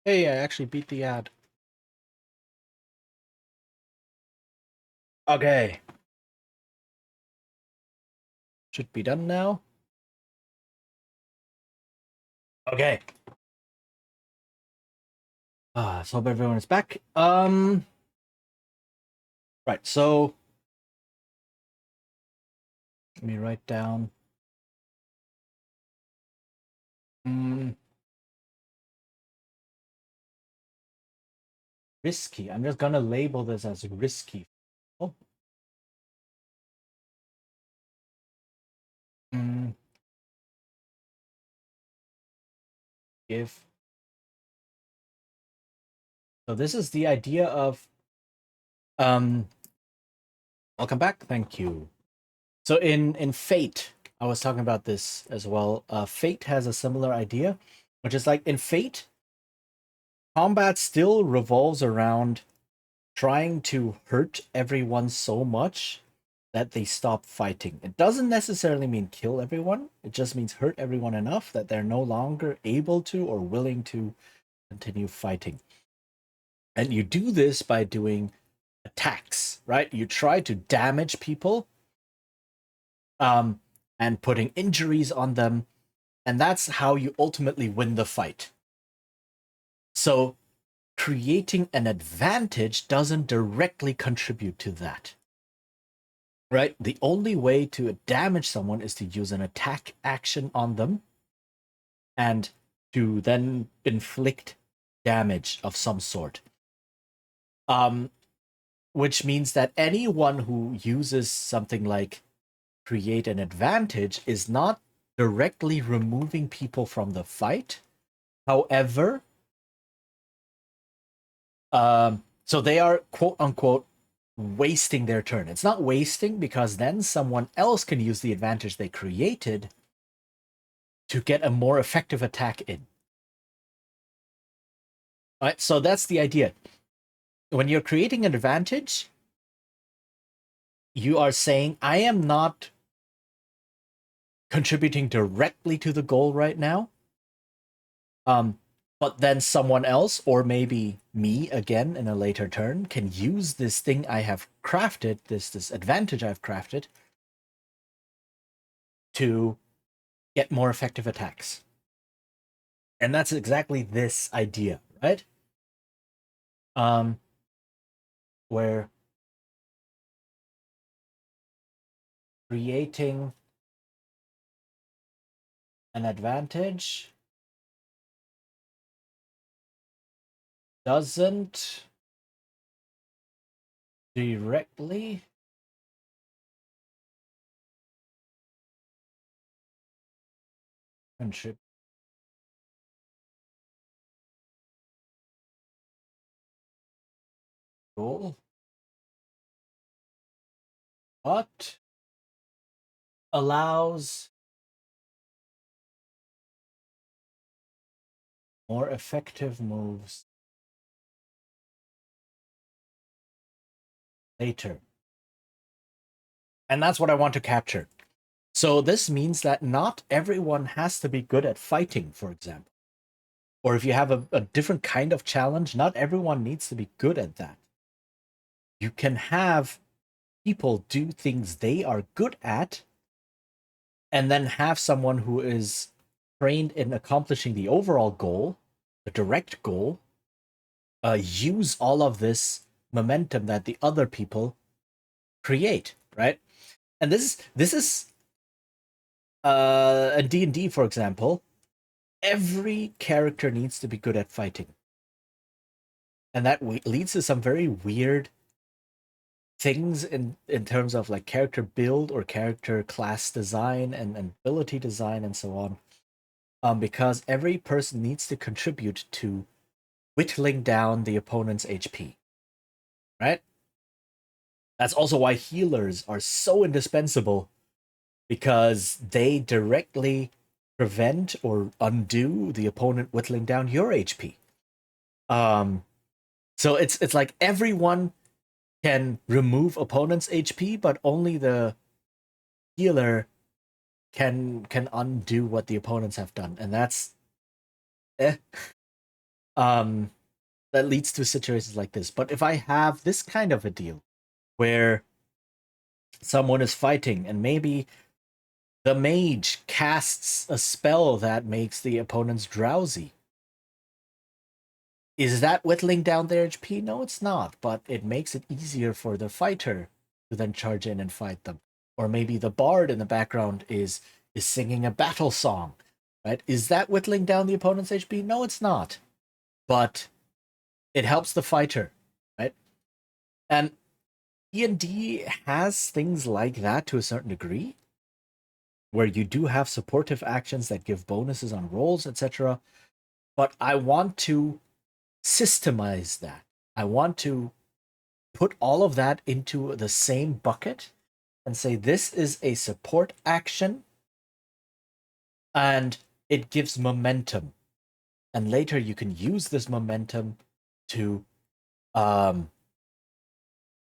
Hey, I actually beat the ad. Okay. Should be done now. Okay. So hope everyone is back. Right, so let me write down. Mm, risky. I'm just gonna label this as risky. Oh. Mm, give. So this is the idea of um welcome back. Thank you. So in Fate, I was talking about this as well. Fate has a similar idea, which is like in Fate, combat still revolves around trying to hurt everyone so much that they stop fighting. It doesn't necessarily mean kill everyone. It just means hurt everyone enough that they're no longer able to or willing to continue fighting. And you do this by doing attacks, right? You try to damage people um, and putting injuries on them. And that's how you ultimately win the fight. So creating an advantage doesn't directly contribute to that. Right? The only way to damage someone is to use an attack action on them and to then inflict damage of some sort. Um, which means that anyone who uses something like create an advantage is not directly removing people from the fight. However, so they are quote unquote wasting their turn. It's not wasting because then someone else can use the advantage they created to get a more effective attack in. Right? So that's the idea. When you're creating an advantage, you are saying, I am not contributing directly to the goal right now. But then someone else, or maybe me again in a later turn, can use this thing I have crafted, this advantage I've crafted, to get more effective attacks. And that's exactly this idea, right? Where creating an advantage doesn't directly contribute goal, but allows more effective moves later. And that's what I want to capture. So this means that not everyone has to be good at fighting, for example. Or if you have a different kind of challenge, not everyone needs to be good at that. You can have people do things they are good at and then have someone who is trained in accomplishing the overall goal, the direct goal, use all of this momentum that the other people create, right? And this is in D&D, for example, every character needs to be good at fighting. And that leads to some very weird things in terms of like character build or character class design and ability design and so on. Because every person needs to contribute to whittling down the opponent's HP. Right? That's also why healers are so indispensable because they directly prevent or undo the opponent whittling down your HP. Um, so it's like everyone can remove opponent's HP, but only the healer can undo what the opponents have done, and that's um, that leads to situations like this. But if I have this kind of a deal where someone is fighting and maybe the mage casts a spell that makes the opponents drowsy, is that whittling down their HP? No, it's not, but it makes it easier for the fighter to then charge in and fight them. Or maybe the bard in the background is singing a battle song, right? Is that whittling down the opponent's HP? No, it's not. But it helps the fighter, right? And D&D has things like that to a certain degree, where you do have supportive actions that give bonuses on rolls, etc. But I want to systemize that. I want to put all of that into the same bucket and say this is a support action and it gives momentum. And later you can use this momentum to um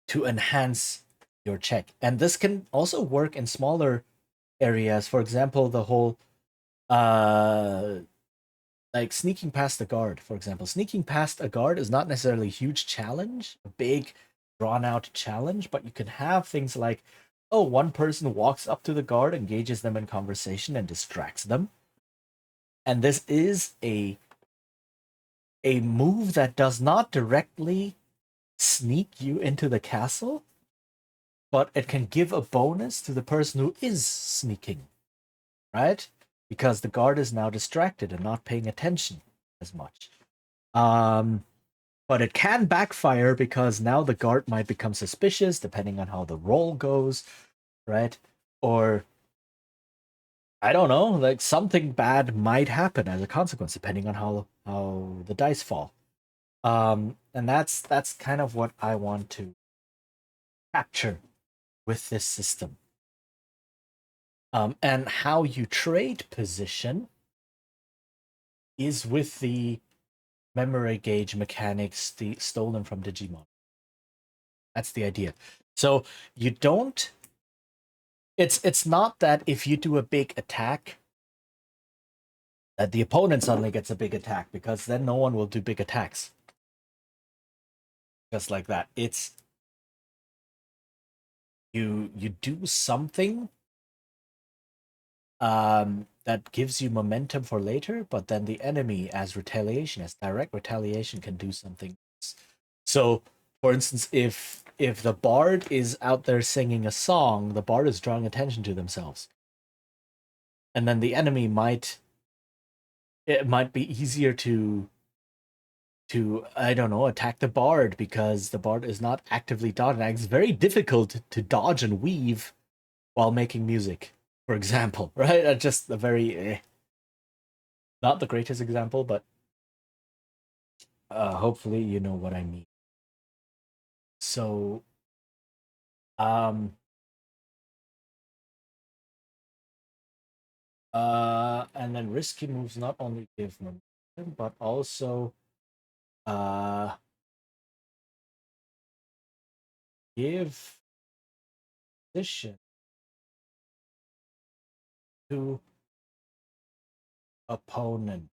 to enhance your check. And this can also work in smaller areas. For example, the whole uh like sneaking past a guard, for example. Sneaking past a guard is not necessarily a huge challenge, a big drawn out challenge, but you can have things like, oh, one person walks up to the guard, engages them in conversation, and distracts them. And this is a move that does not directly sneak you into the castle, but it can give a bonus to the person who is sneaking, right? Because the guard is now distracted and not paying attention as much. But it can backfire because now the guard might become suspicious depending on how the roll goes, right? Or I don't know, like something bad might happen as a consequence depending on how the dice fall. And that's kind of what I want to capture with this system. And how you trade position is with the memory gauge mechanics stolen from Digimon. That's the idea. So you don't. It's not that if you do a big attack, that the opponent suddenly gets a big attack, because then no one will do big attacks. Just like that. It's you do something that gives you momentum for later, but then the enemy, as retaliation, as direct retaliation, can do something else. So, for instance, if the bard is out there singing a song, the bard is drawing attention to themselves, and then the enemy it might be easier to I don't know, attack the bard because the bard is not actively dodging. It's very difficult to dodge and weave while making music, for example, right? Just a very not the greatest example, but hopefully you know what I mean. So, um, and then risky moves not only give momentum, but also uh give position to opponent.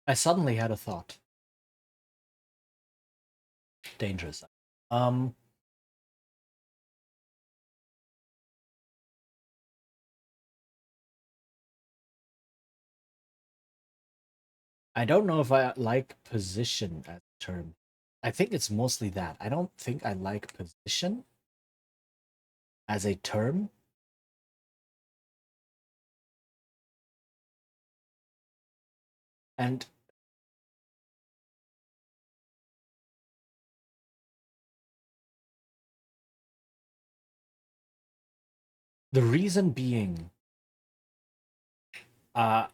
I suddenly had a thought. Dangerous. Um, I don't know if I like position as a term. I think it's mostly that. I don't think I like position as a term. And the reason being, uh,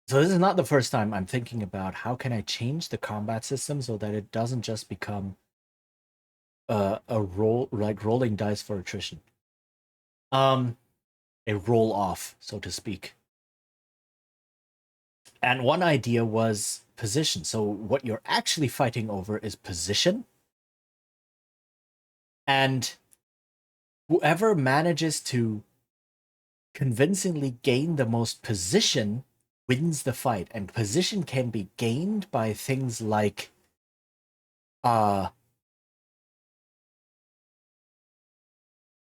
so this is not the first time I'm thinking about how can I change the combat system so that it doesn't just become a roll, like rolling dice for attrition. Um, a roll off, so to speak. And one idea was position. So what you're actually fighting over is position. And whoever manages to convincingly gain the most position wins the fight. And position can be gained by things like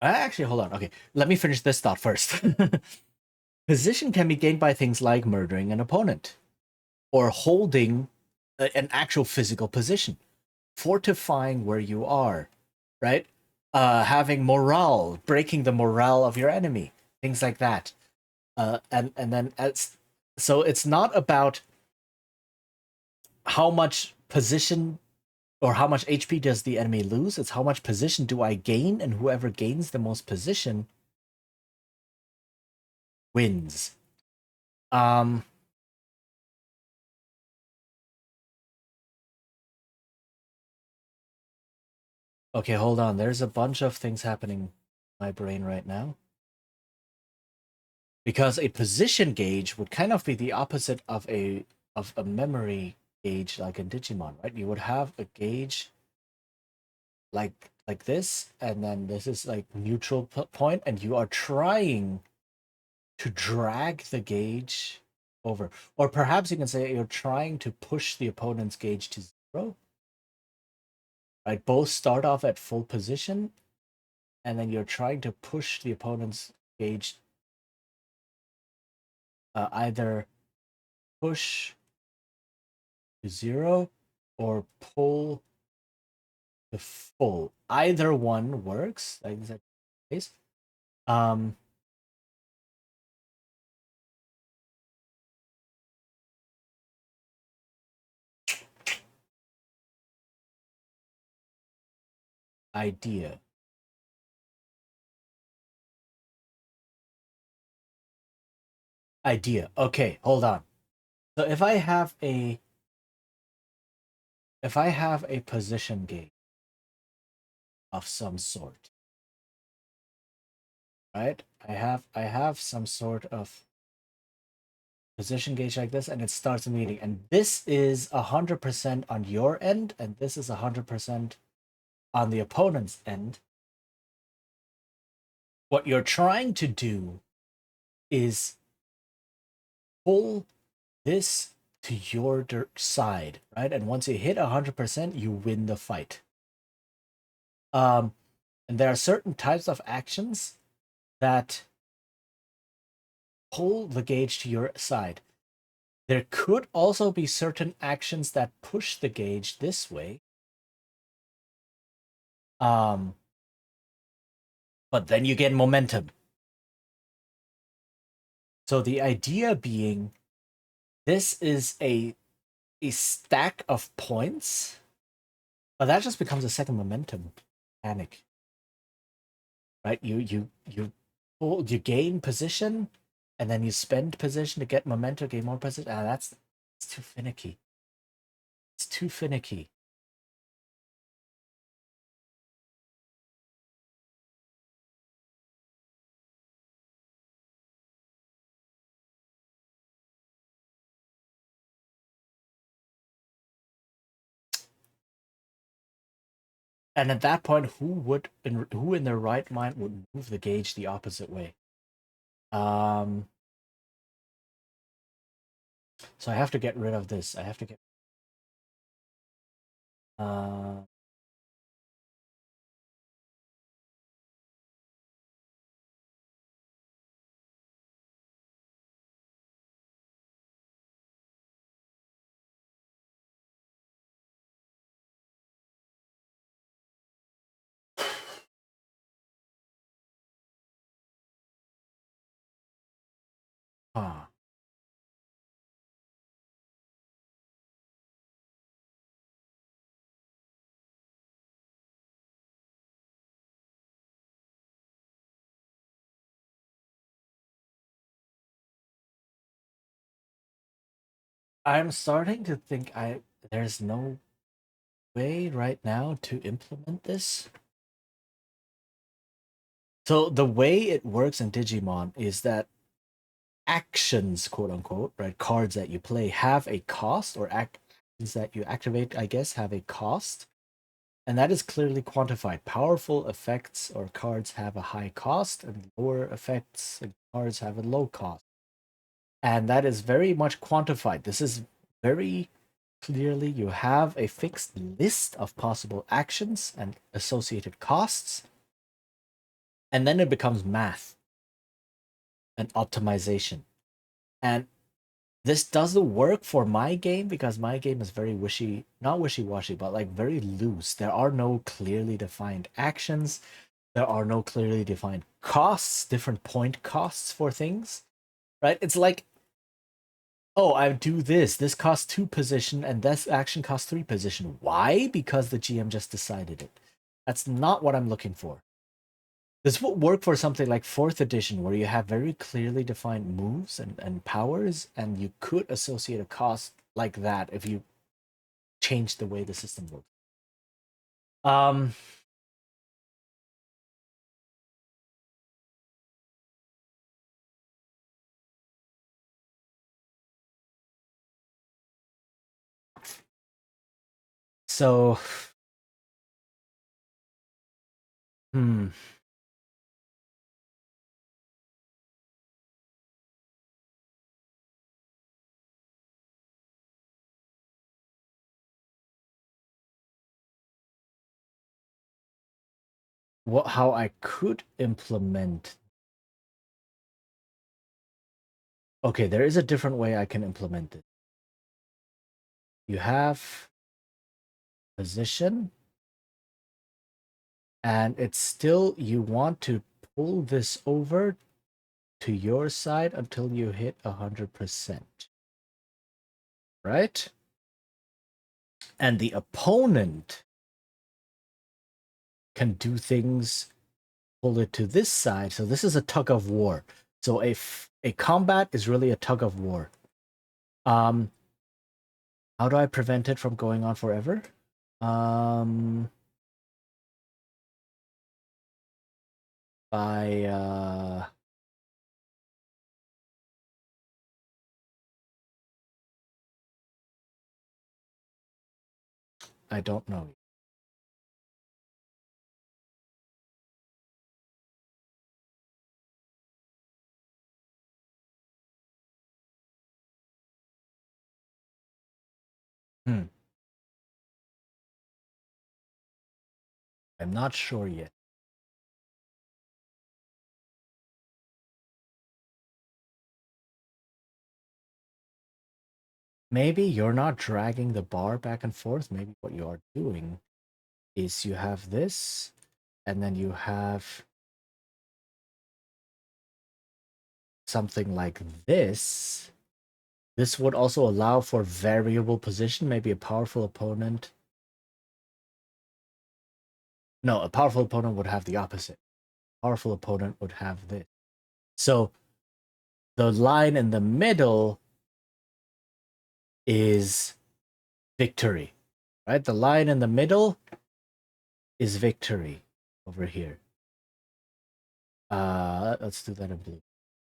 actually, hold on. Okay, let me finish this thought first. Position can be gained by things like murdering an opponent or holding an actual physical position, fortifying where you are, right? Having morale, breaking the morale of your enemy, things like that. And then so it's not about how much position or how much HP does the enemy lose. It's how much position do I gain, and whoever gains the most position wins. Um, okay, hold on. There's a bunch of things happening in my brain right now. Because a position gauge would kind of be the opposite of a memory gauge like in Digimon, right? You would have a gauge like this, and then this is like neutral point, and you are trying to drag the gauge over. Or perhaps you can say you're trying to push the opponent's gauge to 0. Right? Both start off at full position, and then you're trying to push the opponent's gauge either push to 0 or pull to full. Either one works. Like that case. Idea. Idea. Okay, hold on. So if I have a position gauge of some sort, right? I have some sort of position gauge like this, and it starts a meeting, and this is 100% on your end, and this is 100% on the opponent's end. What you're trying to do is pull this to your side, right? And once you hit 100%, you win the fight. And there are certain types of actions that pull the gauge to your side. There could also be certain actions that push the gauge this way. But then you get momentum. So the idea being, this is a stack of points, but that just becomes a second momentum mechanic, right? You gain position, and then you spend position to get momentum, gain more position. That's too finicky. It's too finicky. And at that point, who in their right mind would move the gauge the opposite way? So I have to get rid of this. I have to get uh huh. I'm starting to think there's no way right now to implement this. So the way it works in Digimon is that actions, quote unquote, right, cards that you play have a cost, or actions that you activate, I guess, have a cost. and that is clearly quantified. Powerful effects or cards have a high cost, and lower effects and cards have a low cost. And that is very much quantified. This is very clearly, you have a fixed list of possible actions and associated costs, and then it becomes math and optimization. And this doesn't work for my game because my game is very not wishy-washy, but like very loose. There are no clearly defined actions. There are no clearly defined costs, different point costs for things, right? It's like, oh, I do this. This costs 2 position, and this action costs 3 position. Why? Because the GM just decided it. That's not what I'm looking for. This would work for something like 4th edition, where you have very clearly defined moves and powers, and you could associate a cost like that if you change the way the system works. So, hmm. How I could implement. Okay, there is a different way I can implement it. You have position, and it's still, you want to pull this over to your side until you hit 100%. Right? And the opponent can do things, pull it to this side. So this is a tug of war. So a combat is really a tug of war. How do I prevent it from going on forever? By I don't know. I'm not sure yet. Maybe you're not dragging the bar back and forth. Maybe what you are doing is you have this, and then you have something like this. This would also allow for variable position, maybe a powerful opponent. No, a powerful opponent would have the opposite. Powerful opponent would have this. So the line in the middle is victory, right? The line in the middle is victory over here. Let's do that in blue.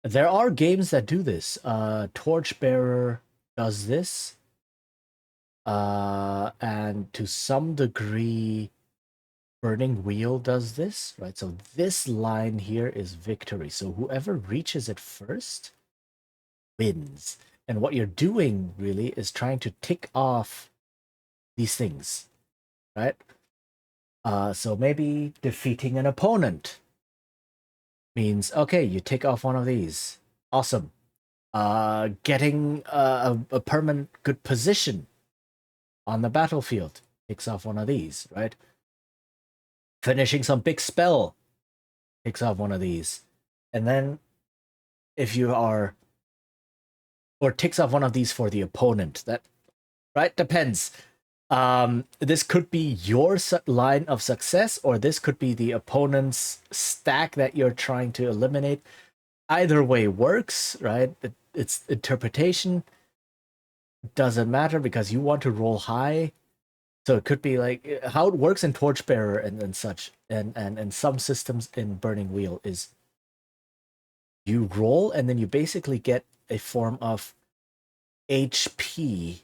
There are games that do this. Torchbearer does this. And to some degree, Burning Wheel does this, right? So this line here is victory. So whoever reaches it first wins. And what you're doing really is trying to tick off these things, right? So maybe defeating an opponent means, okay, you tick off one of these. Awesome. Getting a permanent good position on the battlefield ticks off one of these, right? Finishing some big spell ticks off one of these. And then if you are, or ticks off one of these for the opponent, that, right? Depends. This could be your line of success, or this could be the opponent's stack that you're trying to eliminate. Either way works, right? It's interpretation. Doesn't matter because you want to roll high. So it could be like how it works in Torchbearer and such, and some systems in Burning Wheel is you roll and then you basically get a form of HP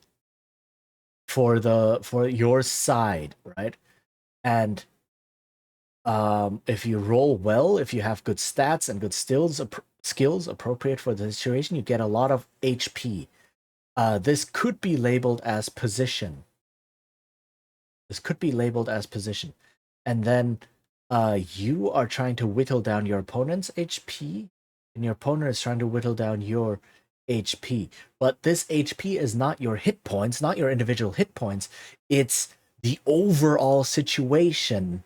for your side, right? And if you roll well, if you have good stats and good skills appropriate for the situation, you get a lot of HP. This could be labeled as position. This could be labeled as position. And then you are trying to whittle down your opponent's HP, and your opponent is trying to whittle down your HP. But this HP is not your hit points, not your individual hit points. It's the overall situation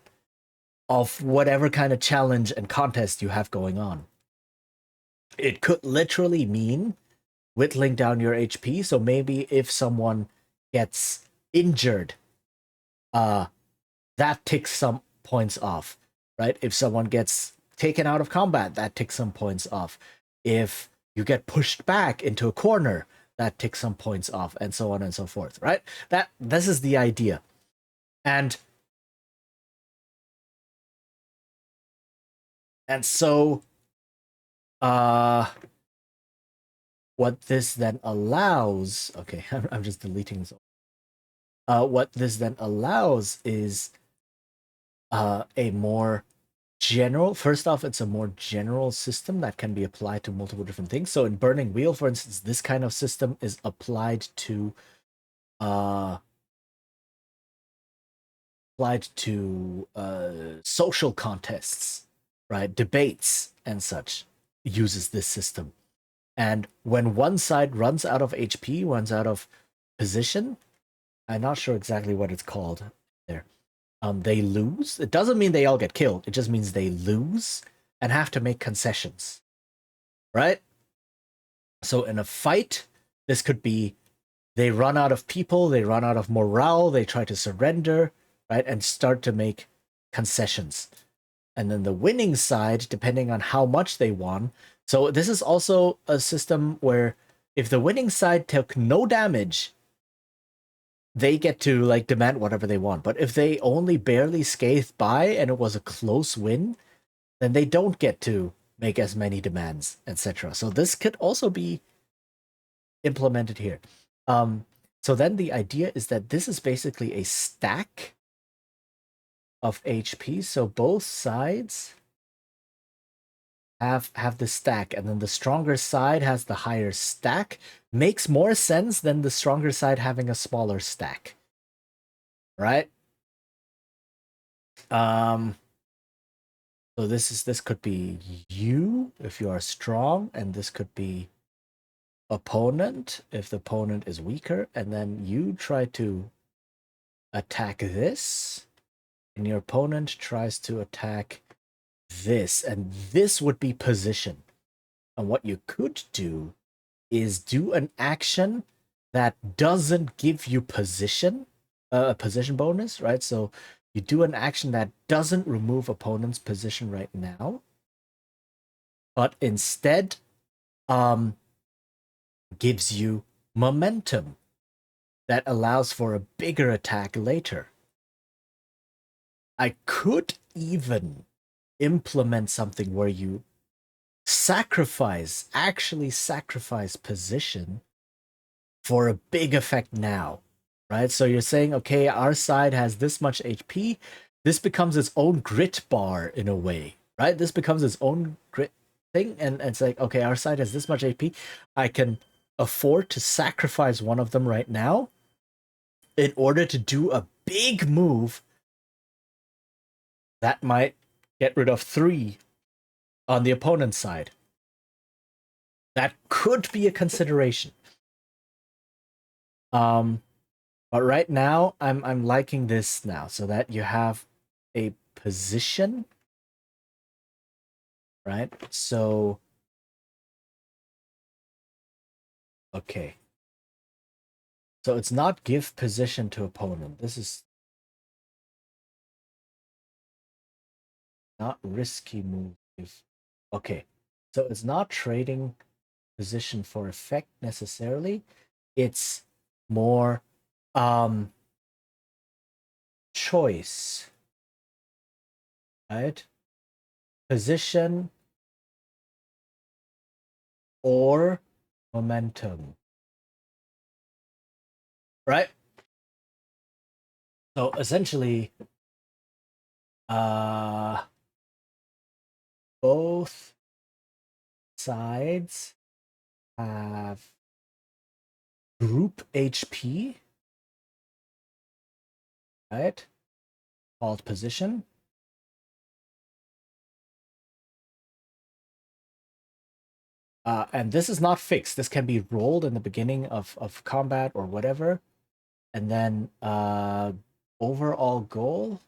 of whatever kind of challenge and contest you have going on. It could literally mean whittling down your HP. So maybe if someone gets injured, that ticks some points off, right? If someone gets taken out of combat, that ticks some points off. If you get pushed back into a corner, that ticks some points off, and so on and so forth, right? This is the idea. And so what this then allows, okay, I'm just deleting this. What this then allows is a more general, first off, it's a more general system that can be applied to multiple different things. So in Burning Wheel, for instance, this kind of system is applied to social contests, right? Debates and such uses this system. And when one side runs out of HP, runs out of position, I'm not sure exactly what it's called there. They lose. It doesn't mean they all get killed. It just means they lose and have to make concessions, right? So in a fight, this could be they run out of people, they run out of morale, they try to surrender, right, and start to make concessions. And then the winning side, depending on how much they won. So this is also a system where if the winning side took no damage, they get to like demand whatever they want. But if they only barely scathed by and it was a close win, then they don't get to make as many demands, etc. So this could also be implemented here. So then the idea is that this is basically a stack of HP. So both sides have the stack, and then the stronger side has the higher stack. Makes more sense than the stronger side having a smaller stack, right? So this could be you if you are strong, and this could be opponent if the opponent is weaker, and then you try to attack this, and your opponent tries to attack this, and this would be position. And what you could do is do an action that doesn't give you position, a position bonus, right? So you do an action that doesn't remove opponent's position right now, but instead gives you momentum that allows for a bigger attack later. I could even implement something where you actually sacrifice position for a big effect now, right? So you're saying, okay, our side has this much HP. This becomes its own grit bar in a way, right? This becomes its own grit thing. And it's like, okay, our side has this much HP. I can afford to sacrifice one of them right now in order to do a big move that might get rid of 3 on the opponent's side. That could be a consideration. But right now, I'm liking this now, so that you have a position, right? So, okay. So it's not give position to opponent. This is not risky move. Okay. So it's not trading position for effect necessarily. It's more choice, right? Position or momentum, right? So essentially, Uh, both sides have group HP, right? Called position. And this is not fixed. This can be rolled in the beginning of combat or whatever. And then overall goal,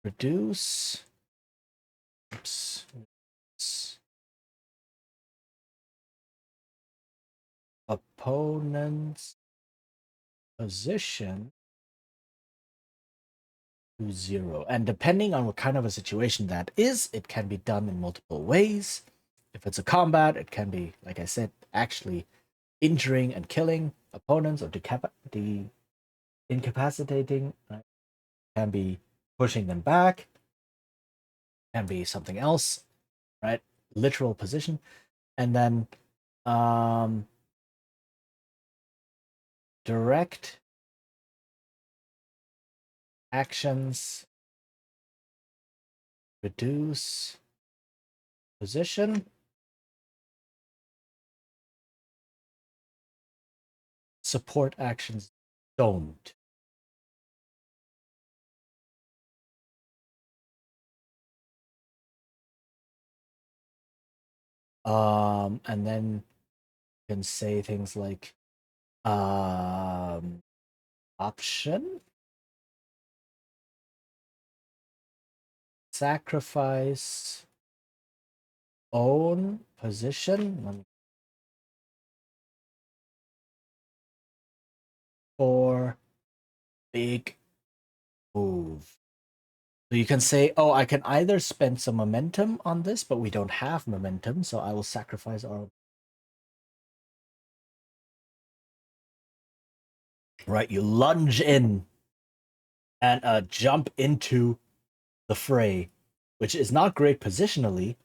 reduce oops, opponent's position to 0. And depending on what kind of a situation that is, it can be done in multiple ways. If it's a combat, it can be, like I said, actually injuring and killing opponents or incapacitating. Right? Can be pushing them back. Can be something else, right? Literal position. And then direct actions, reduce position, support actions don't. And then you can say things like option, sacrifice, own position for big move. So you can say, oh, I can either spend some momentum on this, but we don't have momentum, so I will sacrifice our. Right, you lunge in and jump into the fray, which is not great positionally,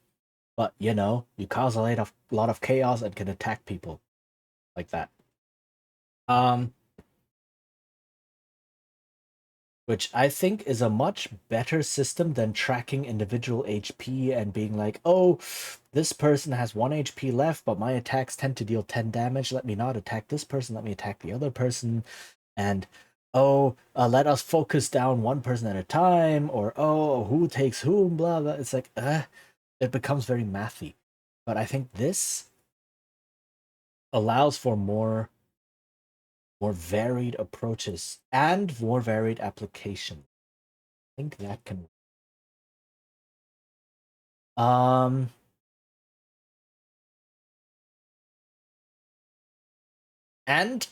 but you cause a lot of chaos and can attack people like that. Um, which I think is a much better system than tracking individual HP and being like, oh, this person has 1 HP left, but my attacks tend to deal 10 damage. Let me not attack this person. Let me attack the other person. And let us focus down one person at a time, or who takes whom, blah blah. It's like, it becomes very mathy. But I think this allows for more varied approaches and more varied application. I think that can. Um, and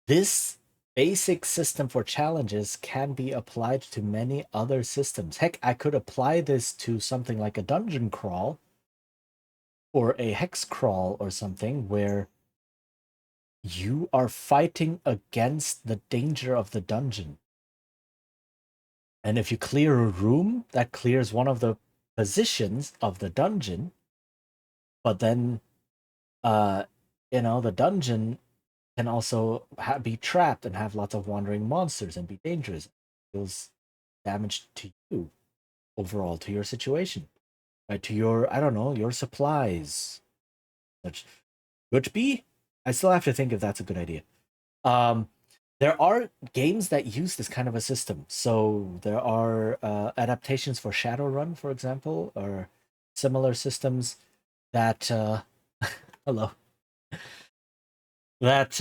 this basic system for challenges can be applied to many other systems. Heck, I could apply this to something like a dungeon crawl or a hex crawl or something where you are fighting against the danger of the dungeon. And if you clear a room, that clears one of the positions of the dungeon. But then, the dungeon can also be trapped and have lots of wandering monsters and be dangerous. It deals damage to you overall, to your situation, right? To your, I don't know, your supplies. Which could be. I still have to think if that's a good idea. Um, there are games that use this kind of a system. So there are adaptations for Shadowrun, for example, or similar systems that hello, that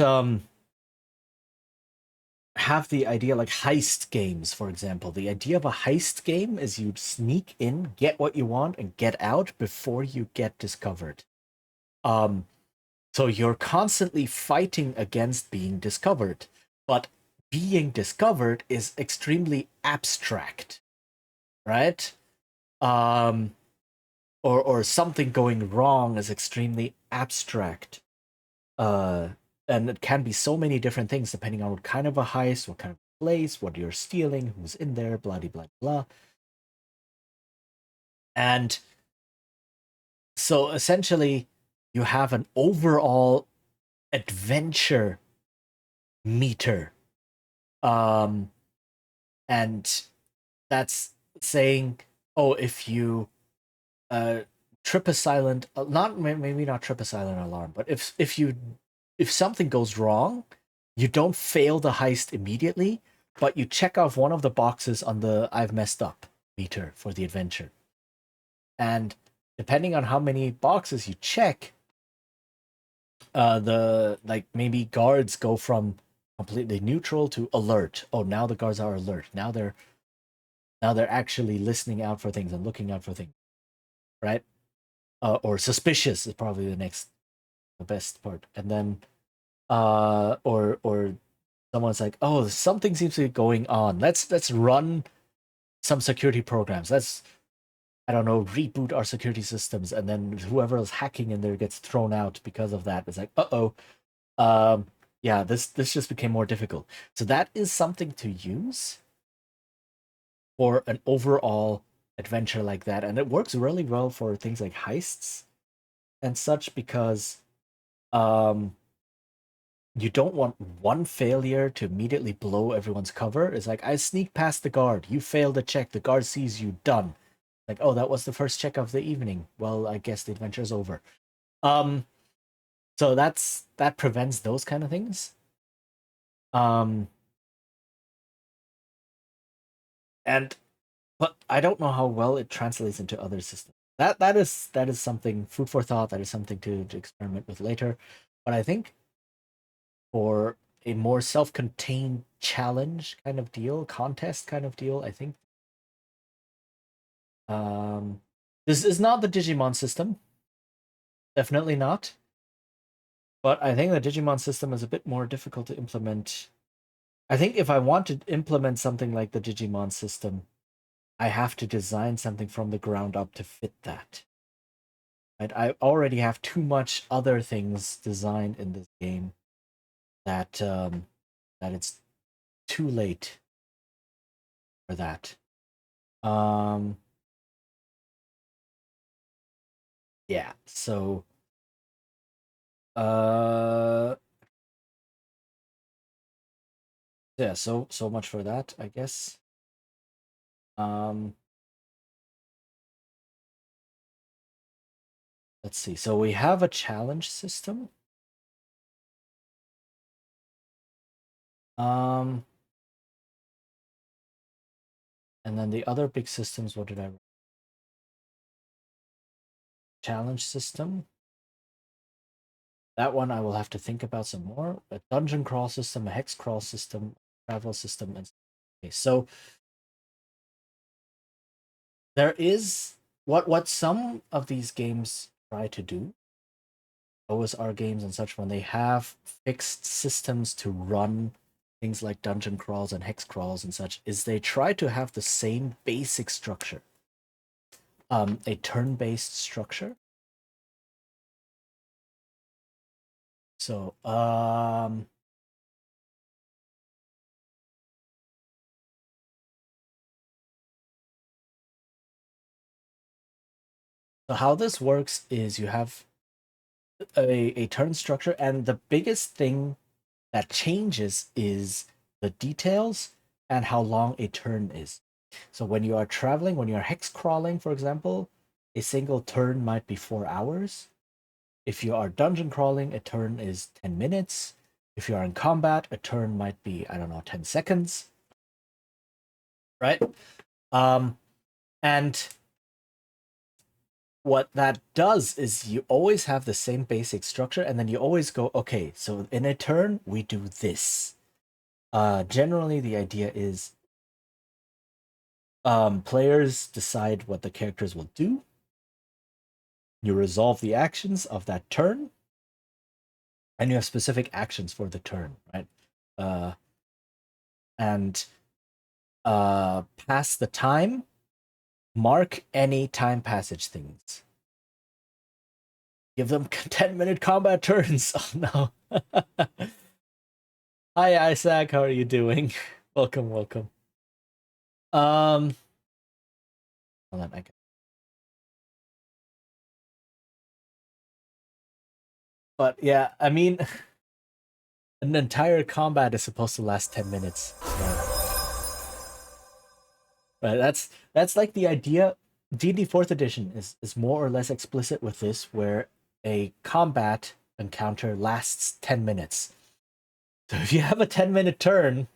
have the idea, like heist games, for example. The idea of a heist game is you sneak in, get what you want, and get out before you get discovered. Um, so you're constantly fighting against being discovered, but being discovered is extremely abstract, right? Um, or something going wrong is extremely abstract. Uh, and it can be so many different things depending on what kind of a heist, what kind of place, what you're stealing, who's in there, blah blah blah. And so essentially, you have an overall adventure meter Um, and that's saying, oh, if you uh trip a silent, not maybe not trip a silent alarm, but if something goes wrong, you don't fail the heist immediately, but you check off one of the boxes on the I've messed up meter for the adventure. And depending on how many boxes you check, the like maybe guards go from completely neutral to alert. Oh, now the guards are alert. Now they're actually listening out for things and looking out for things, right? Or suspicious is probably the best part. And then or someone's like, oh, something seems to be going on. Let's run some security programs. Let's, I don't know, reboot our security systems, and then whoever is hacking in there gets thrown out because of that. It's like, uh-oh. Yeah, this just became more difficult. So that is something to use for an overall adventure like that. And it works really well for things like heists and such because um you don't want one failure to immediately blow everyone's cover. It's like, I sneak past the guard, you failed the check, the guard sees you, done. Like, oh, that was the first check of the evening. Well, I guess the adventure's over. Um, so that prevents those kind of things. Um, and but I don't know how well it translates into other systems. That is something, food for thought. That is something to experiment with later. But I think for a more self-contained challenge kind of deal, contest kind of deal, I think um, this is not the Digimon system. Definitely not. But I think the Digimon system is a bit more difficult to implement. I think if I want to implement something like the Digimon system, I have to design something from the ground up to fit that. Right? I already have too much other things designed in this game that it's too late for that. Um, yeah. So, uh, yeah. So much for that, I guess. Um, let's see. So we have a challenge system. Um, and then the other big systems. What did I challenge system? That one I will have to think about some more. A dungeon crawl system, a hex crawl system, travel system, and okay. So there is what some of these games try to do, OSR games and such, when they have fixed systems to run things like dungeon crawls and hex crawls and such, is they try to have the same basic structure, a turn-based structure. So so how this works is you have a turn structure, and the biggest thing that changes is the details and how long a turn is. So when you are traveling, when you're hex crawling, for example, a single turn might be 4 hours. If you are dungeon crawling, a turn is 10 minutes. If you are in combat, a turn might be, I don't know, 10 seconds. Right? Um, and what that does is you always have the same basic structure, and then you always go, okay, so in a turn, we do this. Generally, the idea is players decide what the characters will do. You resolve the actions of that turn, and you have specific actions for the turn, right? Uh, and pass the time, mark any time passage things. Give them 10-minute combat turns. Oh no. Hi Isaac, how are you doing? Welcome, welcome. Hold on, but yeah, I mean, An entire combat is supposed to last 10 minutes. Right, that's like the idea. D&D 4th edition is more or less explicit with this, where a combat encounter lasts 10 minutes. So if you have a 10-minute turn,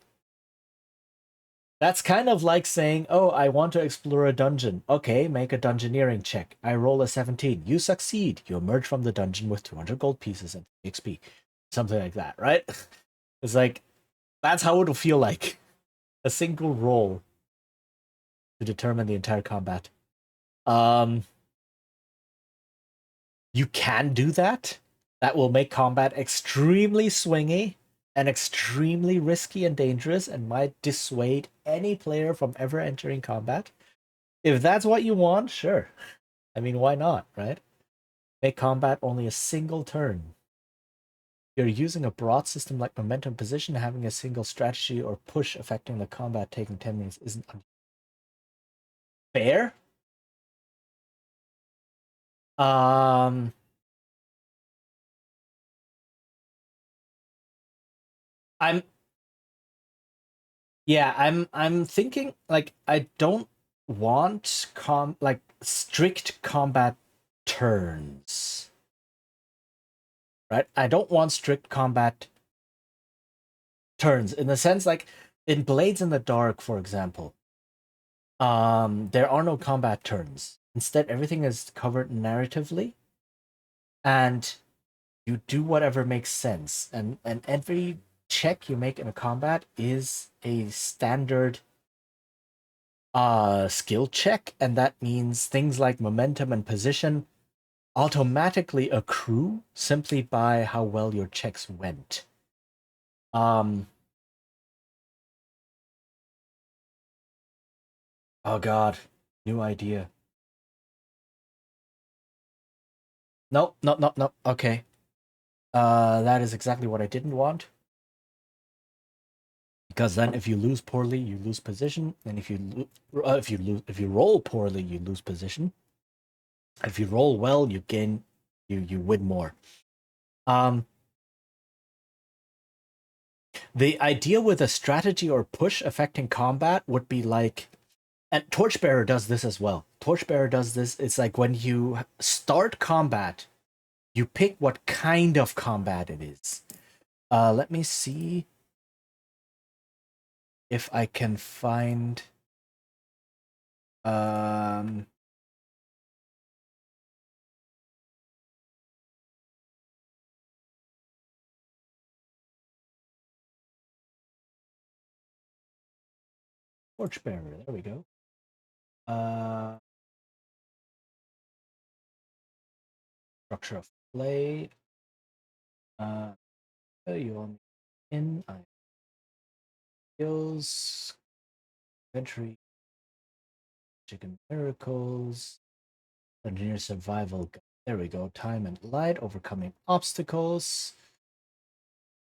that's kind of like saying, oh, I want to explore a dungeon. Okay, make a dungeoneering check. I roll a 17. You succeed. You emerge from the dungeon with 200 gold pieces and XP. Something like that, right? It's like, that's how it'll feel like. A single roll to determine the entire combat. You can do that. That will make combat extremely swingy and extremely risky and dangerous and might dissuade any player from ever entering combat. If that's what you want, sure. I mean, why not, right? Make combat only a single turn. You're using a broad system like momentum position, having a single strategy or push affecting the combat taking 10 minutes isn't fair. Um, I'm Yeah, I'm thinking like I don't want like strict combat turns. Right? I don't want strict combat turns in the sense like in Blades in the Dark, for example. There are no combat turns. Instead, everything is covered narratively, and you do whatever makes sense. And every check you make in a combat is a standard skill check, and that means things like momentum and position automatically accrue simply by how well your checks went. Oh god, new idea. Nope, nope, nope, nope. Okay. That is exactly what I didn't want. Because then, if you lose poorly, you lose position, and if you roll poorly, you lose position. If you roll well, you gain, you win more. The idea with a strategy or push affecting combat would be like, and Torchbearer does this as well. Torchbearer does this. It's like when you start combat, you pick what kind of combat it is. Let me see if I can find Torchbearer. There we go. Structure of play. You want in skills, entry, chicken miracles, engineer survival. There we go. Time and light, overcoming obstacles.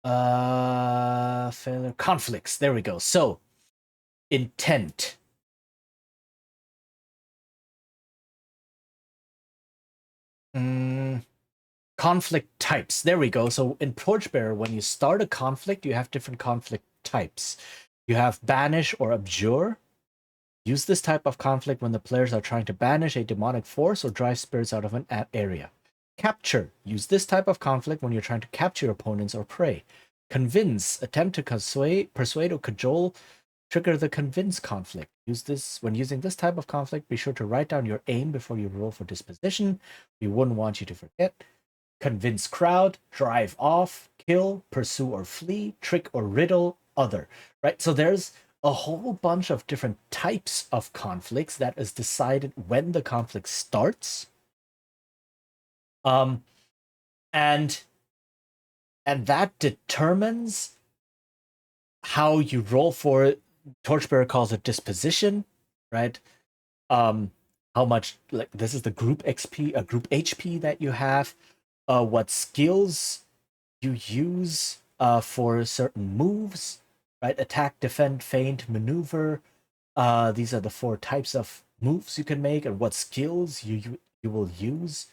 Failure, conflicts. There we go. So, intent. Conflict types. There we go. So in Torchbearer, when you start a conflict, you have different conflict types. You have banish or abjure. Use this type of conflict when the players are trying to banish a demonic force or drive spirits out of an area. Capture. Use this type of conflict when you're trying to capture your opponents or prey. Convince. Attempt to persuade or cajole. Trigger the convince conflict. Use this when using this type of conflict. Be sure to write down your aim before you roll for disposition. We wouldn't want you to forget. Convince crowd, drive off, kill, pursue or flee, trick or riddle, other. Right? So there's a whole bunch of different types of conflicts that is decided when the conflict starts. And that determines how you roll for it. Torchbearer calls it disposition, right? How much, like, this is the group XP, group HP that you have, what skills you use for certain moves, right? Attack, defend, feint, maneuver. These are the 4 types of moves you can make, and what skills you will use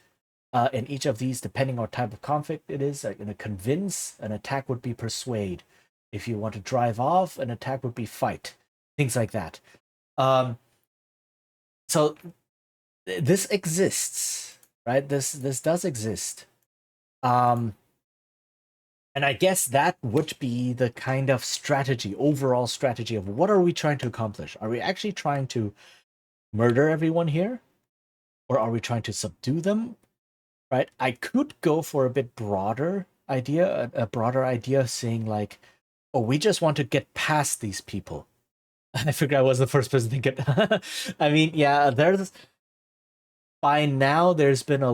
In each of these, depending on type of conflict it is, like in a convince, an attack would be persuade. If you want to drive off, an attack would be fight. Things like that. So this exists, right? This does exist. And I guess that would be the kind of strategy, overall strategy of what are we trying to accomplish? Are we actually trying to murder everyone here? Or are we trying to subdue them? Right? I could go for a bit broader idea, a broader idea saying like, oh, we just want to get past these people. I figured I was the first person to get. I mean, yeah, by now there's been a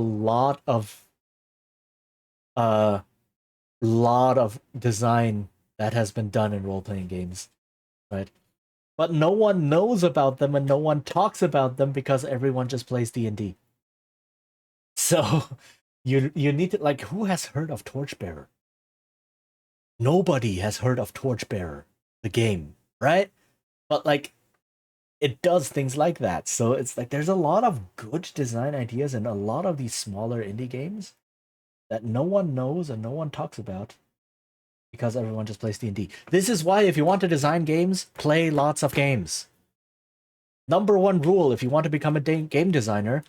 uh lot of design that has been done in role-playing games, right? But no one knows about them and no one talks about them because everyone just plays D&D. So you need to, like, who has heard of Torchbearer? Nobody has heard of Torchbearer, the game, right? But like it does things like that. So it's like there's a lot of good design ideas in a lot of these smaller indie games that no one knows and no one talks about because everyone just plays D&D. This is why if you want to design games, play lots of games. Number one rule if you want to become a game designer,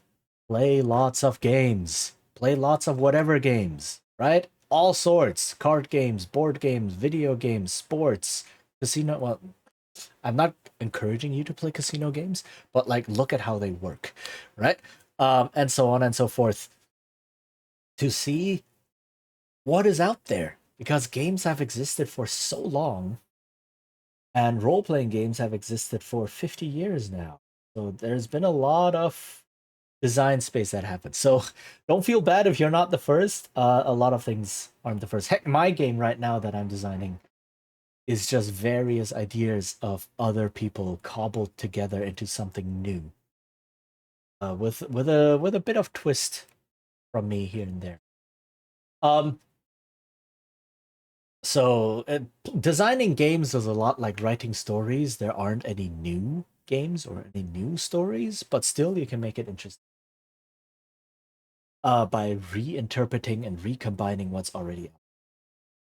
play lots of games. Play lots of whatever games, right? All sorts. Card games, board games, video games, sports, casino. Well, I'm not encouraging you to play casino games, but like look at how they work, right? And so on and so forth to see what is out there because games have existed for so long and role-playing games have existed for 50 years now. So there's been a lot of design space that happened. So don't feel bad if you're not the first. A lot of things aren't the first. Heck, my game right now that I'm designing is just various ideas of other people cobbled together into something new. With a bit of twist from me here and there. So designing games is a lot like writing stories. There aren't any new games or any new stories, but still you can make it interesting. By reinterpreting and recombining what's already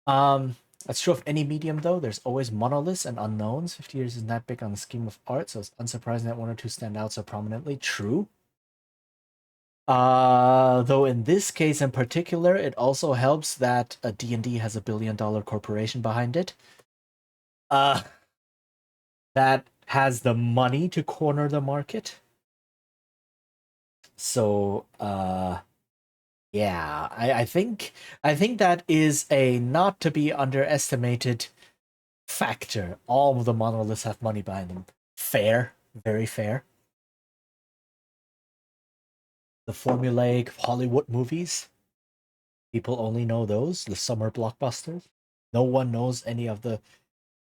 out. That's true of any medium, though. There's always monoliths and unknowns. 50 years is not big on the scheme of art, so it's unsurprising that one or two stand out so prominently. True. Though in this case in particular, it also helps that a D&D has $1 billion corporation behind it. That has the money to corner the market. So, yeah, I think that is a not to be underestimated factor. All of the monoliths have money behind them. Fair, very fair. The formulaic Hollywood movies, people only know those, the summer blockbusters. No one knows any of the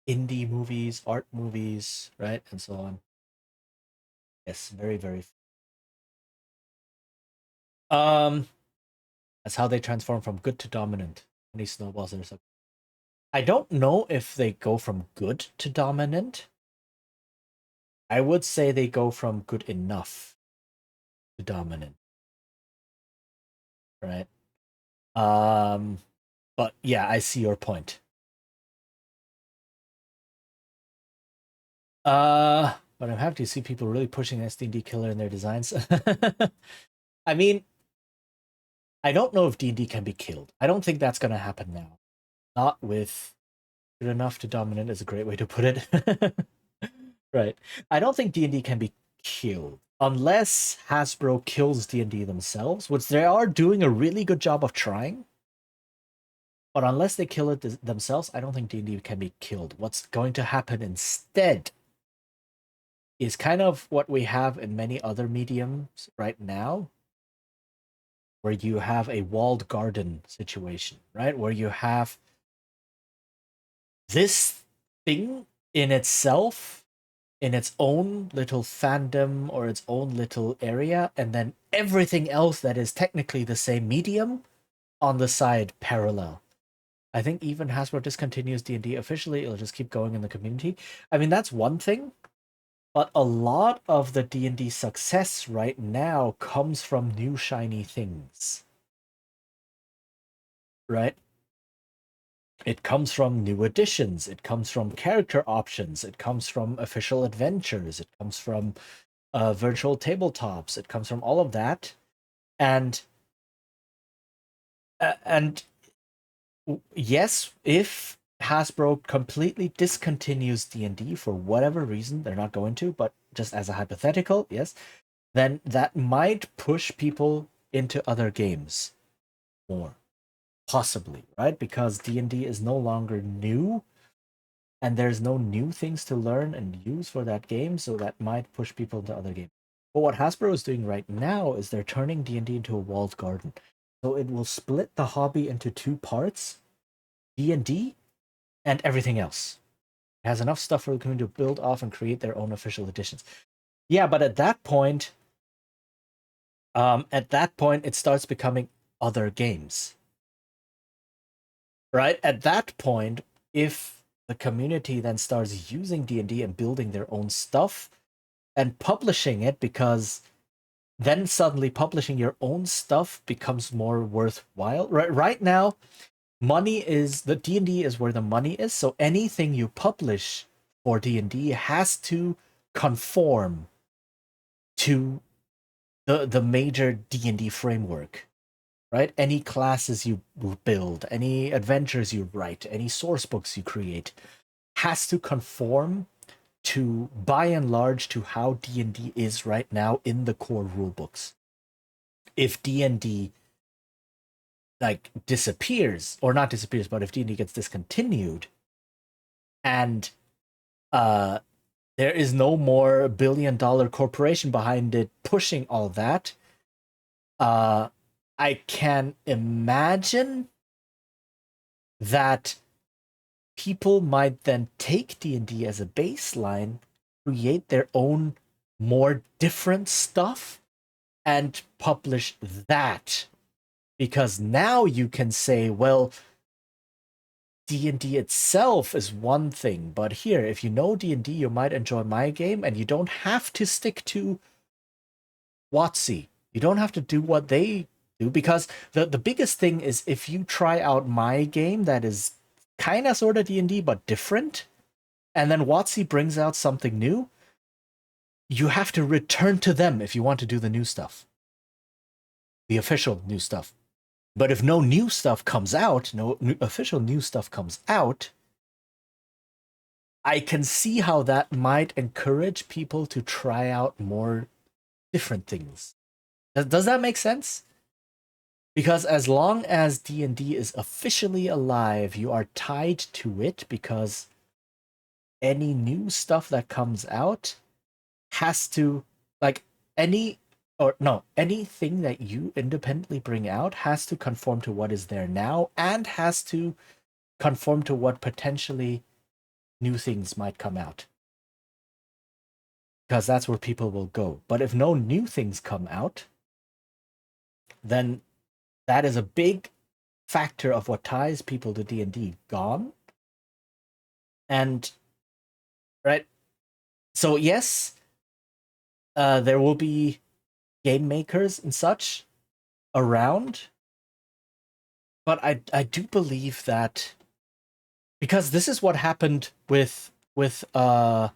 indie movies, art movies, right? And so on. Yes, very, very. That's how they transform from good to dominant. Any snowballs or something. I don't know if they go from good to dominant. I would say they go from good enough to dominant. Right? But yeah, I see your point. But I'm happy to see people really pushing SD&D killer in their designs. I mean, I don't know if D&D can be killed. I don't think that's gonna happen now. Not with good enough to dominant is a great way to put it. Right. I don't think D&D can be killed unless Hasbro kills D&D themselves, which they are doing a really good job of trying. But unless they kill it themselves, I don't think D&D can be killed. What's going to happen instead is kind of what we have in many other mediums right now, where you have a walled garden situation, right? Where you have this thing in itself, in its own little fandom or its own little area, and then everything else that is technically the same medium on the side parallel. I think even Hasbro discontinues D&D officially, it'll just keep going in the community. I mean, that's one thing, but a lot of the D&D success right now comes from new shiny things. right? It comes from new additions, it comes from character options, it comes from official adventures, it comes from virtual tabletops, it comes from all of that. And and yes, if Hasbro completely discontinues D&D for whatever reason, they're not going to, but just as a hypothetical, yes, then that might push people into other games more, possibly, right? Because D&D is no longer new, and there's no new things to learn and use for that game, so that might push people into other games. But what Hasbro is doing right now is they're turning D&D into a walled garden. So it will split the hobby into two parts, D&D and everything else. It has enough stuff for the community to build off and create their own official editions. Yeah, but at that point, it starts becoming other games. Right? At that point, if the community then starts using D&D and building their own stuff and publishing it, because then suddenly publishing your own stuff becomes more worthwhile. Right now, the D&D is where the money is, so anything you publish for D&D has to conform to the major D&D framework, right? Any classes you build, any adventures you write, any source books you create has to conform to, by and large, to how D&D is right now in the core rulebooks. If D&D like disappears, or not disappears, but if D&D gets discontinued and there is no more billion-dollar corporation behind it pushing all that, I can imagine that people might then take D&D as a baseline, create their own more different stuff, and publish that. Because now you can say, well, D&D itself is one thing, but here, if you know D&D, you might enjoy my game, and you don't have to stick to WotC. You don't have to do what they do, because the biggest thing is if you try out my game that is kind of sort of D&D, but different, and then WotC brings out something new, you have to return to them if you want to do the new stuff. The official new stuff. But if no new stuff comes out, no official new stuff comes out, I can see how that might encourage people to try out more different things. Does that make sense? Because as long as D&D is officially alive, you are tied to it, because any new stuff that comes out has to, like, anything that you independently bring out has to conform to what is there now, and has to conform to what potentially new things might come out. Because that's where people will go. But if no new things come out, then that is a big factor of what ties people to D&D gone. And, right, so yes, there will be game makers and such around, but I do believe that, because this is what happened with other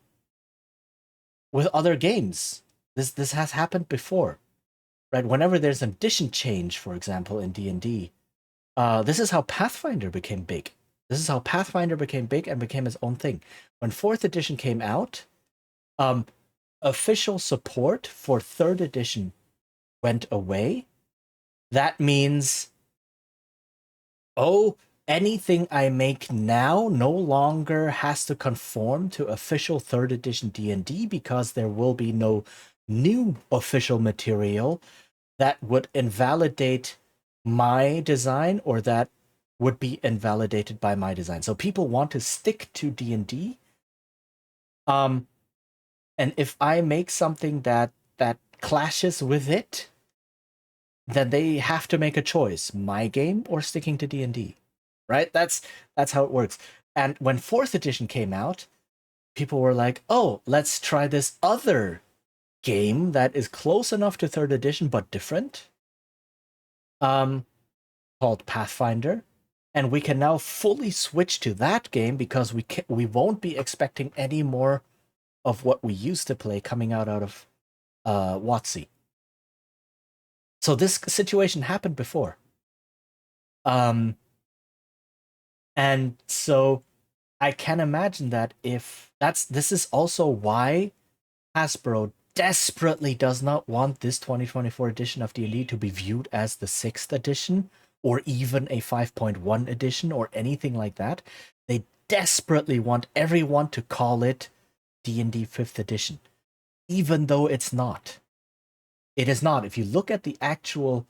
games. This has happened before, right? Whenever there's an edition change, for example, in D&D, this is how Pathfinder became big. This is how Pathfinder became big and became its own thing. When 4th edition came out, official support for 3rd edition went away. That means, anything I make now no longer has to conform to official 3rd edition D&D, because there will be no new official material that would invalidate my design, or that would be invalidated by my design. So people want to stick to D&D. And if I make something that clashes with it, then they have to make a choice: my game or sticking to D&D. Right? That's how it works. And when 4th edition came out, people were like, "Oh, let's try this other game that is close enough to 3rd edition but different." Called Pathfinder. and we can now fully switch to that game because we won't be expecting any more of what we used to play coming out of WotC. So this situation happened before. And so I can imagine that if this is also why Hasbro desperately does not want this 2024 edition of D&D to be viewed as the 6th edition or even a 5.1 edition or anything like that. They desperately want everyone to call it D&D 5th edition, even though it's not. It is not. If you look at the actual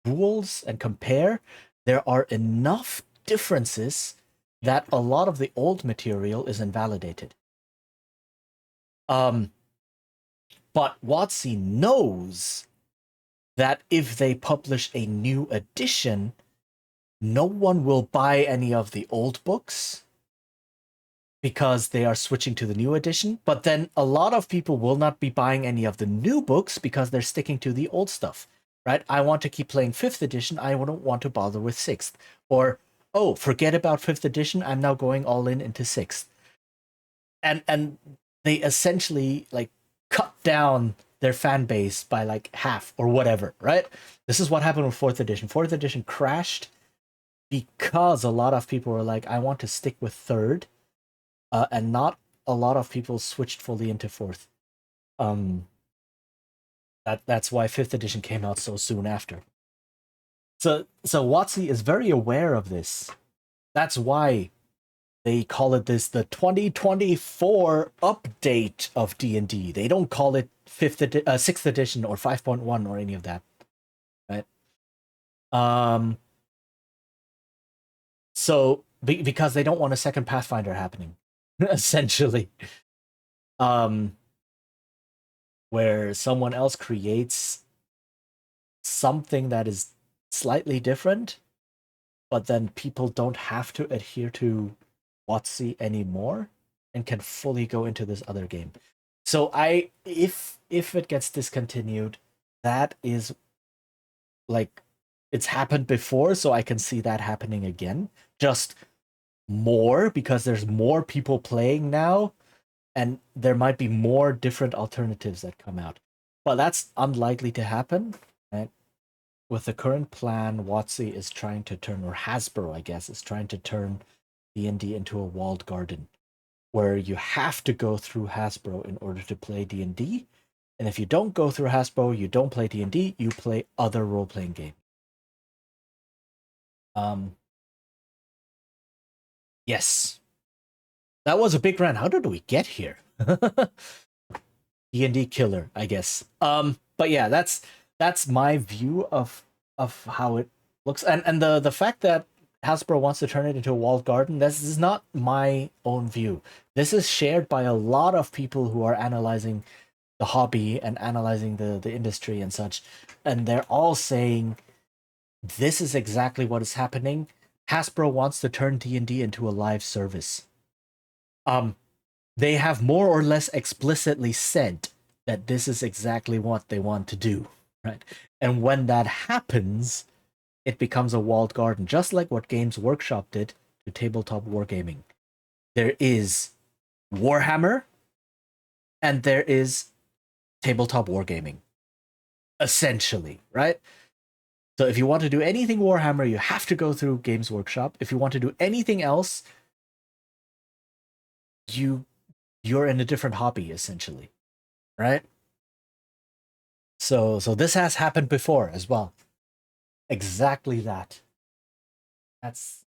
rules and compare, there are enough differences that a lot of the old material is invalidated. But WotC knows that if they publish a new edition, no one will buy any of the old books because they are switching to the new edition. But then a lot of people will not be buying any of the new books because they're sticking to the old stuff, right? I want to keep playing 5th edition. I don't want to bother with 6th. Or, oh, forget about 5th edition. I'm now going all in into 6th. And they essentially like cut down their fan base by like half or whatever, right? This is what happened with 4th edition. 4th edition crashed because a lot of people were like, I want to stick with 3rd. And not a lot of people switched fully into 4th. That's why 5th edition came out so soon after. So WotC is very aware of this. That's why they call it the 2024 update of D&D. They don't call it 6th edition or 5.1 or any of that, right? So because they don't want a second Pathfinder happening, essentially, where someone else creates something that is slightly different, but then people don't have to adhere to WotC anymore and can fully go into this other game. So if it gets discontinued, that is like it's happened before, so I can see that happening again. Just more because there's more people playing now, and there might be more different alternatives that come out. But that's unlikely to happen, right? With the current plan, WotC is trying to turn, or Hasbro, I guess, is trying to turn D&D into a walled garden, where you have to go through Hasbro in order to play D&D. And if you don't go through Hasbro, you don't play D&D, you play other role-playing games. Yes. That was a big rant. How did we get here? D&D killer, I guess. But yeah, that's my view of how it looks. And the fact that Hasbro wants to turn it into a walled garden, this is not my own view. This is shared by a lot of people who are analyzing the hobby and analyzing the industry and such. And they're all saying this is exactly what is happening. Hasbro wants to turn D&D into a live service. They have more or less explicitly said that this is exactly what they want to do, right? And when that happens, it becomes a walled garden, just like what Games Workshop did to tabletop wargaming. There is Warhammer, and there is tabletop wargaming, essentially, right? So if you want to do anything Warhammer, you have to go through Games Workshop. If you want to do anything else, you're in a different hobby, essentially, right? So this has happened before as well. Exactly that. That's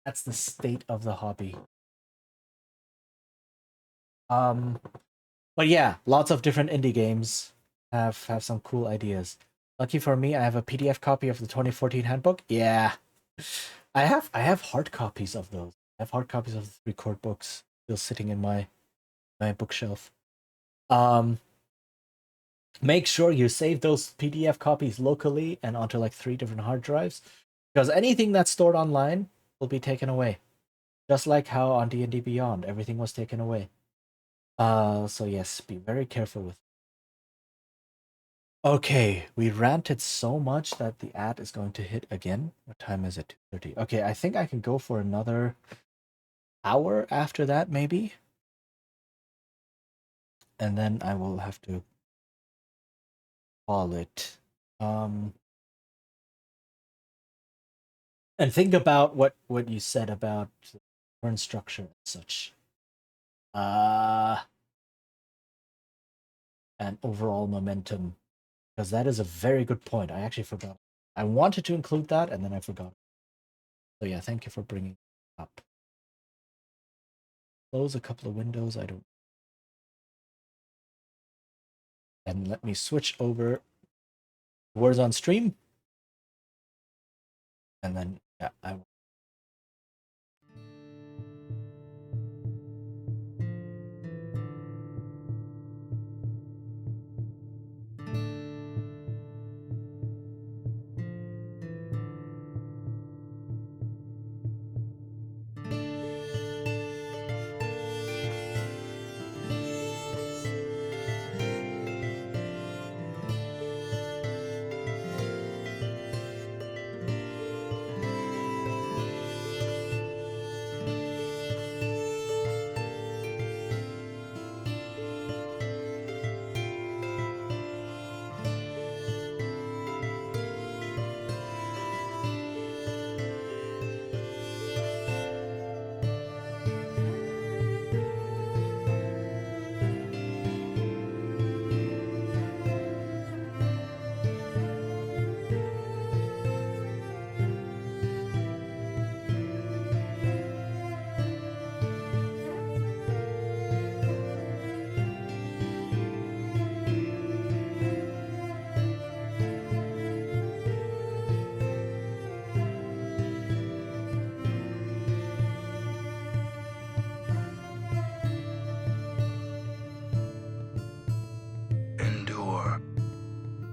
the state of the hobby. But yeah, lots of different indie games have some cool ideas. Lucky for me, I have a PDF copy of the 2014 handbook. Yeah, I have hard copies of those. I have hard copies of the 3 core books still sitting in my bookshelf. Make sure you save those PDF copies locally and onto like 3 different hard drives, because anything that's stored online will be taken away. Just like how on D&D Beyond, everything was taken away. So yes, be very careful with Okay, we ranted so much that the ad is going to hit again. What time is it? 2:30. Okay, I think I can go for another hour after that, maybe. And then I will have to call it. And think about what you said about turn structure and such. Uh, and overall momentum, because that is a very good point. I actually forgot. I wanted to include that, and then I forgot. So yeah, thank you for bringing it up. Close a couple of windows. I don't. And let me switch over words on stream, and then yeah, I will. Endure.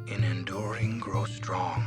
In enduring, grow strong.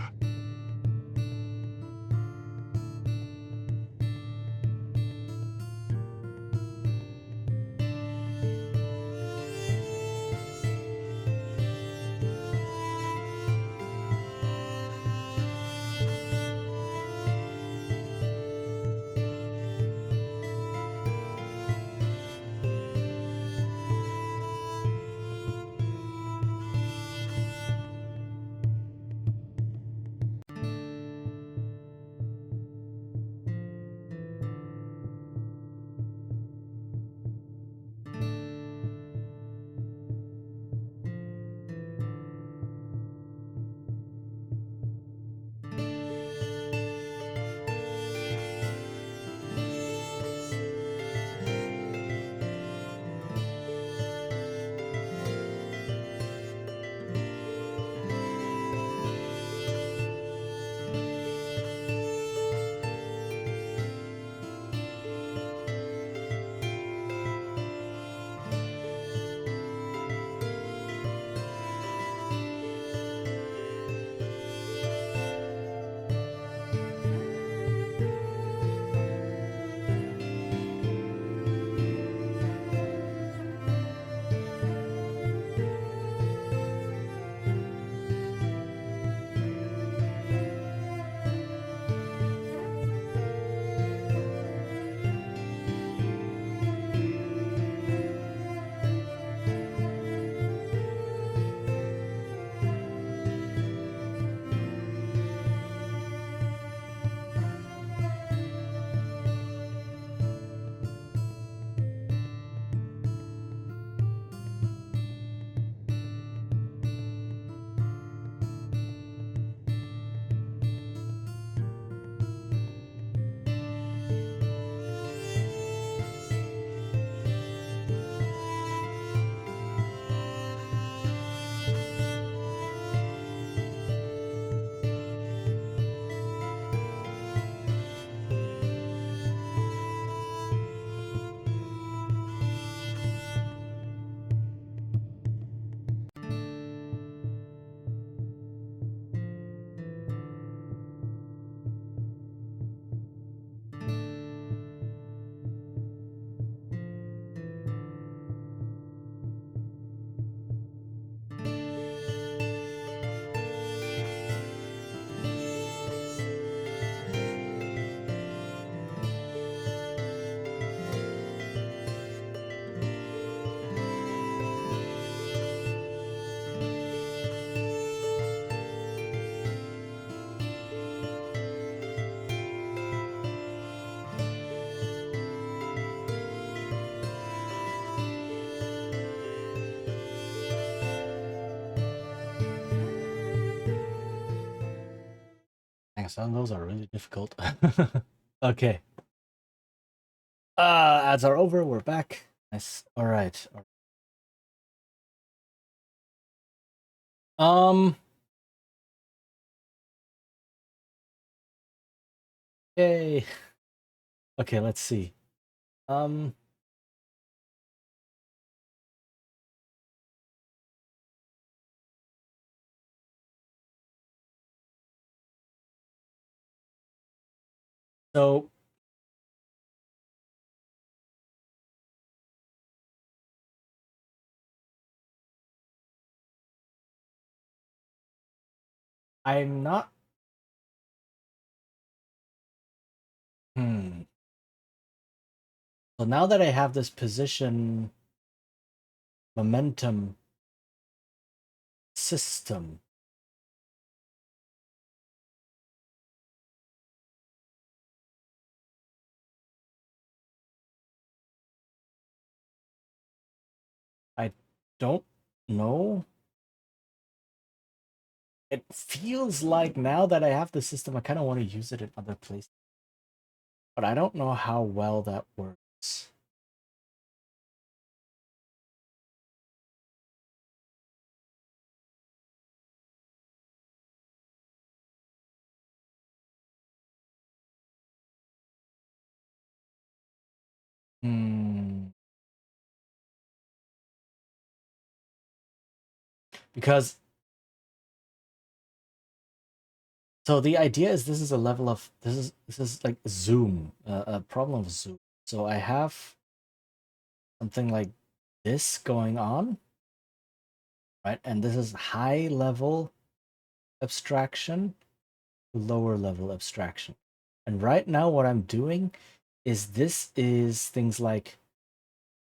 some of those are really difficult. Okay. Ads are over. We're back. Nice. All right. Yay. Okay, let's see. So I'm not. So now that I have this position momentum system, I don't know. It feels like now that I have the system, I kind of want to use it in other places, but I don't know how well that works. Because so the idea is this is a level of this is like Zoom, a problem of Zoom. So I have something like this going on, right? And this is high level abstraction, lower level abstraction. And right now what I'm doing is this is things like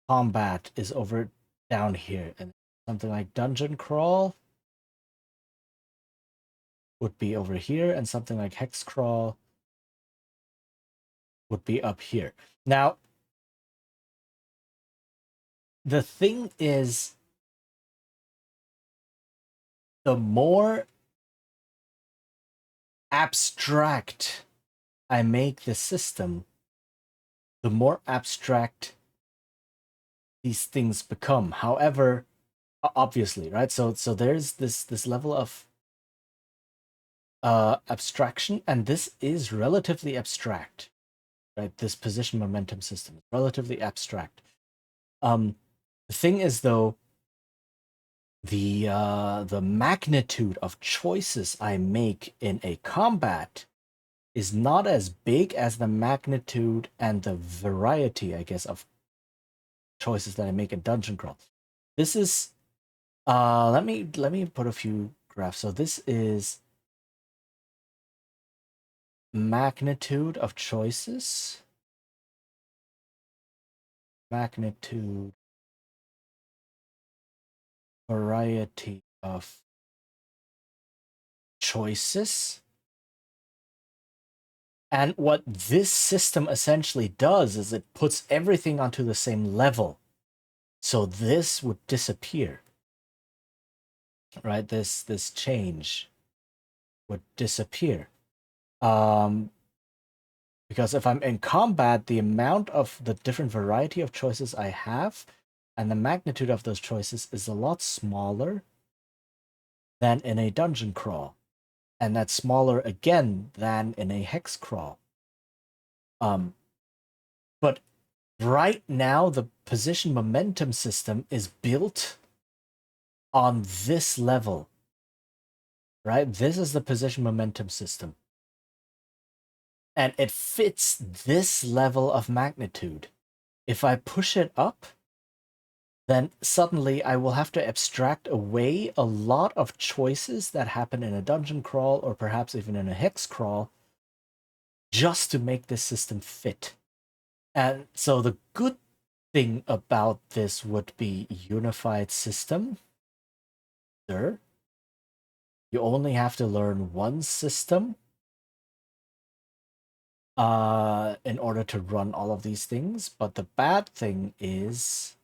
combat is over down here, and something like dungeon crawl would be over here, and something like hex crawl would be up here. Now, the thing is, the more abstract I make the system, the more abstract these things become. However, obviously, right? So there's this level of abstraction, and this is relatively abstract, right? This position momentum system is relatively abstract. The thing is, though, the magnitude of choices I make in a combat is not as big as the magnitude and the variety, I guess, of choices that I make in dungeon crawl. This is let me put a few graphs. So this is magnitude of choices, magnitude, variety of choices. And what this system essentially does is it puts everything onto the same level. So this would disappear, right? This change would disappear. Because if I'm in combat, the amount of the different variety of choices I have and the magnitude of those choices is a lot smaller than in a dungeon crawl. And that's smaller again than in a hex crawl. But right now, the position momentum system is built on this level, right? This is the position momentum system. And it fits this level of magnitude. If I push it up, then suddenly I will have to abstract away a lot of choices that happen in a dungeon crawl or perhaps even in a hex crawl just to make this system fit. And so the good thing about this would be unified system. Sure. You only have to learn one system in order to run all of these things. But the bad thing is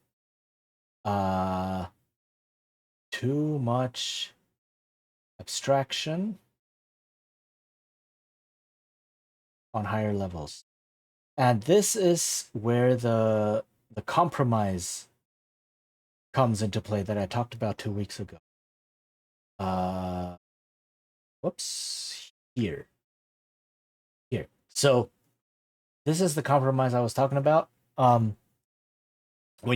too much abstraction on higher levels. And this is where the compromise comes into play that I talked about 2 weeks ago. Whoops, here. So this is the compromise I was talking about. When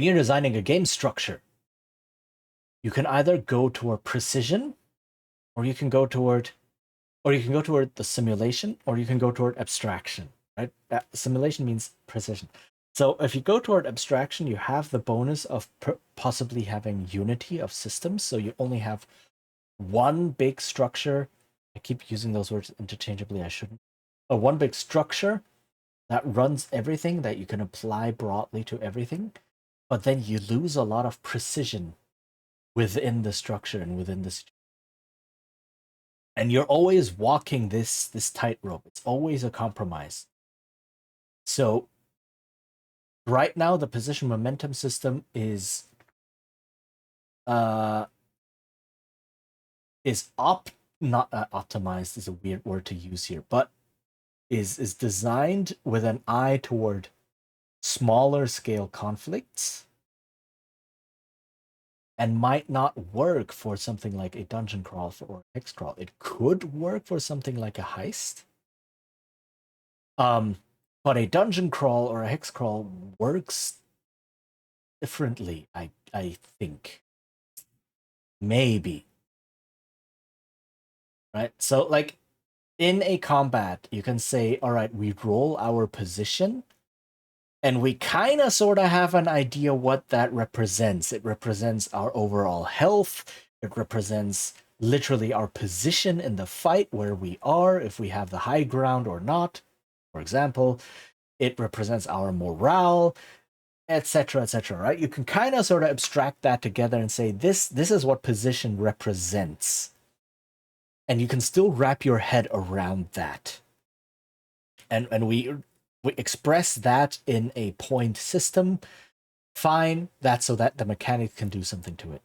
you're designing a game structure, you can either go toward precision, or you can go toward the simulation, or you can go toward abstraction. Right? Simulation means precision. So if you go toward abstraction, you have the bonus of possibly having unity of systems. So you only have one big structure. I keep using those words interchangeably. I shouldn't. One big structure that runs everything, that you can apply broadly to everything, but then you lose a lot of precision within the structure and within this. And you're always walking this tightrope. It's always a compromise. So right now, the position momentum system is not optimized is a weird word to use here, but is designed with an eye toward smaller scale conflicts, and might not work for something like a dungeon crawl or a hex crawl. It could work for something like a heist. But a dungeon crawl or a hex crawl works differently, I think. Maybe. Right? So like in a combat, you can say, all right, we roll our position, and we kind of sort of have an idea what that represents. It represents our overall health. It represents literally our position in the fight, where we are, if we have the high ground or not. For example, it represents our morale, etc., etc., right? You can kind of sort of abstract that together and say, this is what position represents. And you can still wrap your head around that. And we express that in a point system. Fine, that's so that the mechanic can do something to it.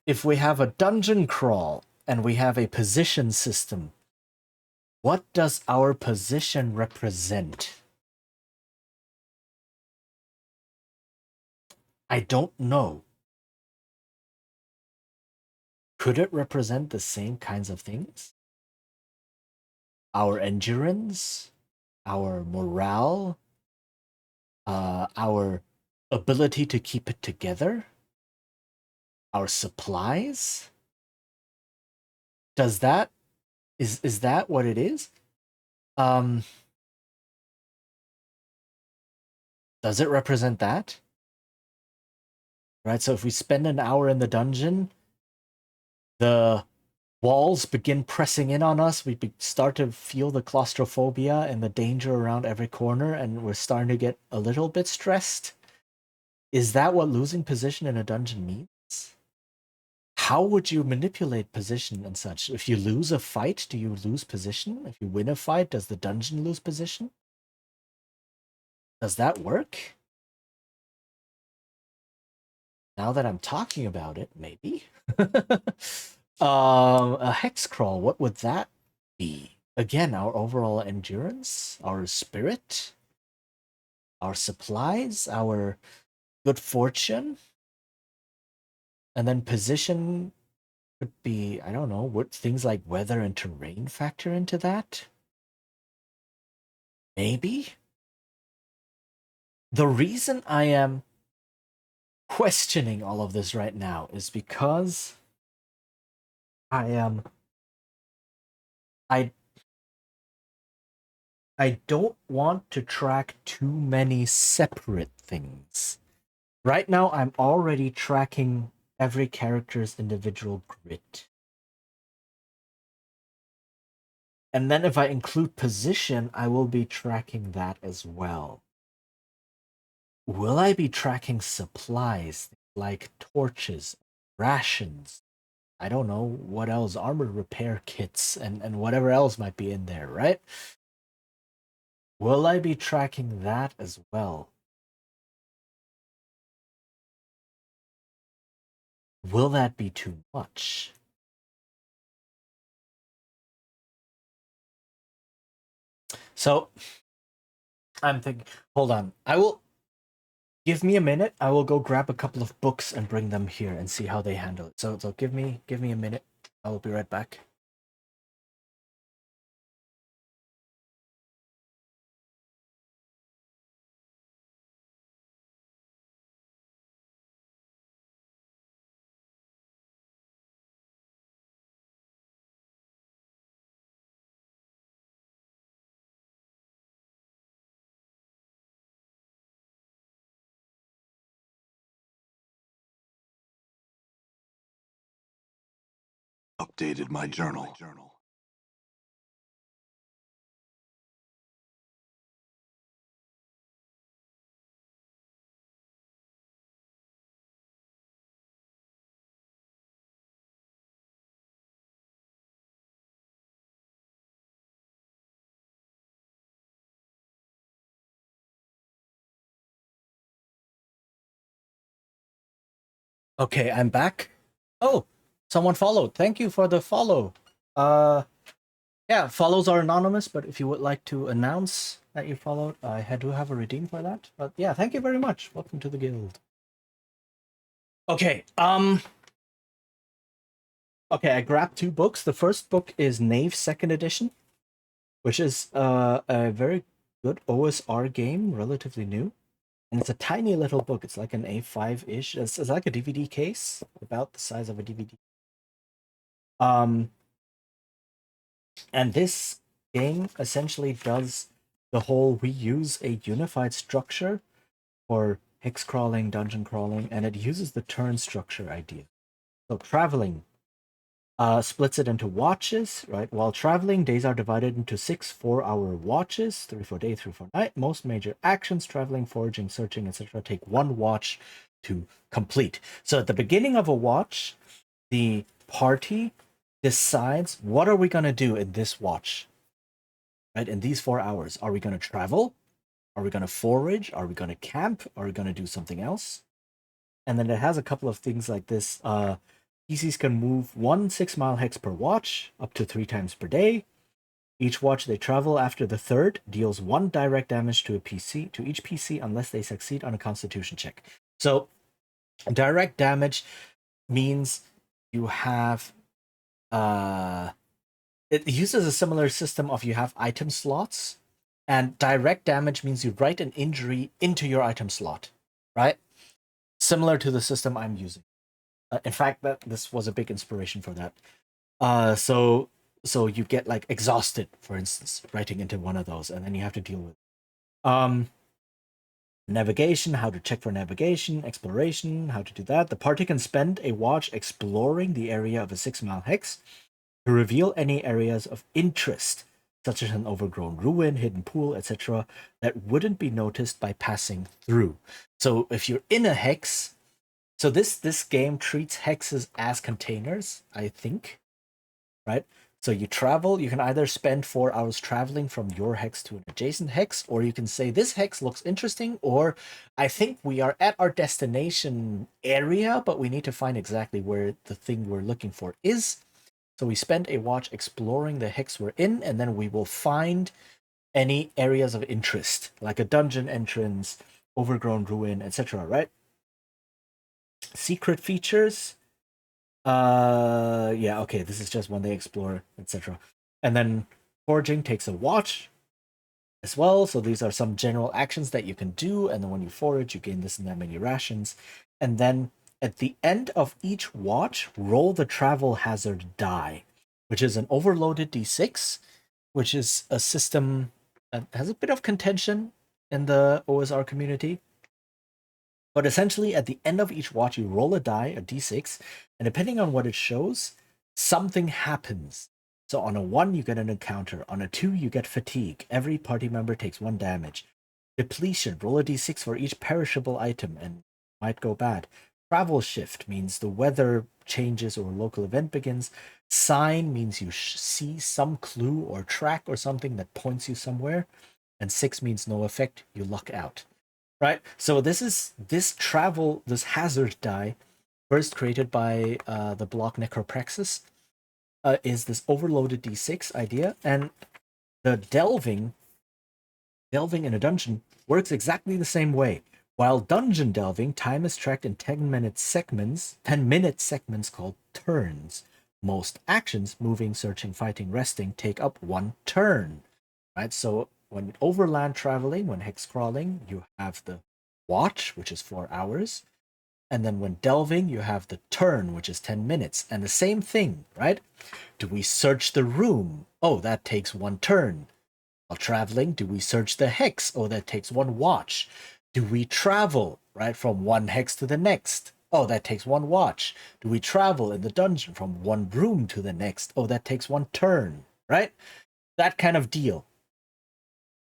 If we have a dungeon crawl and we have a position system, what does our position represent? I don't know. Could it represent the same kinds of things? Our endurance, our morale, our ability to keep it together, our supplies? Is that what it is? Does it represent that? Right, so if we spend an hour in the dungeon, the walls begin pressing in on us. We start to feel the claustrophobia and the danger around every corner, and we're starting to get a little bit stressed. Is that what losing position in a dungeon means? How would you manipulate position and such? If you lose a fight, do you lose position? If you win a fight, does the dungeon lose position? Does that work? Now that I'm talking about it, maybe. A hex crawl, what would that be? Again, our overall endurance, our spirit, our supplies, our good fortune. And then position could be, I don't know, would things like weather and terrain factor into that? Maybe? The reason I am questioning all of this right now is because I don't want to track too many separate things. Right now, I'm already tracking every character's individual grit. And then if I include position, I will be tracking that as well. Will I be tracking supplies like torches, rations? I don't know what else, armor repair kits, and whatever else might be in there, right? Will I be tracking that as well? Will that be too much? So I'm thinking. Hold on. Give me a minute. I will go grab a couple of books and bring them here and see how they handle it. So give me a minute. I will be right back. Updated my journal. Okay, I'm back. Oh, someone followed. Thank you for the follow. Yeah, follows are anonymous, but if you would like to announce that you followed, I do have a redeem for that. But yeah, thank you very much. Welcome to the guild. Okay, okay, I grabbed 2 books. The first book is Knave Second Edition, which is a very good OSR game, relatively new. And it's a tiny little book. It's like an A5-ish. It's like a DVD case, about the size of a DVD. And this game essentially does the whole, we use a unified structure for hex crawling, dungeon crawling, and it uses the turn structure idea. So traveling splits it into watches, right? While traveling, days are divided into 6 4-hour watches, 3 for day, 3 for night. Most major actions, traveling, foraging, searching, etc., take 1 watch to complete. So at the beginning of a watch, the party decides, what are we going to do in this watch? Right? In these 4 hours, are we going to travel? Are we going to forage? Are we going to camp? Are we going to do something else? And then it has a couple of things like this. PCs can move 1 6-mile hex per watch, up to 3 times per day. Each watch they travel after the third deals 1 direct damage to each PC unless they succeed on a Constitution check. So direct damage means you have it uses a similar system of you have item slots, and direct damage means you write an injury into your item slot, right? Similar to the system I'm using. In fact, this was a big inspiration for that. So you get like exhausted, for instance, writing into one of those, and then you have to deal with it. Navigation, how to check for navigation, exploration, how to do that. The party can spend a watch exploring the area of a 6-mile hex to reveal any areas of interest, such as an overgrown ruin, hidden pool, etc., that wouldn't be noticed by passing through. So if you're in a hex, so this game treats hexes as containers, I think, right? So you travel, you can either spend 4 hours traveling from your hex to an adjacent hex, or you can say, this hex looks interesting, or I think we are at our destination area, but we need to find exactly where the thing we're looking for is. So we spend a watch exploring the hex we're in, and then we will find any areas of interest, like a dungeon entrance, overgrown ruin, etc., right? Secret features. Yeah, okay, this is just when they explore, etc. And then foraging takes a watch as well. So these are some general actions that you can do, and then when you forage, you gain this and that many rations. And then at the end of each watch, roll the travel hazard die, which is an overloaded d6, which is a system that has a bit of contention in the OSR community. But essentially, at the end of each watch, you roll a die, a d6, and depending on what it shows, something happens. So on a 1, you get an encounter. On a 2, you get fatigue. Every party member takes 1 damage. Depletion, roll a d6 for each perishable item, and might go bad. Travel shift means the weather changes or a local event begins. Sign means you see some clue or track or something that points you somewhere. And 6 means no effect, you luck out. Right? So this hazard die, first created by the block Necropraxis, is this overloaded d6 idea, and the delving delving in a dungeon works exactly the same way. While dungeon delving, time is tracked in 10-minute segments called turns. Most actions, moving, searching, fighting, resting, take up 1 turn. Right? So when overland traveling, when hex crawling, you have the watch, which is 4 hours. And then when delving, you have the turn, which is 10 minutes. And the same thing, right? Do we search the room? Oh, that takes 1 turn. While traveling, do we search the hex? Oh, that takes 1 watch. Do we travel, right, from one hex to the next? Oh, that takes 1 watch. Do we travel in the dungeon from one room to the next? Oh, that takes 1 turn, right? That kind of deal.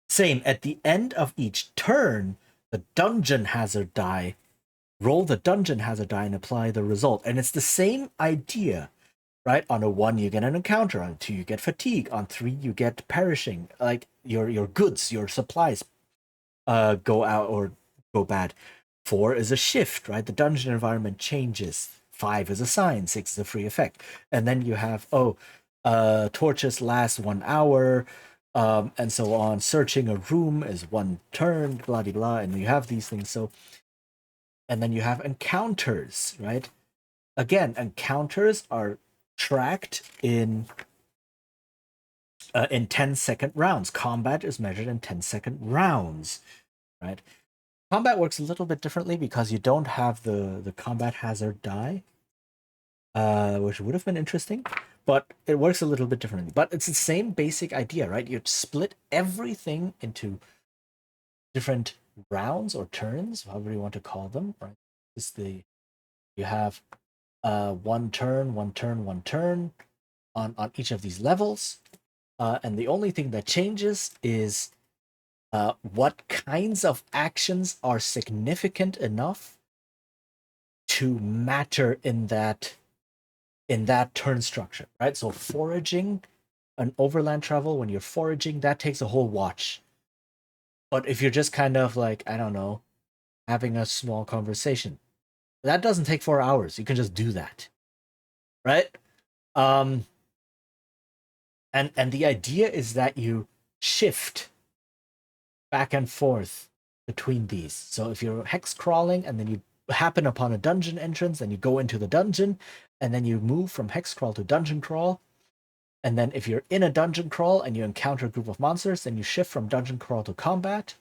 Same, at the end of each turn, the dungeon hazard die, roll the dungeon hazard die and apply the result. And it's the same idea, right? On a 1, you get an encounter. On 2, you get fatigue. On 3, you get perishing. Like your goods, your supplies go out or go bad. 4 is a shift, right? The dungeon environment changes. 5 is a sign. 6 is a free effect. And then you have, torches last 1 hour, and so on. Searching a room is 1 turn, blah, blah, blah. And you have these things. So, and then you have encounters, right? Again, encounters are tracked in 10-second rounds. Combat is measured in 10-second rounds, right? Combat works a little bit differently because you don't have the combat hazard die, which would have been interesting, but it works a little bit differently. But it's the same basic idea, right? You split everything into different rounds or turns, however you want to call them, right? You have 1 turn, 1 turn, 1 turn on each of these levels. And the only thing that changes is what kinds of actions are significant enough to matter in that turn structure, right? So foraging, an overland travel, when you're foraging, that takes a whole watch. But if you're just kind of like, I don't know, having a small conversation, that doesn't take 4 hours. You can just do that, right? And the idea is that you shift back and forth between these. So if you're hex crawling and then you happen upon a dungeon entrance and you go into the dungeon and then you move from hex crawl to dungeon crawl, and then if you're in a dungeon crawl and you encounter a group of monsters, then you shift from dungeon crawl to combat,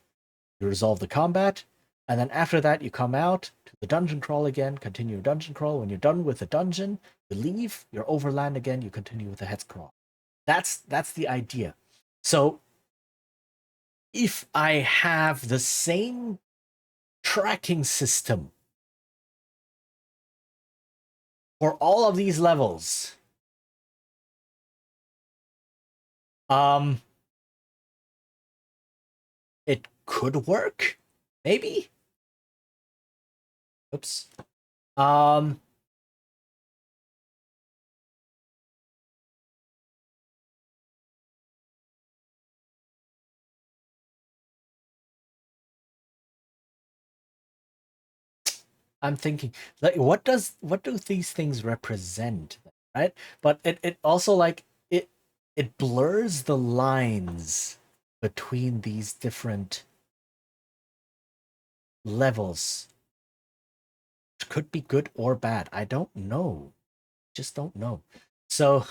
you resolve the combat, and then after that you come out to the dungeon crawl again, continue your dungeon crawl. When you're done with the dungeon, you leave, you're overland again, you continue with the hex crawl. That's the idea. So if I have the same tracking system for all of these levels, it could work, maybe. Oops. I'm thinking, like, what do these things represent, right? But it also, like, it blurs the lines between these different levels, which could be good or bad. I don't know. Just don't know. So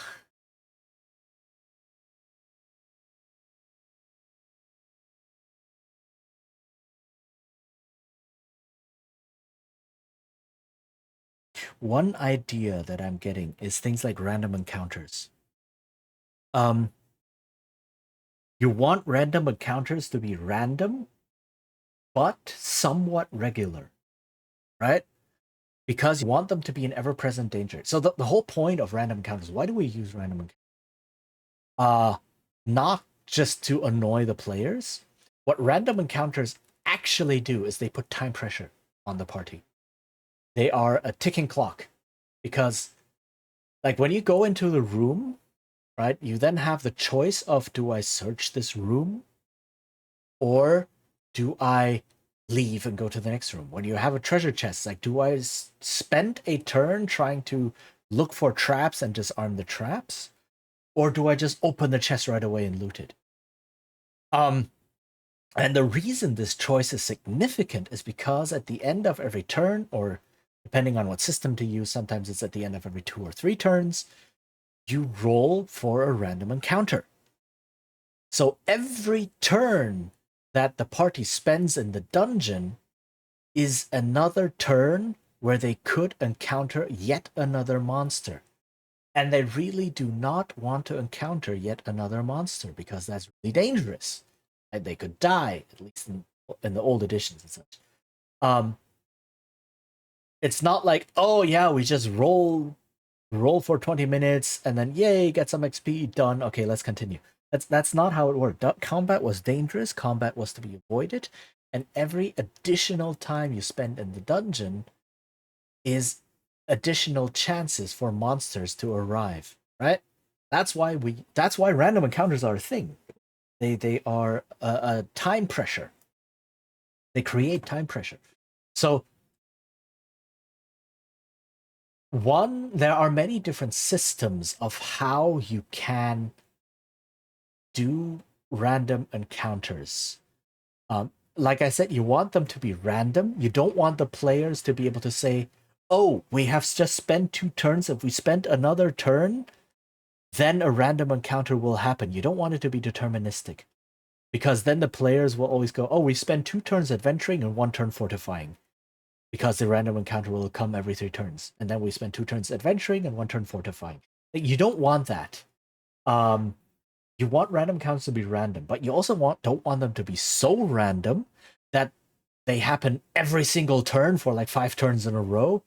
one idea that I'm getting is things like random encounters. You want random encounters to be random, but somewhat regular, right? Because you want them to be an ever-present danger. So the whole point of random encounters, why do we use random encounters? Not just to annoy the players. What random encounters actually do is they put time pressure on the party. They are a ticking clock. Because, like, when you go into the room, right, you then have the choice of, do I search this room? Or do I leave and go to the next room? When you have a treasure chest, like, do I spend a turn trying to look for traps and disarm the traps? Or do I just open the chest right away and loot it? And the reason this choice is significant is because at the end of every turn, or depending on what system to use, sometimes it's at the end of every 2 or 3 turns, you roll for a random encounter. So every turn that the party spends in the dungeon is another turn where they could encounter yet another monster. And they really do not want to encounter yet another monster because that's really dangerous. And they could die, at least in the old editions and such. It's not like, oh yeah, we just roll for 20 minutes and then yay, get some XP, done. Okay, let's continue. That's not how it worked. Combat was dangerous, combat was to be avoided, and every additional time you spend in the dungeon is additional chances for monsters to arrive, right? That's why random encounters are a thing. They are a time pressure. They create time pressure. So there are many different systems of how you can do random encounters. Like I said, you want them to be random. You don't want the players to be able to say, oh, we have just spent 2 turns. If we spent another turn, then a random encounter will happen. You don't want it to be deterministic. Because then the players will always go, oh, we spent 2 turns adventuring and 1 turn fortifying. Because the random encounter will come every 3 turns. And then we spend 2 turns adventuring and 1 turn fortifying. You don't want that. You want random counts to be random, but you also don't want them to be so random that they happen every single turn for like 5 turns in a row,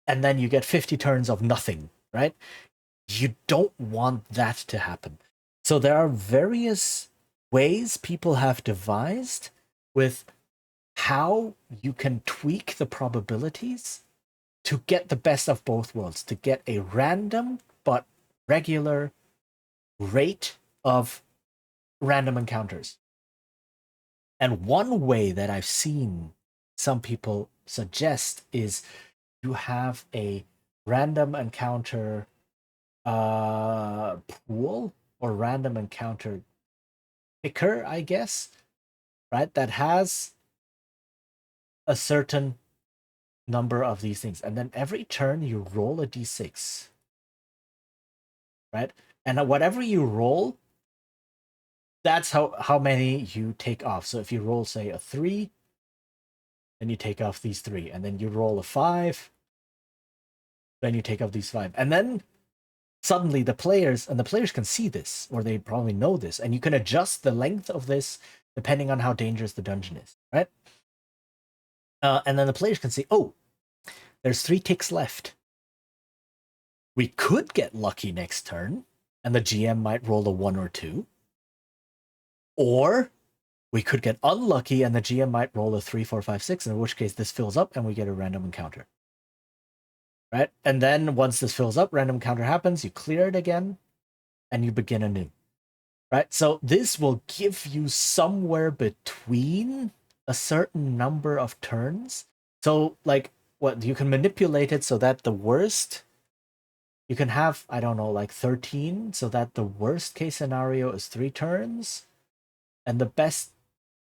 and then you get 50 turns of nothing, right? You don't want that to happen. So there are various ways people have devised with how you can tweak the probabilities to get the best of both worlds, to get a random but regular rate of random encounters. And one way that I've seen some people suggest is you have a random encounter pool or random encounter picker, I guess, right? That has a certain number of these things. And then every turn you roll a d6, right? And whatever you roll, that's how many you take off. So if you roll, say, a 3, then you take off these 3. And then you roll a 5, then you take off these 5. And then suddenly the players can see this, or they probably know this, and you can adjust the length of this depending on how dangerous the dungeon is, right? And then the players can see, oh, there's 3 ticks left. We could get lucky next turn, and the GM might roll a 1 or 2. Or we could get unlucky, and the GM might roll a 3, 4, 5, 6, in which case this fills up, and we get a random encounter. Right? And then once this fills up, random encounter happens, you clear it again, and you begin anew. Right? So this will give you somewhere between a certain number of turns. So, like, what you can manipulate it so that the worst, you can have, I don't know, like 13, so that the worst case scenario is 3 turns, and the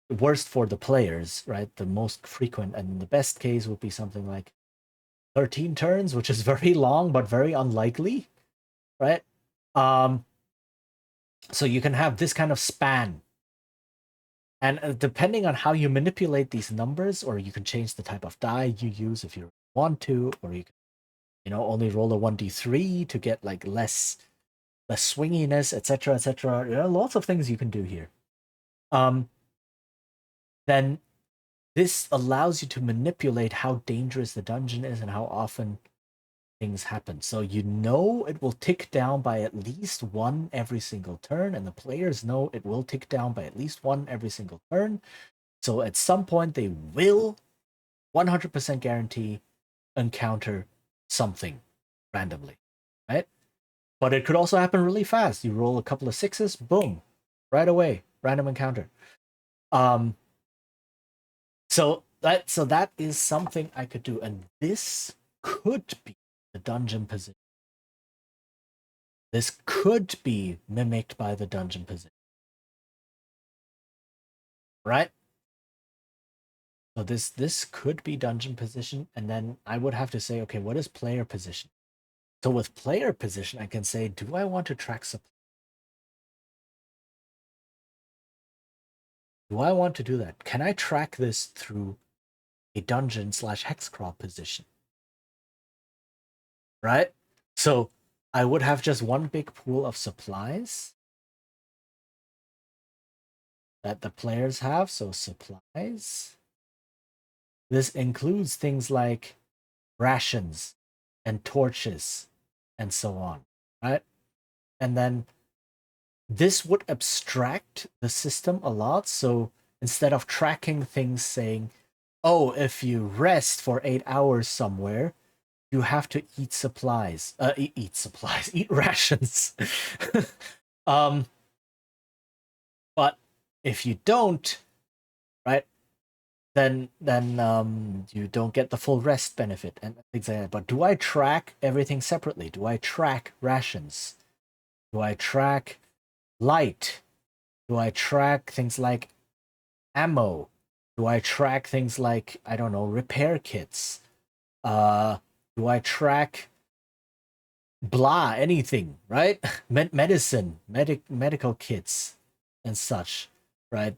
worst for the players, right? The most frequent, and the best case would be something like 13 turns, which is very long but very unlikely, right? So you can have this kind of span. And depending on how you manipulate these numbers, or you can change the type of die you use if you want to, or you can, only roll a 1d3 to get like less swinginess, etc., etc. There are lots of things you can do here. Then this allows you to manipulate how dangerous the dungeon is and how often things happen. So it will tick down by at least 1 every single turn, and the players know it will tick down by at least 1 every single turn. So at some point they will 100% guarantee encounter something randomly, right? But it could also happen really fast. You roll a couple of 6s, boom, right away, random encounter. So that is something I could do, and this could be the dungeon position. This could be mimicked by the dungeon position. Right? So this could be dungeon position, and then I would have to say, okay, what is player position? So with player position, I can say, do I want to track supply? Do I want to do that? Can I track this through a dungeon / hex crawl position? Right? So I would have just one big pool of supplies that the players have. So supplies. This includes things like rations and torches and so on, right? And then this would abstract the system a lot. So instead of tracking things saying, oh, if you rest for 8 hours somewhere, you have to eat supplies. Eat supplies, eat rations. um, but if you don't, right, then you don't get the full rest benefit and things like that. But do I track everything separately? Do I track rations? Do I track light? Do I track things like ammo? Do I track things like, I don't know, repair kits? Do I track blah anything, right? Medicine, medical kits and such, right?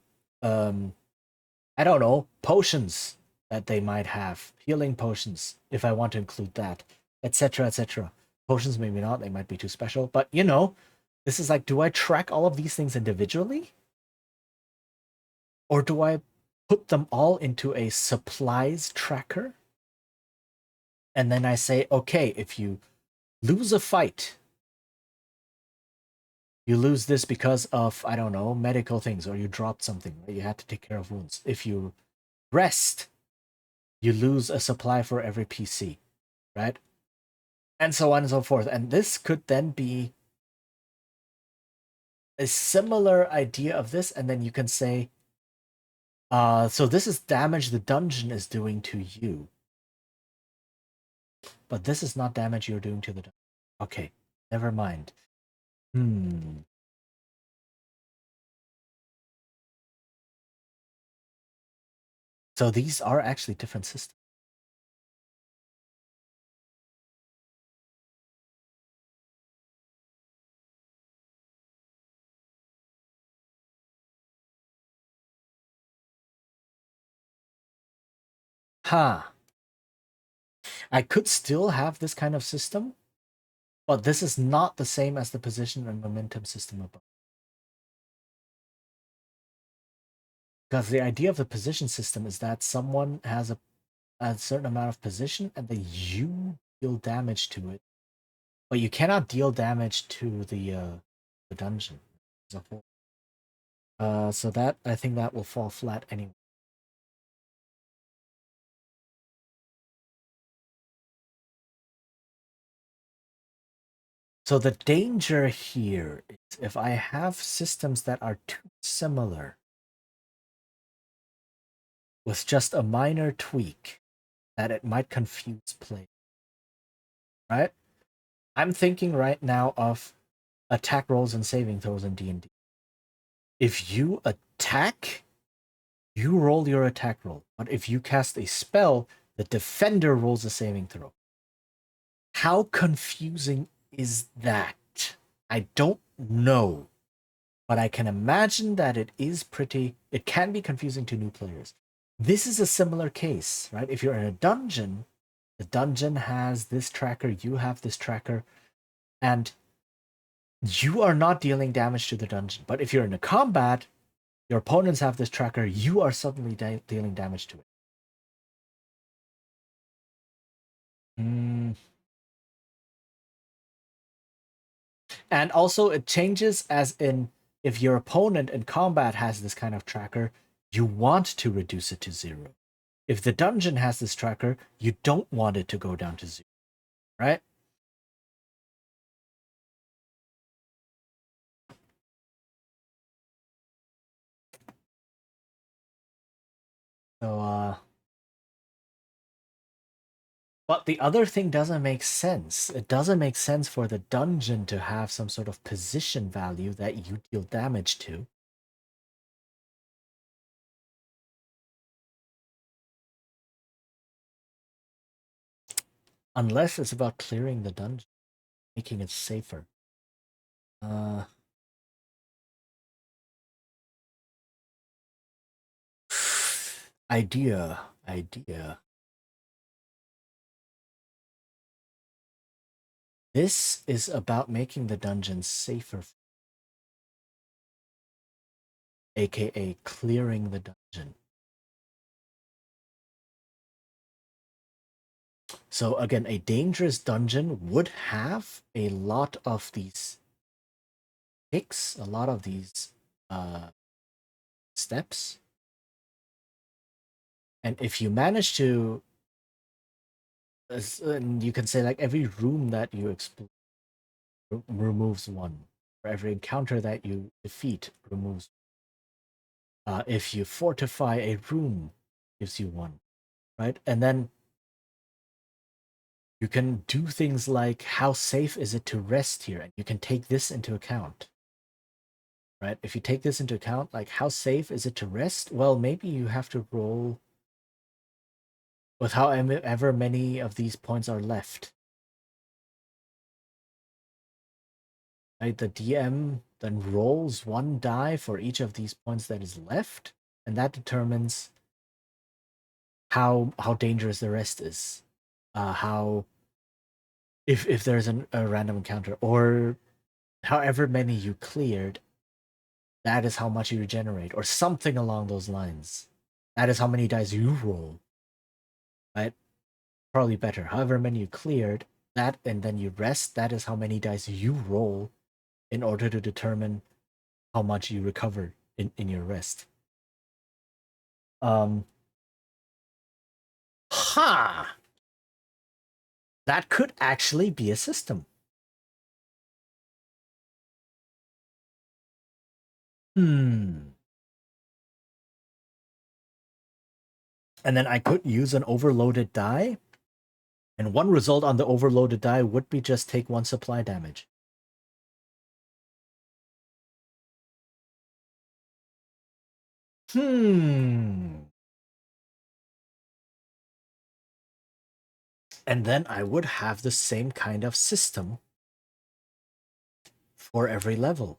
I don't know, potions that they might have, healing potions, if I want to include that, etc., etc. Potions, maybe not, they might be too special, but you know, this is like, do I track all of these things individually? Or do I put them all into a supplies tracker? And then I say, okay, if you lose a fight, you lose this because of, I don't know, medical things, or you dropped something, or you had to take care of wounds. If you rest, you lose a supply for every PC, right? And so on and so forth. And this could then be a similar idea of this, and then you can say, so this is damage the dungeon is doing to you. But this is not damage you're doing to the dungeon. Okay, never mind. So these are actually different systems. Huh. I could still have this kind of system, but this is not the same as the position and momentum system above. Because the idea of the position system is that someone has a certain amount of position and then you deal damage to it. But you cannot deal damage to the dungeon as a whole. So that, I think that will fall flat anyway. So the danger here is if I have systems that are too similar with just a minor tweak, that it might confuse play. Right? I'm thinking right now of attack rolls and saving throws in D&D. If you attack, you roll your attack roll. But if you cast a spell, the defender rolls a saving throw. How confusing is that? I don't know. But I can imagine that it can be confusing to new players. This is a similar case, right? If you're in a dungeon, the dungeon has this tracker, you have this tracker, and you are not dealing damage to the dungeon. But if you're in a combat, your opponents have this tracker, you are suddenly dealing damage to it. And also, it changes as in if your opponent in combat has this kind of tracker, you want to reduce it to 0. If the dungeon has this tracker, you don't want it to go down to 0, right? So, but the other thing doesn't make sense. It doesn't make sense for the dungeon to have some sort of position value that you deal damage to. Unless it's about clearing the dungeon, making it safer. Idea. This is about making the dungeon safer, aka clearing the dungeon. So again, a dangerous dungeon would have a lot of these picks, a lot of these steps. And if you manage to, and you can say like every room that you explore removes one, for every encounter that you defeat removes. If you fortify a room, gives you one, right? And then you can do things like how safe is it to rest here, and you can take this into account, right? If you take this into account, like how safe is it to rest? Well, maybe you have to roll with however many of these points are left. Right? The DM then rolls one die for each of these points that is left, and that determines how dangerous the rest is. How if there's a random encounter, or however many you cleared, that is how much you regenerate, or something along those lines. That is how many dice you roll. Right? Probably better. However many you cleared, that and then you rest, that is how many dice you roll in order to determine how much you recover in your rest. Ha! That could actually be a system. And then I could use an overloaded die, and one result on the overloaded die would be just take one supply damage. And then I would have the same kind of system for every level.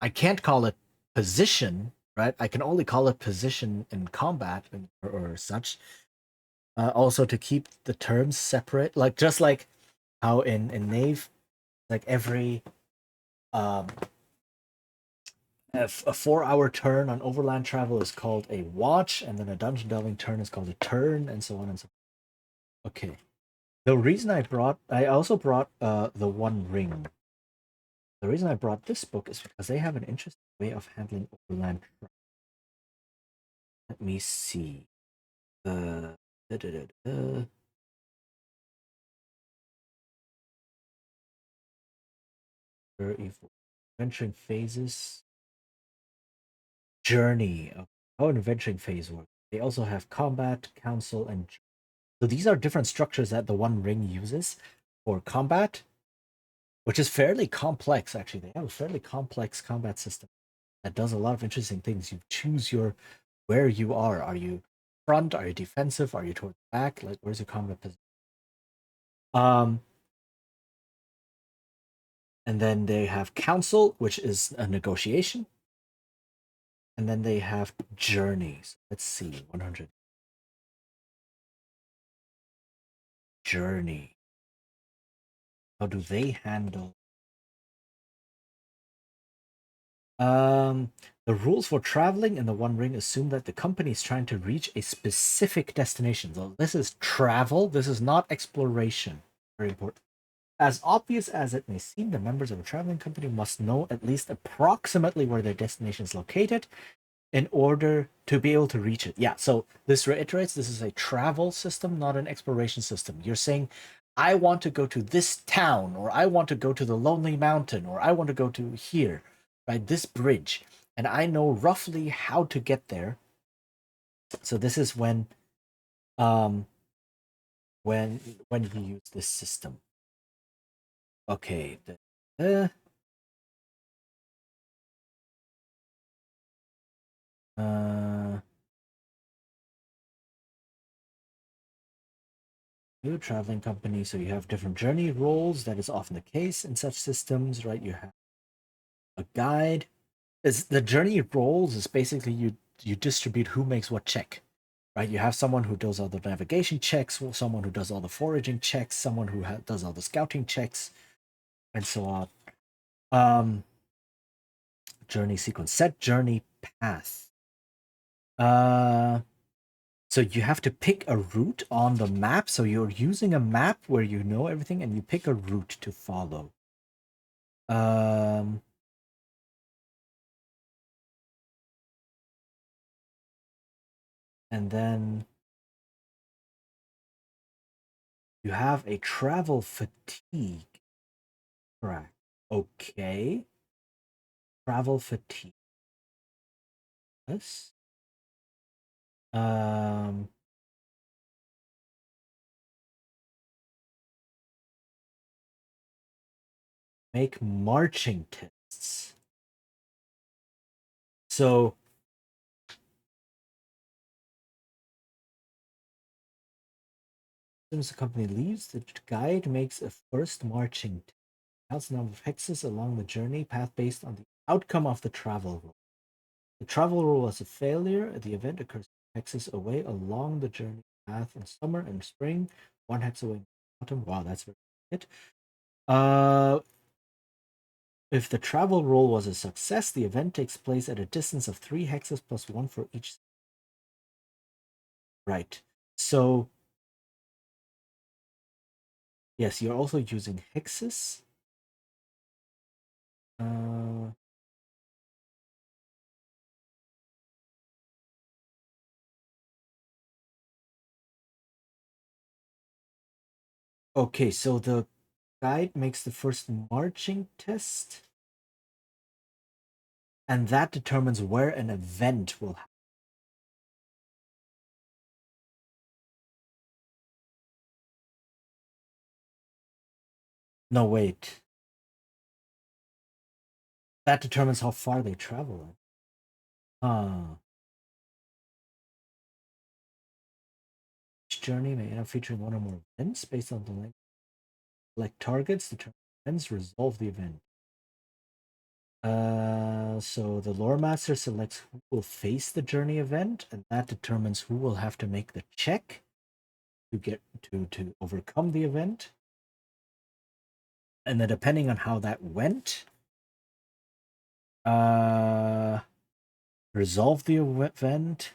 I can't call it position, right? I can only call it position in combat or such. Also to keep the terms separate, like just like how in Knave, like every a 4-hour turn on overland travel is called a watch, and then a dungeon delving turn is called a turn, and so on and so on. Okay. The reason I also brought the One Ring. The reason I brought this book is because they have an interesting way of handling overland travel. Let me see. Da, da, da, da. Adventuring phases. Journey. How an adventuring phase works. They also have combat, council, and so these are different structures that the One Ring uses for combat, which is fairly complex. Actually, they have a fairly complex combat system that does a lot of interesting things. You choose where you are. Are you front? Are you defensive? Are you toward the back? Like, where's your combat position? And then they have council, which is a negotiation. And then they have journeys. Let's see, 100. Journey. How do they handle? The rules for traveling in the One Ring assume that the company is trying to reach a specific destination. So this is travel. This is not exploration. Very important. As obvious as it may seem, the members of a traveling company must know at least approximately where their destination is located in order to be able to reach it. Yeah, so this reiterates this is a travel system, not an exploration system. You're saying, I want to go to this town, or I want to go to the Lonely Mountain, or I want to go to here, right? This bridge. And I know roughly how to get there. So this is when when you use this system. Okay. You're a traveling company, so you have different journey roles. That is often the case in such systems, right? You have a guide. Is the journey roles is basically you distribute who makes what check, right? You have someone who does all the navigation checks, someone who does all the foraging checks, someone who does all the scouting checks, and so on. Journey sequence, set journey path. So you have to pick a route on the map. So you're using a map where you know everything, and you pick a route to follow. And then you have a travel fatigue track. Okay. Travel fatigue. Yes. Make marching tests. So as soon as the company leaves, the guide makes a first marching test. Counts the number of hexes along the journey path based on the outcome of the travel roll. The travel roll was a failure. The event occurs hexes away along the journey path in summer and spring, one hex away in autumn. Wow, that's very good. If the travel roll was a success, the event takes place at a distance of 3 hexes plus 1 for each. Right. So, yes, you're also using hexes. Okay, so the guide makes the first marching test, and that determines where an event will happen. No, wait. That determines how far they travel. Each journey may end up featuring one or more events based on the length. Select targets, determine events, resolve the event. So the lore master selects who will face the journey event, and that determines who will have to make the check to get to overcome the event. And then depending on how that went, resolve the event.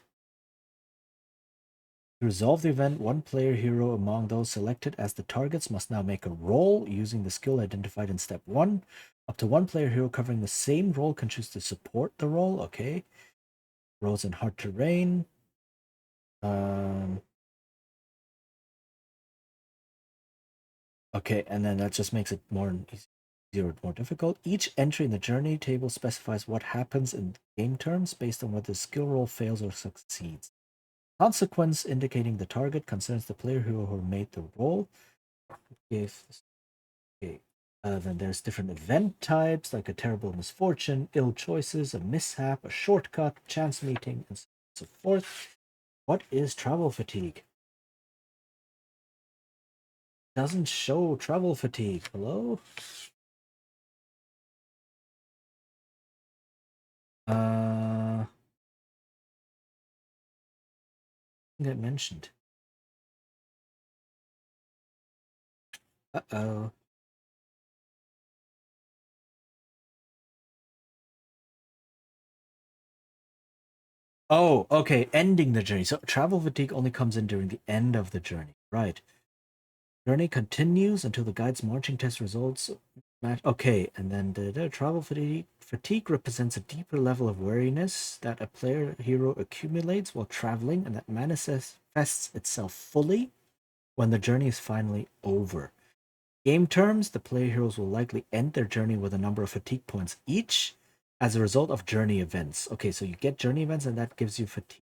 To resolve the event, one player hero among those selected as the targets must now make a roll using the skill identified in step 1. Up to one player hero covering the same role can choose to support the roll. Okay. Rolls in hard terrain. Okay, and then that just makes it more easier, more difficult. Each entry in the journey table specifies what happens in game terms based on whether the skill roll fails or succeeds. Consequence indicating the target concerns the player hero who made the roll. Okay. Then there's different event types like a terrible misfortune, ill choices, a mishap, a shortcut, chance meeting, and so forth. What is travel fatigue? Doesn't show travel fatigue. Hello? Get mentioned. Uh-oh. Oh, okay. Ending the journey. So travel fatigue only comes in during the end of the journey. Right. Journey continues until the guide's marching test results match. Okay, and then the travel fatigue represents a deeper level of weariness that a player hero accumulates while traveling, and that manifests itself fully when the journey is finally over. Game terms, the player heroes will likely end their journey with a number of fatigue points each as a result of journey events. Okay, so you get journey events, and that gives you fatigue.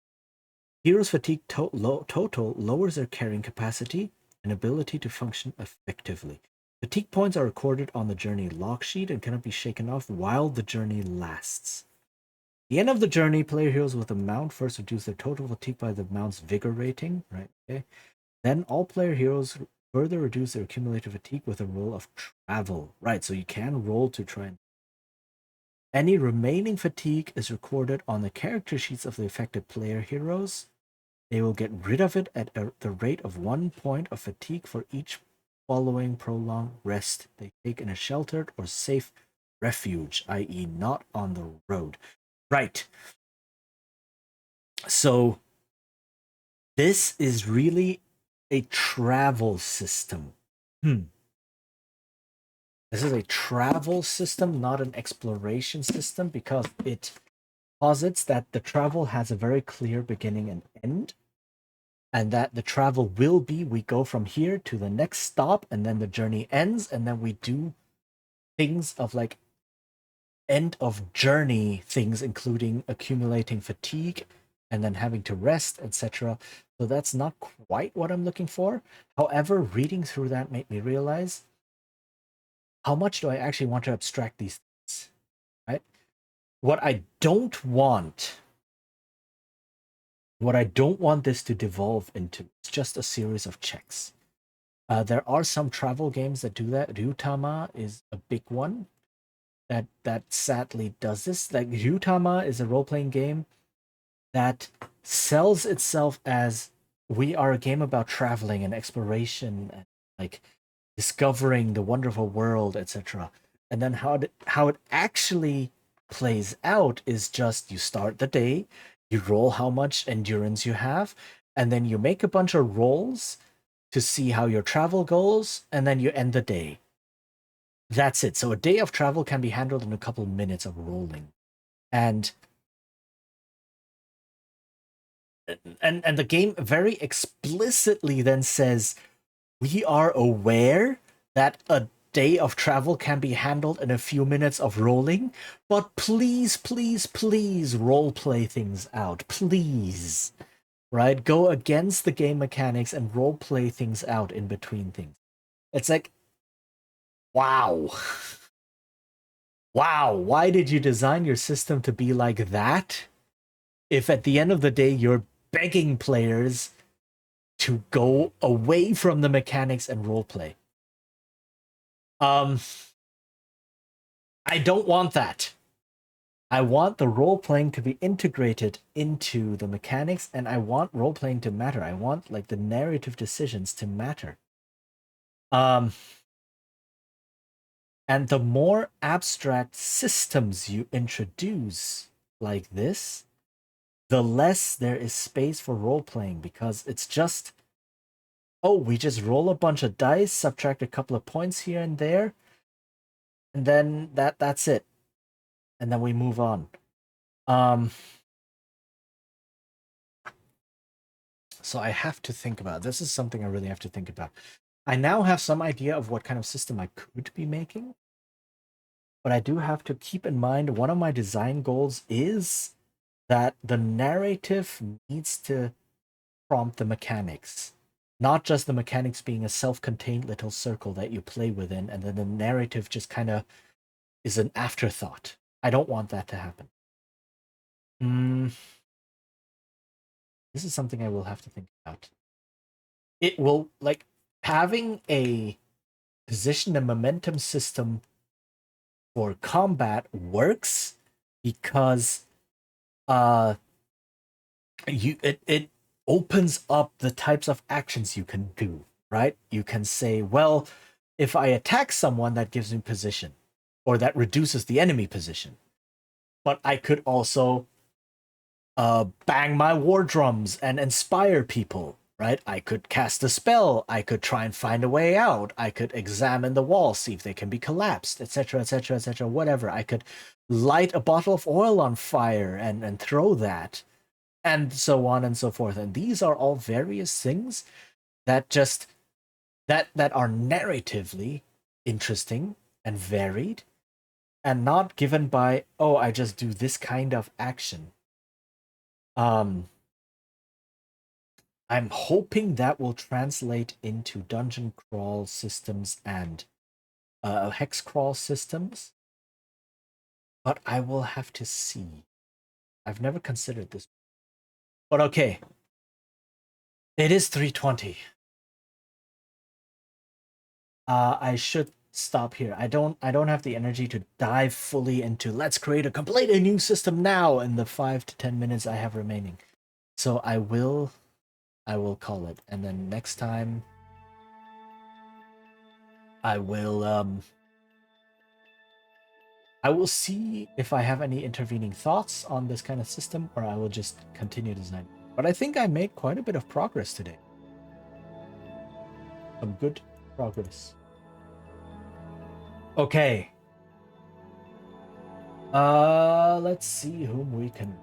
Heroes' fatigue total lowers their carrying capacity and ability to function effectively. Fatigue points are recorded on the journey log sheet and cannot be shaken off while the journey lasts. At the end of the journey, player heroes with a mount first reduce their total fatigue by the mount's vigor rating, right? Okay. Then all player heroes further reduce their cumulative fatigue with a roll of travel. Right, so you can roll to try and... Any remaining fatigue is recorded on the character sheets of the affected player heroes. They will get rid of it at the rate of 1 point of fatigue for each following prolonged rest they take in a sheltered or safe refuge, i.e. not on the road. Right. So this is really a travel system. This is a travel system, not an exploration system, because it posits that the travel has a very clear beginning and end, and that the travel will be, we go from here to the next stop, and then the journey ends, and then we do things of like end of journey things, including accumulating fatigue and then having to rest, etc. So that's not quite what I'm looking for. However, reading through that made me realize, how much do I actually want to abstract these things, right? What I don't want this to devolve into is just a series of checks. There are some travel games that do that. Ryutama is a big one that sadly does this. Like, Ryutama is a role-playing game that sells itself as, we are a game about traveling and exploration and like discovering the wonderful world, etc. And then how it actually plays out is just, you start the day, you roll how much endurance you have, and then you make a bunch of rolls to see how your travel goes, and then you end the day. That's it. So a day of travel can be handled in a couple minutes of rolling. And the game very explicitly then says, we are aware that a day of travel can be handled in a few minutes of rolling, but please, please, please role play things out. Please. Right? Go against the game mechanics and role play things out in between things. It's like, wow. Wow, why did you design your system to be like that? If at the end of the day you're begging players to go away from the mechanics and roleplay. I don't want that. I want the role-playing to be integrated into the mechanics, and I want role-playing to matter. I want like the narrative decisions to matter. And the more abstract systems you introduce like this, the less there is space for role-playing, because it's just, oh, we just roll a bunch of dice, subtract a couple of points here and there, and then that's it. And then we move on. So I have to think about, this is something I really have to think about. I now have some idea of what kind of system I could be making, but I do have to keep in mind, one of my design goals is that the narrative needs to prompt the mechanics. Not just the mechanics being a self-contained little circle that you play within, and then the narrative just kind of is an afterthought. I don't want that to happen. This is something I will have to think about. It will, like, having a position and momentum system for combat works because it opens up the types of actions you can do, right? You can say, well, if I attack someone, that gives me position, or that reduces the enemy position. But I could also bang my war drums and inspire people, right? I could cast a spell. I could try and find a way out. I could examine the walls, see if they can be collapsed, etc., etc., etc., whatever. I could light a bottle of oil on fire and throw that, and so on and so forth. And these are all various things that just that are narratively interesting and varied, and not given by, oh, I just do this kind of action. I'm hoping that will translate into dungeon crawl systems and hex crawl systems, but I will have to see. I've never considered this. But okay. It is 3:20. I should stop here. I don't have the energy to dive fully into let's create a completely new system now in the 5 to 10 minutes I have remaining. So I will call it, and then next time I will see if I have any intervening thoughts on this kind of system, or I will just continue designing. But I think I made quite a bit of progress today. Some good progress. Okay. Let's see whom we can.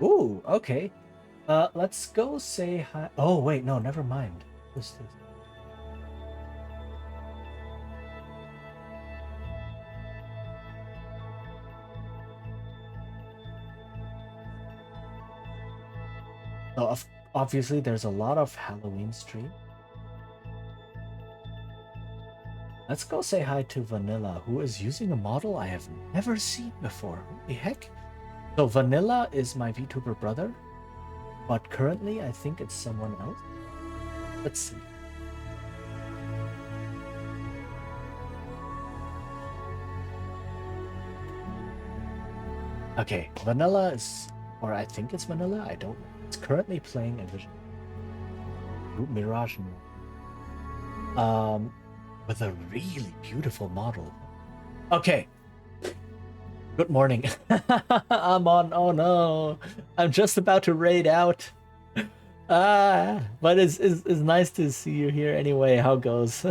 Ooh, okay. Let's go say hi. Oh, wait, no, never mind. Who's this? So, obviously, there's a lot of Halloween stream. Let's go say hi to Vanilla, who is using a model I have never seen before. Holy heck. So, Vanilla is my VTuber brother, but currently, I think it's someone else. Let's see. Okay, Vanilla is, or I think it's Vanilla, I don't know. It's currently playing a Vision Mirage with a really beautiful model. Okay. Good morning. I'm on. Oh no, I'm just about to raid out. But it's nice to see you here anyway. How goes?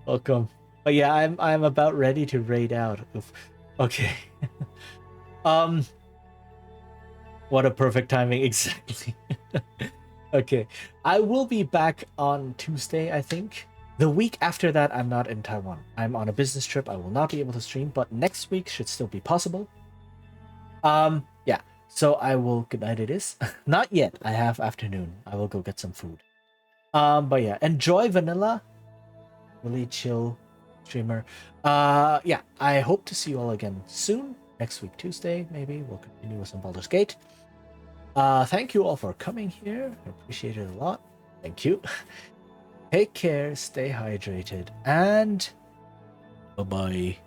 Welcome. But yeah, I'm about ready to raid out. Oof. Okay. What a perfect timing, exactly. Okay, I will be back on Tuesday, I think. The week after that, I'm not in Taiwan. I'm on a business trip. I will not be able to stream, but next week should still be possible. Yeah. So I will. Good night. It is not yet. I have afternoon. I will go get some food. But yeah, enjoy Vanilla. Really chill streamer. Yeah. I hope to see you all again soon. Next week, Tuesday, maybe we'll continue with some Baldur's Gate. Thank you all for coming here. I appreciate it a lot. Thank you. Take care, stay hydrated, and bye-bye.